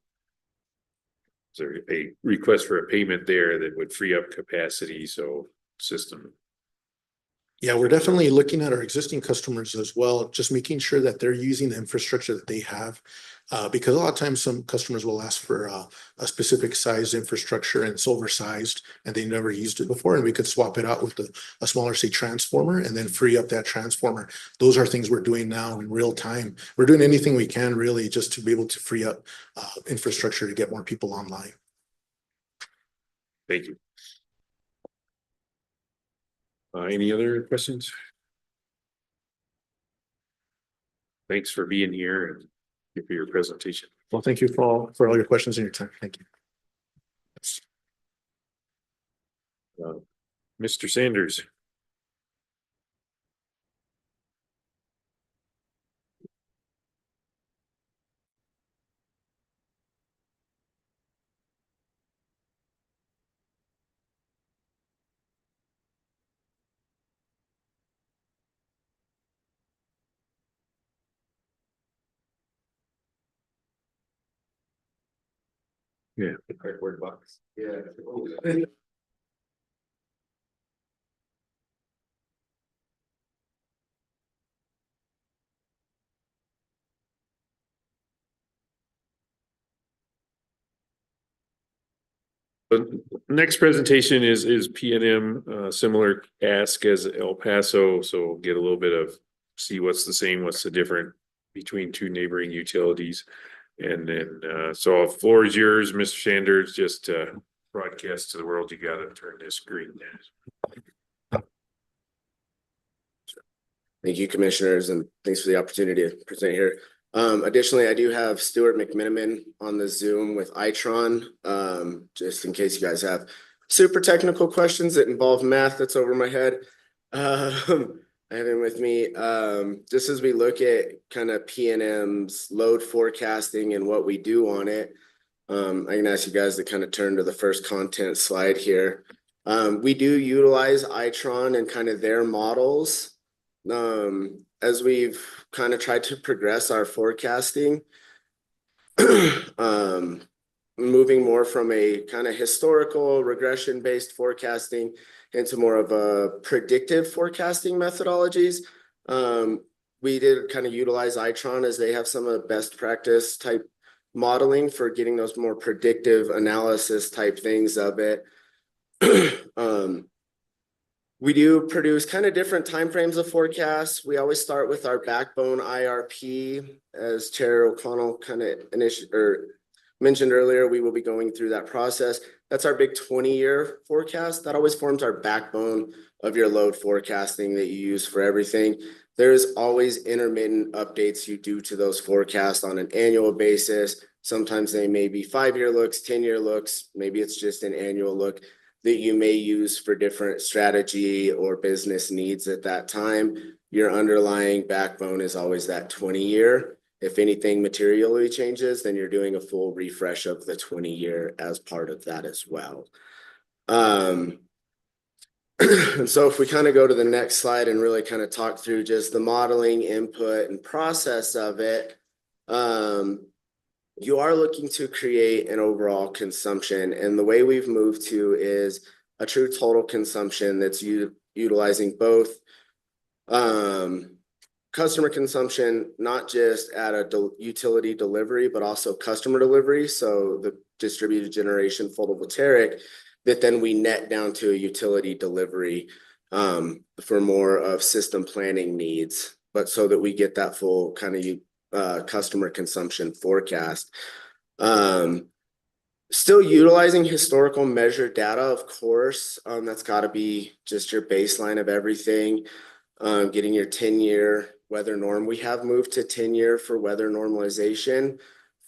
is there a request for a payment there that would free up capacity? So system. Yeah, we're definitely looking at our existing customers as well, just making sure that they're using the infrastructure that they have. Because a lot of times some customers will ask for a specific size infrastructure and it's oversized and they never used it before. And we could swap it out with a smaller, say, transformer and then free up that transformer. Those are things we're doing now in real time. We're doing anything we can really just to be able to free up infrastructure to get more people online. Thank you. Any other questions? Thanks for being here and for your presentation. Well, thank you for all your questions and your time. Thank you. Mr. Sanders. Yeah. Cardboard box. Yeah. But next presentation is P&M, similar ask as El Paso. So get a little bit of see what's the same, what's the different between two neighboring utilities. And then, so floor is yours, Mr. Sanders, just broadcast to the world. You got to turn this green. Thank you, commissioners, and thanks for the opportunity to present here. Additionally, I do have Stuart McMiniman on the Zoom with Itron, just in case you guys have super technical questions that involve math that's over my head. I have him with me. Just as we look at kind of P&M's load forecasting and what we do on it, I can ask you guys to kind of turn to the first content slide here. We do utilize Itron and kind of their models as we've kind of tried to progress our forecasting, moving more from a kind of historical regression-based forecasting into more of a predictive forecasting methodologies. we did kind of utilize Itron as they have some of the best practice type modeling for getting those more predictive analysis type things of it. We do produce kind of different timeframes of forecasts. We always start with our backbone IRP, as Chair O'Connell kind of mentioned earlier. We will be going through that process. That's our big 20-year forecast. That always forms our backbone of your load forecasting that you use for everything. There's always intermittent updates you do to those forecasts on an annual basis. Sometimes they may be 5-year looks, 10-year looks. Maybe it's just an annual look that you may use for different strategy or business needs at that time. Your underlying backbone is always that 20-year. If anything materially changes, then you're doing a full refresh of the 20-year as part of that as well. And so if we kind of go to the next slide and really kind of talk through just the modeling, input, and process of it, you are looking to create an overall consumption. And the way we've moved to is a true total consumption that's utilizing both customer consumption, not just at a utility delivery, but also customer delivery. So the distributed generation photovoltaic that then we net down to a utility delivery for more of system planning needs, but so that we get that full kind of customer consumption forecast. Still utilizing historical measured data, of course. That's got to be just your baseline of everything. Getting your 10-year weather norm. We have moved to 10-year for weather normalization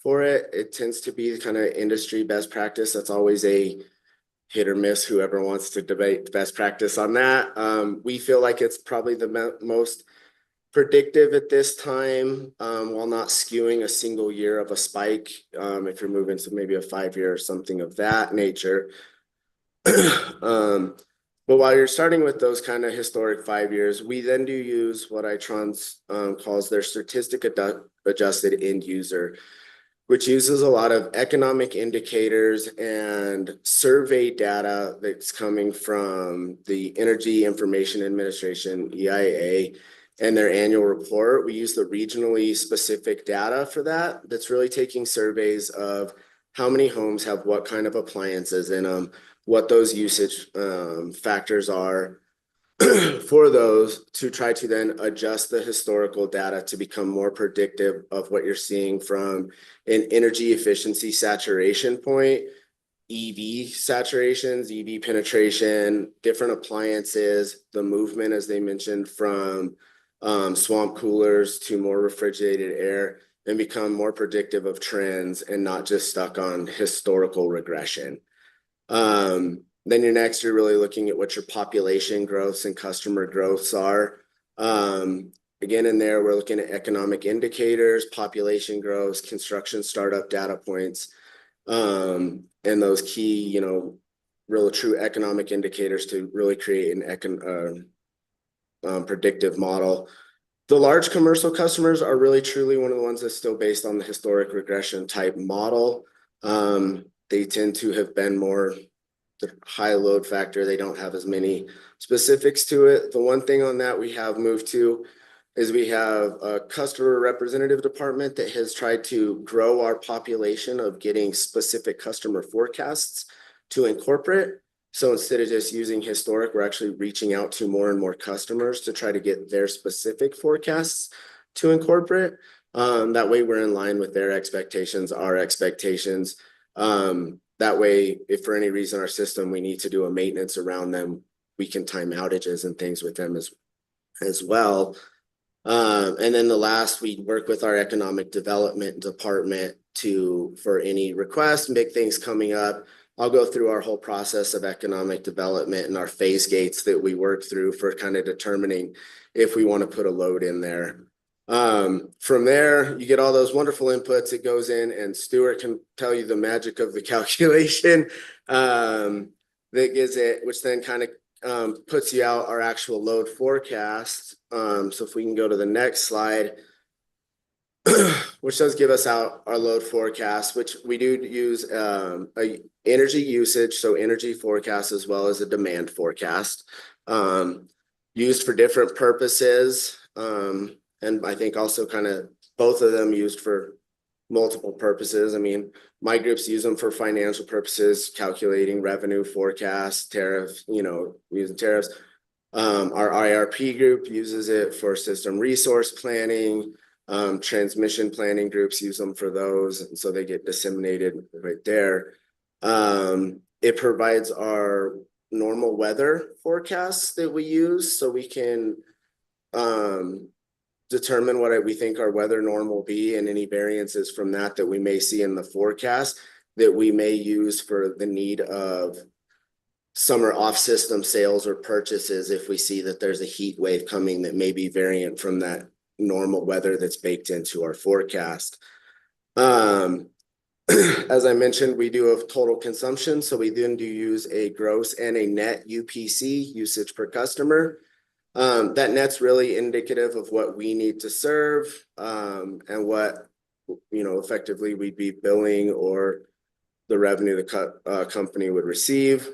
for it. It tends to be kind of industry best practice. That's always a hit or miss, whoever wants to debate the best practice on that. We feel like it's probably the most predictive at this time, while not skewing a single year of a spike. If you're moving to maybe a 5-year or something of that nature. But while you're starting with those kind of historic 5 years, we then do use what Itron calls their statistic adjusted end user, which uses a lot of economic indicators and survey data that's coming from the Energy Information Administration, EIA, and their annual report. We use the regionally specific data for that. That's really taking surveys of how many homes have what kind of appliances in them, what those usage factors are for those, to try to then adjust the historical data to become more predictive of what you're seeing from an energy efficiency saturation point, EV saturations, EV penetration, different appliances, the movement, as they mentioned, from swamp coolers to more refrigerated air, and become more predictive of trends and not just stuck on historical regression. Then you're really looking at what your population growths and customer growths are. Again, in there, we're looking at economic indicators, population growth, construction startup data points, and those key, real true economic indicators to really create an predictive model. The large commercial customers are really truly one of the ones that's still based on the historic regression type model. They tend to have been more the high load factor. They don't have as many specifics to it. The one thing on that we have moved to is we have a customer representative department that has tried to grow our population of getting specific customer forecasts to incorporate. So instead of just using historic, we're actually reaching out to more and more customers to try to get their specific forecasts to incorporate. That way we're in line with their expectations, our expectations. That way, if for any reason our system, we need to do a maintenance around them, we can time outages and things with them as well. And then the last, we work with our economic development department for any requests, big things coming up. I'll go through our whole process of economic development and our phase gates that we work through for kind of determining if we want to put a load in there. From there, you get all those wonderful inputs. It goes in, and Stuart can tell you the magic of the calculation that gives it, which then kind of puts you out our actual load forecast. So if we can go to the next slide, which does give us out our load forecast, which we do use a energy usage, so energy forecast as well as a demand forecast, used for different purposes. and I think also kind of both of them used for multiple purposes. I mean, my groups use them for financial purposes, calculating revenue forecasts, tariff, using tariffs. Our IRP group uses it for system resource planning. Transmission planning groups use them for those, and so they get disseminated right there. It provides our normal weather forecasts that we use, so we can determine what we think our weather norm will be, and any variances from that we may see in the forecast that we may use for the need of summer off-system sales or purchases if we see that there's a heat wave coming that may be variant from that normal weather that's baked into our forecast. As I mentioned, we do have total consumption, so we then do use a gross and a net UPC, usage per customer. That net's really indicative of what we need to serve, and what, effectively we'd be billing or the revenue the company would receive.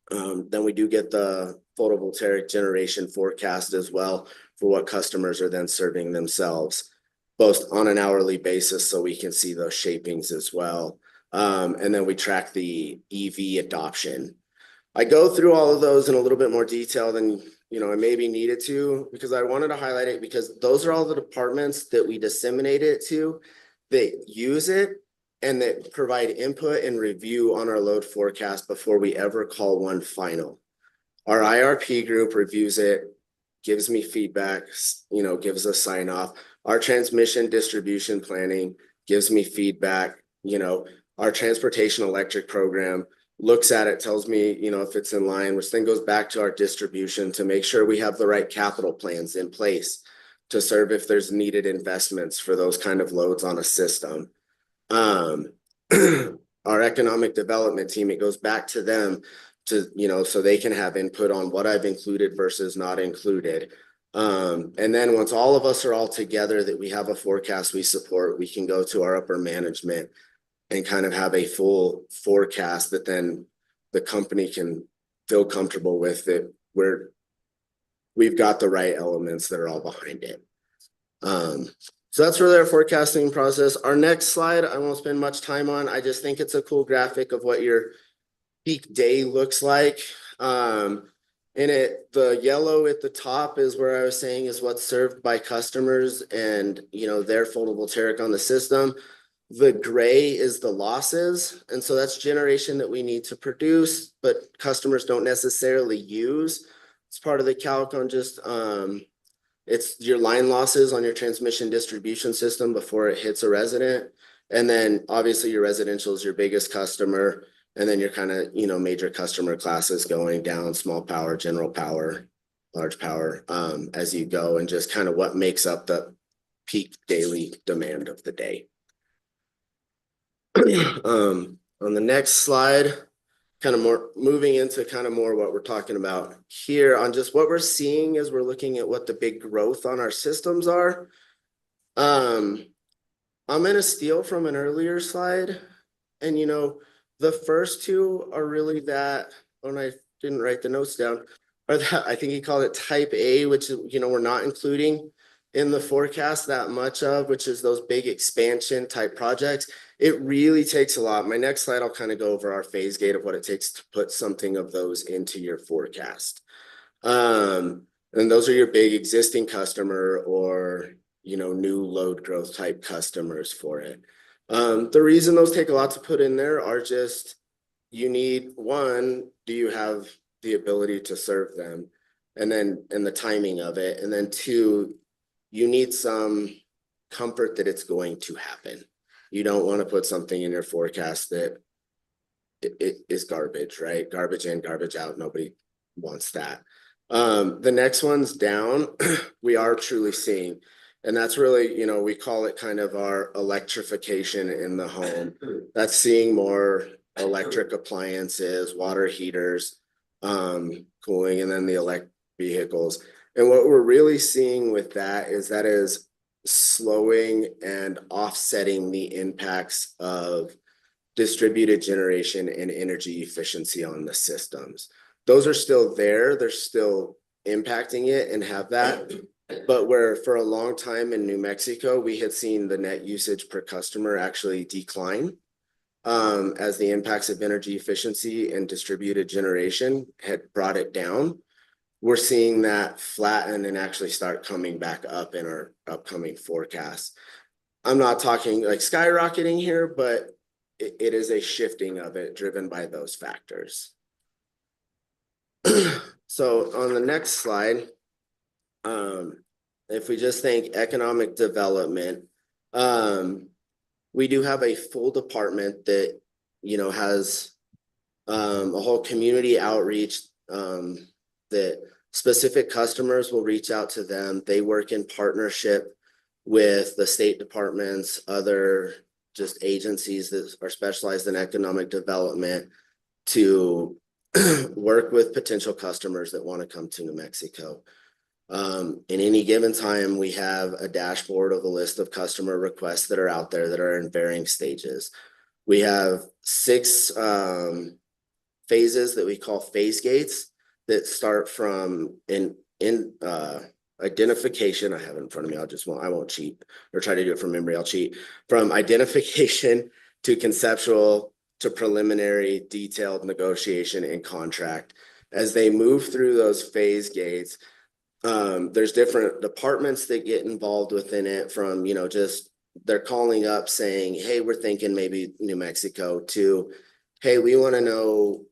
Then we do get the photovoltaic generation forecast as well for what customers are then serving themselves, both on an hourly basis, so we can see those shapings as well. And then we track the EV adoption. I go through all of those in a little bit more detail than I maybe needed to, because I wanted to highlight it because those are all the departments that we disseminate it to, that use it and that provide input and review on our load forecast before we ever call one final. Our IRP group reviews it, gives me feedback, gives a sign off. Our transmission distribution planning gives me feedback. Our transportation electric program looks at it, tells me, if it's in line, which then goes back to our distribution to make sure we have the right capital plans in place to serve if there's needed investments for those kind of loads on a system. Our economic development team, it goes back to them to, so they can have input on what I've included versus not included. And then once all of us are all together that we have a forecast we support, we can go to our upper management and kind of have a full forecast that then the company can feel comfortable with, that we've got the right elements that are all behind it. So that's really our forecasting process. Our next slide, I won't spend much time on. I just think it's a cool graphic of what your peak day looks like. The yellow at the top is where I was saying is what's served by customers and, their photovoltaic on the system. The gray is the losses. And so that's generation that we need to produce, but customers don't necessarily use. It's part of the calc on just, it's your line losses on your transmission distribution system before it hits a resident. And then obviously your residential is your biggest customer. And then your kind of, major customer classes going down, small power, general power, large power, as you go, and just kind of what makes up the peak daily demand of the day. On the next slide, kind of more moving into kind of more what we're talking about here on just what we're seeing as we're looking at what the big growth on our systems are. I'm going to steal from an earlier slide, and the first two are really that, when I didn't write the notes down, or that I think he called it type A, which is, we're not including in the forecast that much of, which is those big expansion type projects. It really takes a lot. My next slide, I'll kind of go over our phase gate of what it takes to put something of those into your forecast. And those are your big existing customer or, new load growth type customers for it. The reason those take a lot to put in there are just, you need one, do you have the ability to serve them? And the timing of it. And then two, you need some comfort that it's going to happen. You don't want to put something in your forecast that it is garbage, right? Garbage in, garbage out. Nobody wants that. The next one's down. We are truly seeing, and that's really, we call it kind of our electrification in the home. That's seeing more electric appliances, water heaters, cooling, and then the electric vehicles. And what we're really seeing with that is slowing and offsetting the impacts of distributed generation and energy efficiency on the systems. Those are still there. They're still impacting it and have that, But where for a long time in New Mexico, we had seen the net usage per customer actually decline. As the impacts of energy efficiency and distributed generation had brought it down. We're seeing that flatten and actually start coming back up in our upcoming forecasts. I'm not talking like skyrocketing here, but it is a shifting of it driven by those factors. So on the next slide, if we just think economic development, we do have a full department that, you know, has a whole community outreach that specific customers will reach out to them. They work in partnership with the state departments, other just agencies that are specialized in economic development to work with potential customers that want to come to New Mexico. In any given time, we have a dashboard of a list of customer requests that are out there that are in varying stages. We have 6 phases that we call phase gates that start from identification. I have it in front of me. I won't cheat or try to do it from memory. I'll cheat. From identification to conceptual to preliminary, detailed negotiation and contract. As they move through those phase gates, there's different departments that get involved within it from, you know, just they're calling up saying, hey, we're thinking maybe New Mexico, to, hey, we want to know,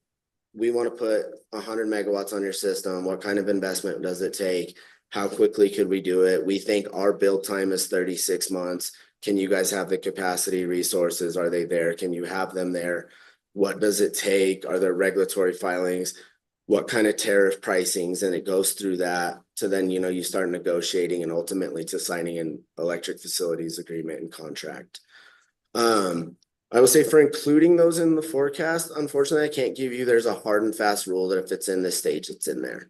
we want to put 100 megawatts on your system. What kind of investment does it take? How quickly could we do it? We think our build time is 36 months. Can you guys have the capacity resources? Are they there? Can you have them there? What does it take? Are there regulatory filings? What kind of tariff pricings? And it goes through that to then, you know, you start negotiating and ultimately to signing an electric facilities agreement and contract. I would say for including those in the forecast, unfortunately, I can't give you, there's a hard and fast rule that if it's in this stage, it's in there.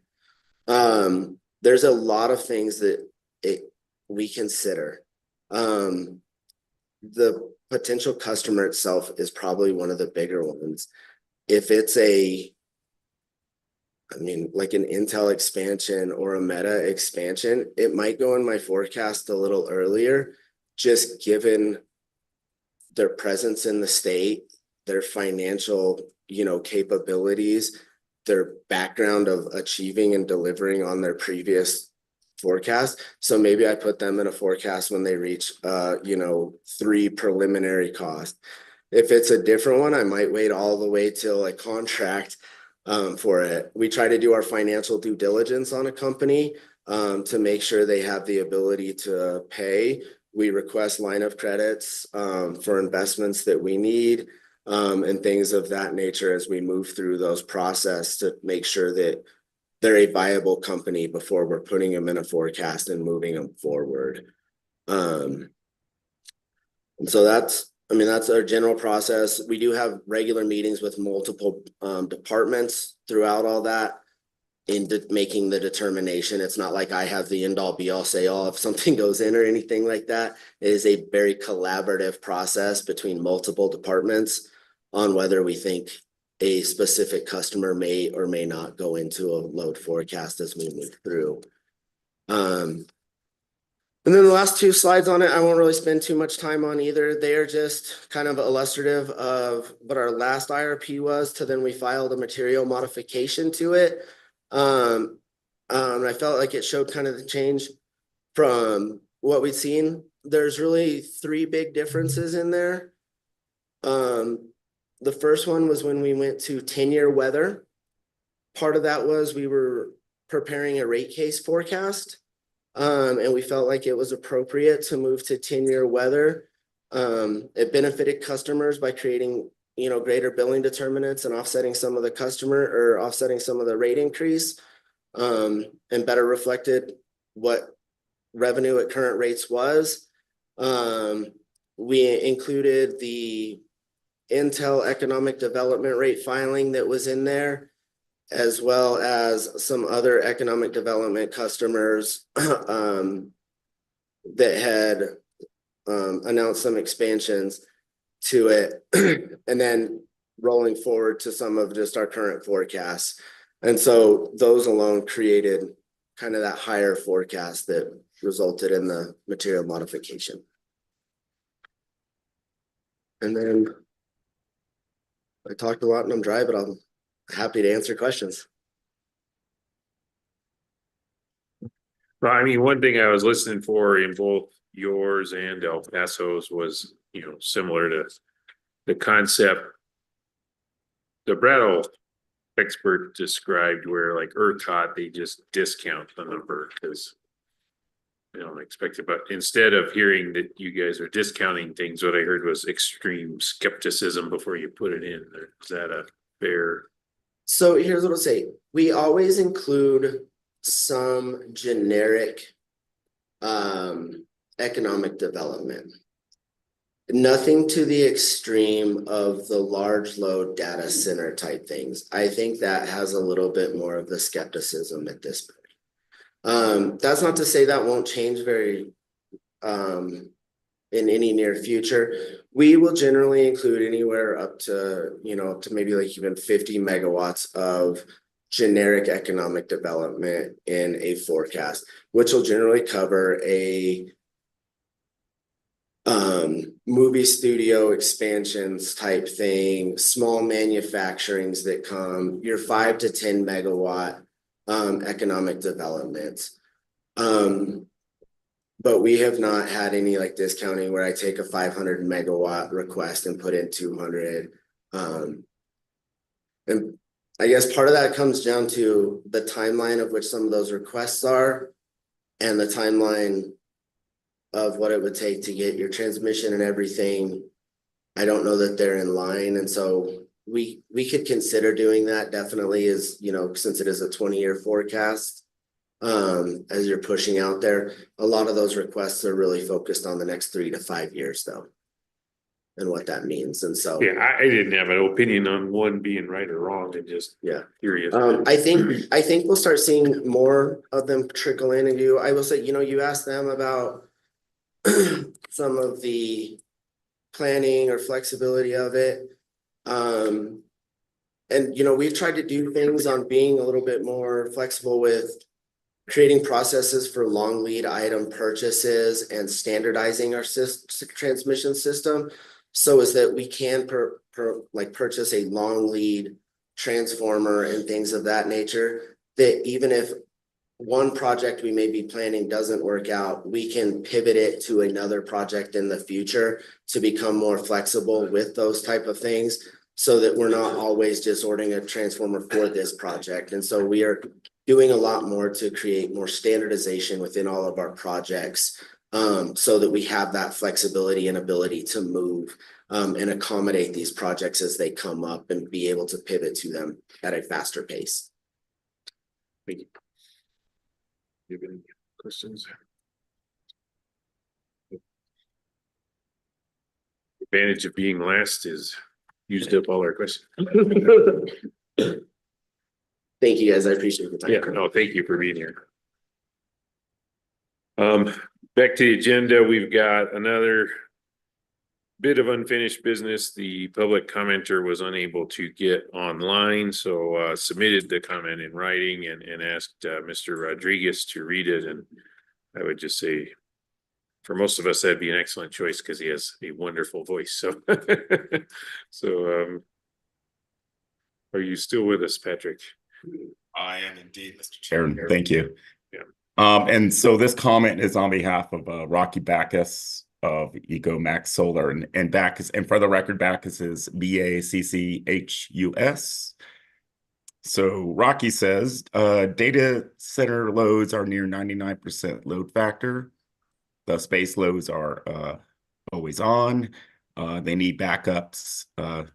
There's a lot of things that we consider. The potential customer itself is probably one of the bigger ones. If it's like an Intel expansion or a Meta expansion, it might go in my forecast a little earlier, just given their presence in the state, their financial, you know, capabilities, their background of achieving and delivering on their previous forecast. So maybe I put them in a forecast when they reach, you know, 3 preliminary costs. If it's a different one, I might wait all the way till a contract for it. We try to do our financial due diligence on a company to make sure they have the ability to pay. We request line of credits for investments that we need and things of that nature as we move through those processes to make sure that they're a viable company before we're putting them in a forecast and moving them forward. And so that's our general process. We do have regular meetings with multiple departments throughout all that in making the determination. It's not like I have the end all be all say all if something goes in or anything like that. It is a very collaborative process between multiple departments on whether we think a specific customer may or may not go into a load forecast as we move through. And then the last 2 slides on it, I won't really spend too much time on either. They are just kind of illustrative of what our last IRP was to then we filed a material modification to it. I felt like it showed kind of the change from what we'd seen. There's really 3 big differences in there. The first one was when we went to 10-year weather. Part of that was we were preparing a rate case forecast. And we felt like it was appropriate to move to 10-year weather. It benefited customers by creating, you know, greater billing determinants and offsetting some of the rate increase, and better reflected what revenue at current rates was. We included the Intel economic development rate filing that was in there, as well as some other economic development customers that had announced some expansions to it, and then rolling forward to some of just our current forecasts. And so those alone created kind of that higher forecast that resulted in the material modification. And then I talked a lot and I'm dry, but I'm happy to answer questions. Well, I mean, one thing I was listening for in both yours and El Paso's was, similar to the concept. The Brattle expert described where like ERCOT, they just discount the number because they don't expect it. But instead of hearing that you guys are discounting things, what I heard was extreme skepticism before you put it in. Is that a fair? So here's what I'll say. We always include some generic economic development. Nothing to the extreme of the large load data center type things. I think that has a little bit more of the skepticism at this point. That's not to say that won't change very in any near future. We will generally include anywhere up to, up to maybe like even 50 megawatts of generic economic development in a forecast, which will generally cover a movie studio expansions type thing, small manufacturings that come, your 5 to 10 megawatt economic developments. But we have not had any like discounting where I take a 500 megawatt request and put in 200. And I guess part of that comes down to the timeline of which some of those requests are and the timeline of what it would take to get your transmission and everything. I don't know that they're in line. And so we could consider doing that definitely as, since it is a 20-year forecast, as you're pushing out there, a lot of those requests are really focused on the next 3 to 5 years though, and what that means. And so, Yeah, I didn't have an opinion on one being right or wrong, and just curious. I think we'll start seeing more of them trickle in and do. I will say, you asked them about some of the planning or flexibility of it. And, we've tried to do things on being a little bit more flexible with creating processes for long lead item purchases and standardizing our transmission system. So is that we can purchase a long lead transformer and things of that nature, that even if one project we may be planning doesn't work out, we can pivot it to another project in the future to become more flexible with those type of things, so that we're not always just ordering a transformer for this project. And so we are doing a lot more to create more standardization within all of our projects, so that we have that flexibility and ability to move and accommodate these projects as they come up and be able to pivot to them at a faster pace. Thank you. Do you have any questions? Advantage of being last is used up all our questions. Thank you guys. I appreciate the time. Yeah, no, thank you for being here. Back to the agenda, we've got another bit of unfinished business. The public commenter was unable to get online, so submitted the comment in writing and asked Mr. Rodriguez to read it. And I would just say, for most of us, that'd be an excellent choice because he has a wonderful voice. So, are you still with us, Patrick? I am indeed, Mr. Chair. Thank you. Yeah. And so this comment is on behalf of Rocky Backus of EcoMax Solar, and Backus, and for the record, Backus is BACCHUS. So Rocky says, data center loads are near 99% load factor. The space loads are always on. They need backups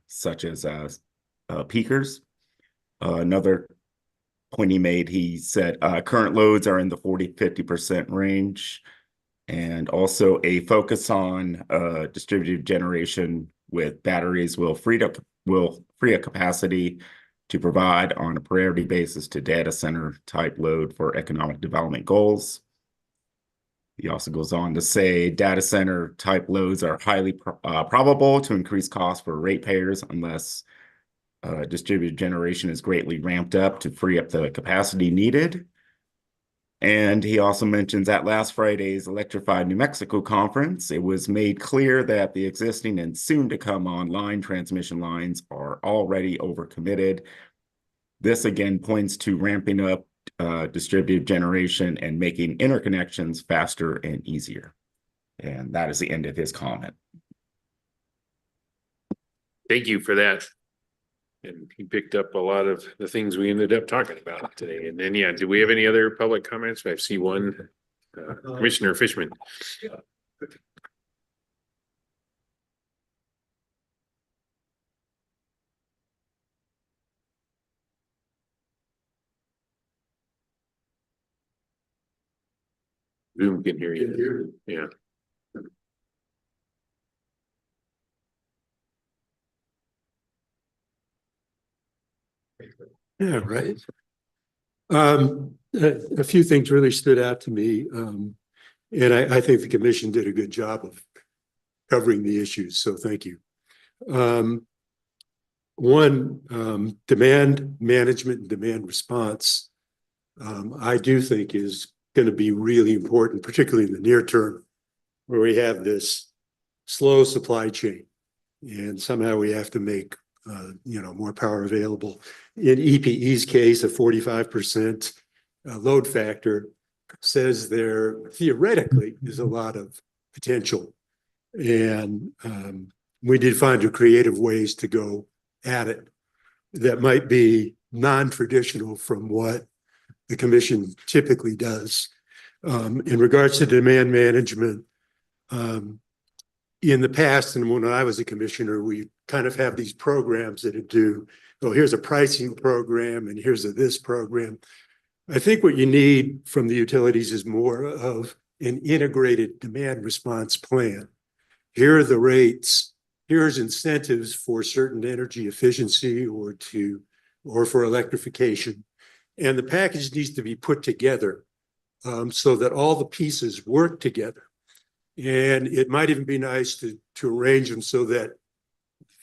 such as peakers. Another point he made, he said current loads are in the 40-50% range, and also a focus on distributed generation with batteries will free up capacity to provide on a priority basis to data center type load for economic development goals. He also goes on to say data center type loads are highly probable to increase costs for ratepayers unless distributed generation is greatly ramped up to free up the capacity needed. And he also mentions at last Friday's Electrified New Mexico conference, it was made clear that the existing and soon to come online transmission lines are already overcommitted. This again points to ramping up distributed generation and making interconnections faster and easier. And that is the end of his comment. Thank you for that. And he picked up a lot of the things we ended up talking about today. And then, yeah, do we have any other public comments? I see one, Commissioner Fishman. Zoom can hear you. Yeah. Yeah, right. A few things really stood out to me. And I think the commission did a good job of covering the issues, so thank you. One, demand management and demand response, I do think is going to be really important, particularly in the near term, where we have this slow supply chain. And somehow we have to make more power available. In EPE's case, a 45% load factor says there theoretically is a lot of potential. And we did find creative ways to go at it that might be non-traditional from what the commission typically does. In regards to demand management, in the past, and when I was a commissioner, we kind of have these programs that do, oh, here's a pricing program and here's this program. I think what you need from the utilities is more of an integrated demand response plan. Here are the rates, here's incentives for certain energy efficiency or for electrification. And the package needs to be put together so that all the pieces work together. And it might even be nice to arrange them so that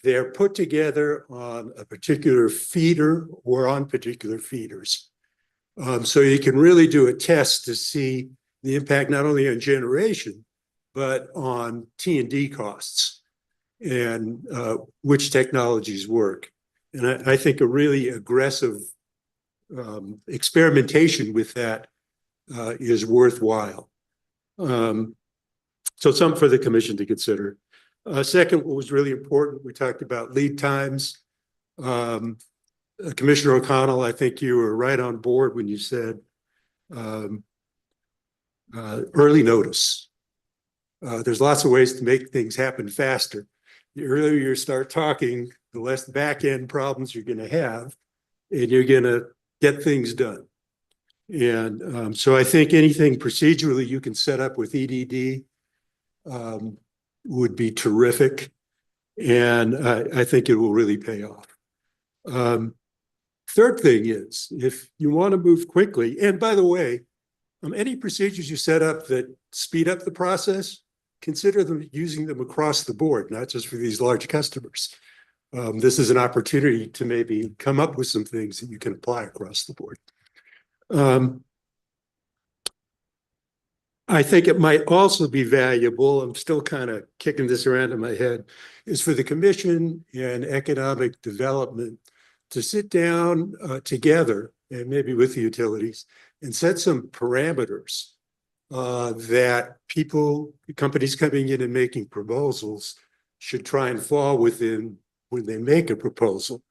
they're put together on a particular feeder or on particular feeders. So you can really do a test to see the impact not only on generation, but on T&D costs and which technologies work. And I think a really aggressive experimentation with that is worthwhile. So something for the commission to consider. Second, what was really important, we talked about lead times. Commissioner O'Connell, I think you were right on board when you said early notice. There's lots of ways to make things happen faster. The earlier you start talking, the less back-end problems you're going to have, and you're going to get things done. And so I think anything procedurally you can set up with EDD would be terrific. And I think it will really pay off. Third thing is, if you want to move quickly, and by the way, any procedures you set up that speed up the process, consider them using them across the board, not just for these large customers. This is an opportunity to maybe come up with some things that you can apply across the board. I think it might also be valuable, I'm still kind of kicking this around in my head, is for the commission and economic development to sit down together and maybe with the utilities and set some parameters that companies coming in and making proposals should try and fall within when they make a proposal.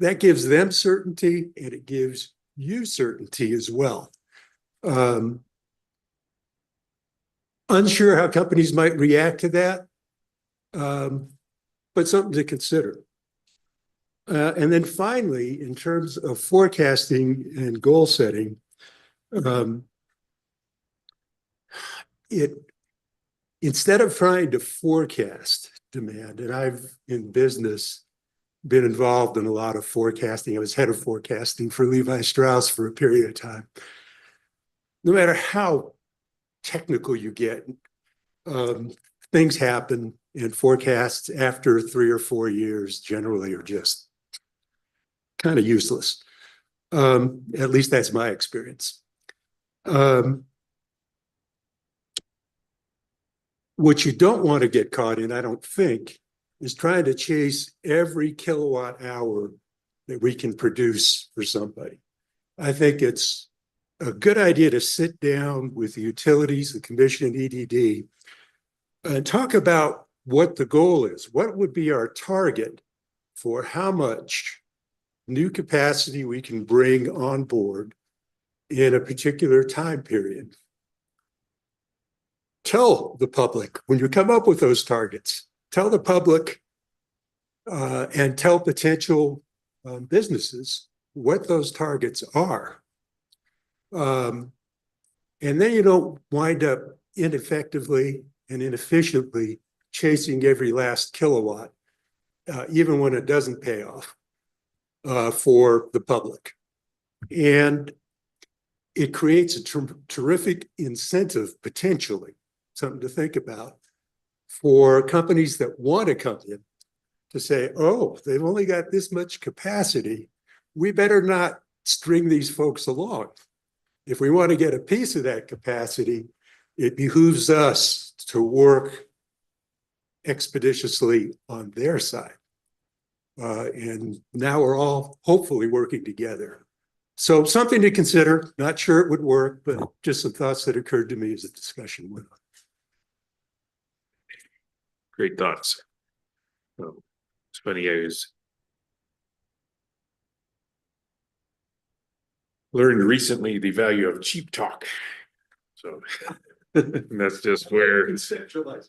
That gives them certainty and it gives you certainty as well. Unsure how companies might react to that, but something to consider. And then finally, in terms of forecasting and goal setting, instead of trying to forecast demand, and I've in business been involved in a lot of forecasting. I was head of forecasting for Levi Strauss for a period of time. No matter how technical you get, things happen, and forecasts after 3 or 4 years generally are just kind of useless. At least that's my experience. What you don't want to get caught in, I don't think, is trying to chase every kilowatt hour that we can produce for somebody. I think it's a good idea to sit down with the utilities, the commission, and EDD, and talk about what the goal is. What would be our target for how much new capacity we can bring on board in a particular time period? Tell the public when you come up with those targets, tell the public and tell potential businesses what those targets are. And then you don't wind up ineffectively and inefficiently chasing every last kilowatt, even when it doesn't pay off for the public. And it creates a terrific incentive, potentially, something to think about for companies that want to come in to say, oh, they've only got this much capacity. We better not string these folks along. If we want to get a piece of that capacity, it behooves us to work expeditiously on their side. And now we're all hopefully working together. So something to consider. Not sure it would work, but just some thoughts that occurred to me as the discussion went on. Great thoughts. It's funny, I learned recently the value of cheap talk. So that's just where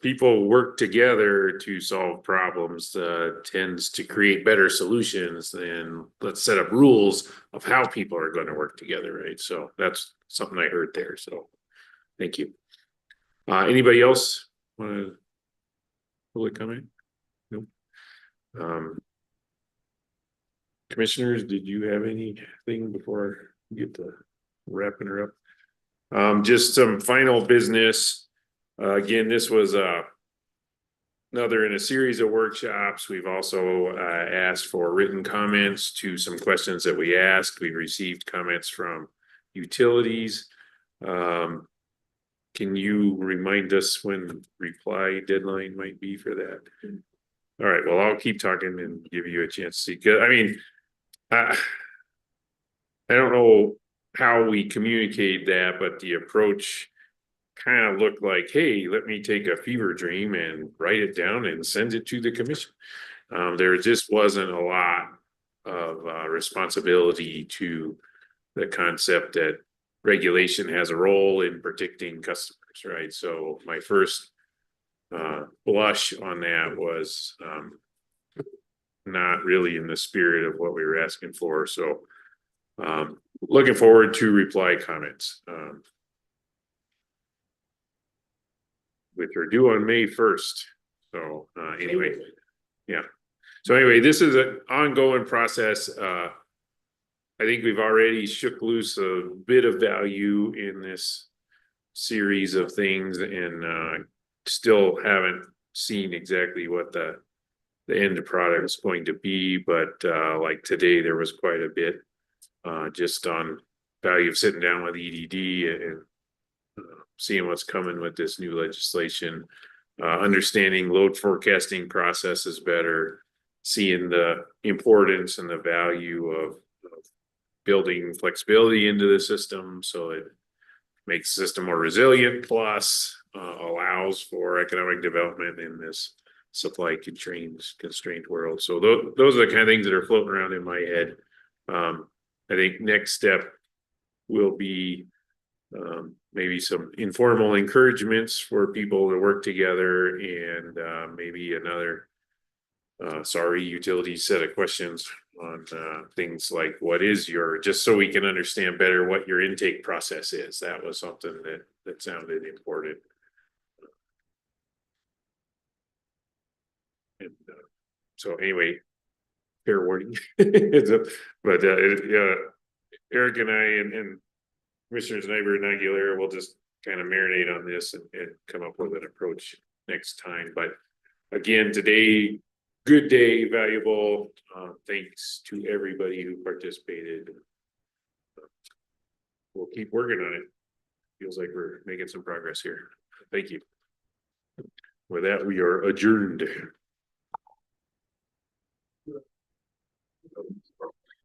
people work together to solve problems, tends to create better solutions. And let's set up rules of how people are going to work together, right? So that's something I heard there. So thank you. Anybody else want to public comment? Nope. Commissioners, did you have anything before we get to wrapping her up? Just some final business. Again, this was another in a series of workshops. We've also asked for written comments to some questions that we asked. We received comments from utilities. Can you remind us when reply deadline might be for that? All right, well, I'll keep talking and give you a chance to see. I mean, I don't know how we communicate that, but the approach kind of looked like, hey, let me take a fever dream and write it down and send it to the commission. There just wasn't a lot of responsibility to the concept that regulation has a role in protecting customers, right? So my first blush on that was not really in the spirit of what we were asking for. So looking forward to reply comments, which are due on May 1st. So anyway, yeah. So anyway, this is an ongoing process. I think we've already shook loose a bit of value in this series of things, and still haven't seen exactly what the end product is going to be. But like today, there was quite a bit just on value of sitting down with EDD and seeing what's coming with this new legislation, understanding load forecasting processes better, seeing the importance and the value of building flexibility into the system so it makes the system more resilient, plus allows for economic development in this supply constrained world. So those are the kind of things that are floating around in my head. I think next step will be maybe some informal encouragements for people to work together, and maybe another utility set of questions on things like what is your, just so we can understand better what your intake process is. That was something that sounded important. And so anyway, fair warning. But Eric and I and Commissioners Nyberg and Aguilera will just kind of marinate on this and come up with an approach next time. But again, today, good day, valuable. Thanks to everybody who participated. We'll keep working on it. Feels like we're making some progress here. Thank you. With that, we are adjourned.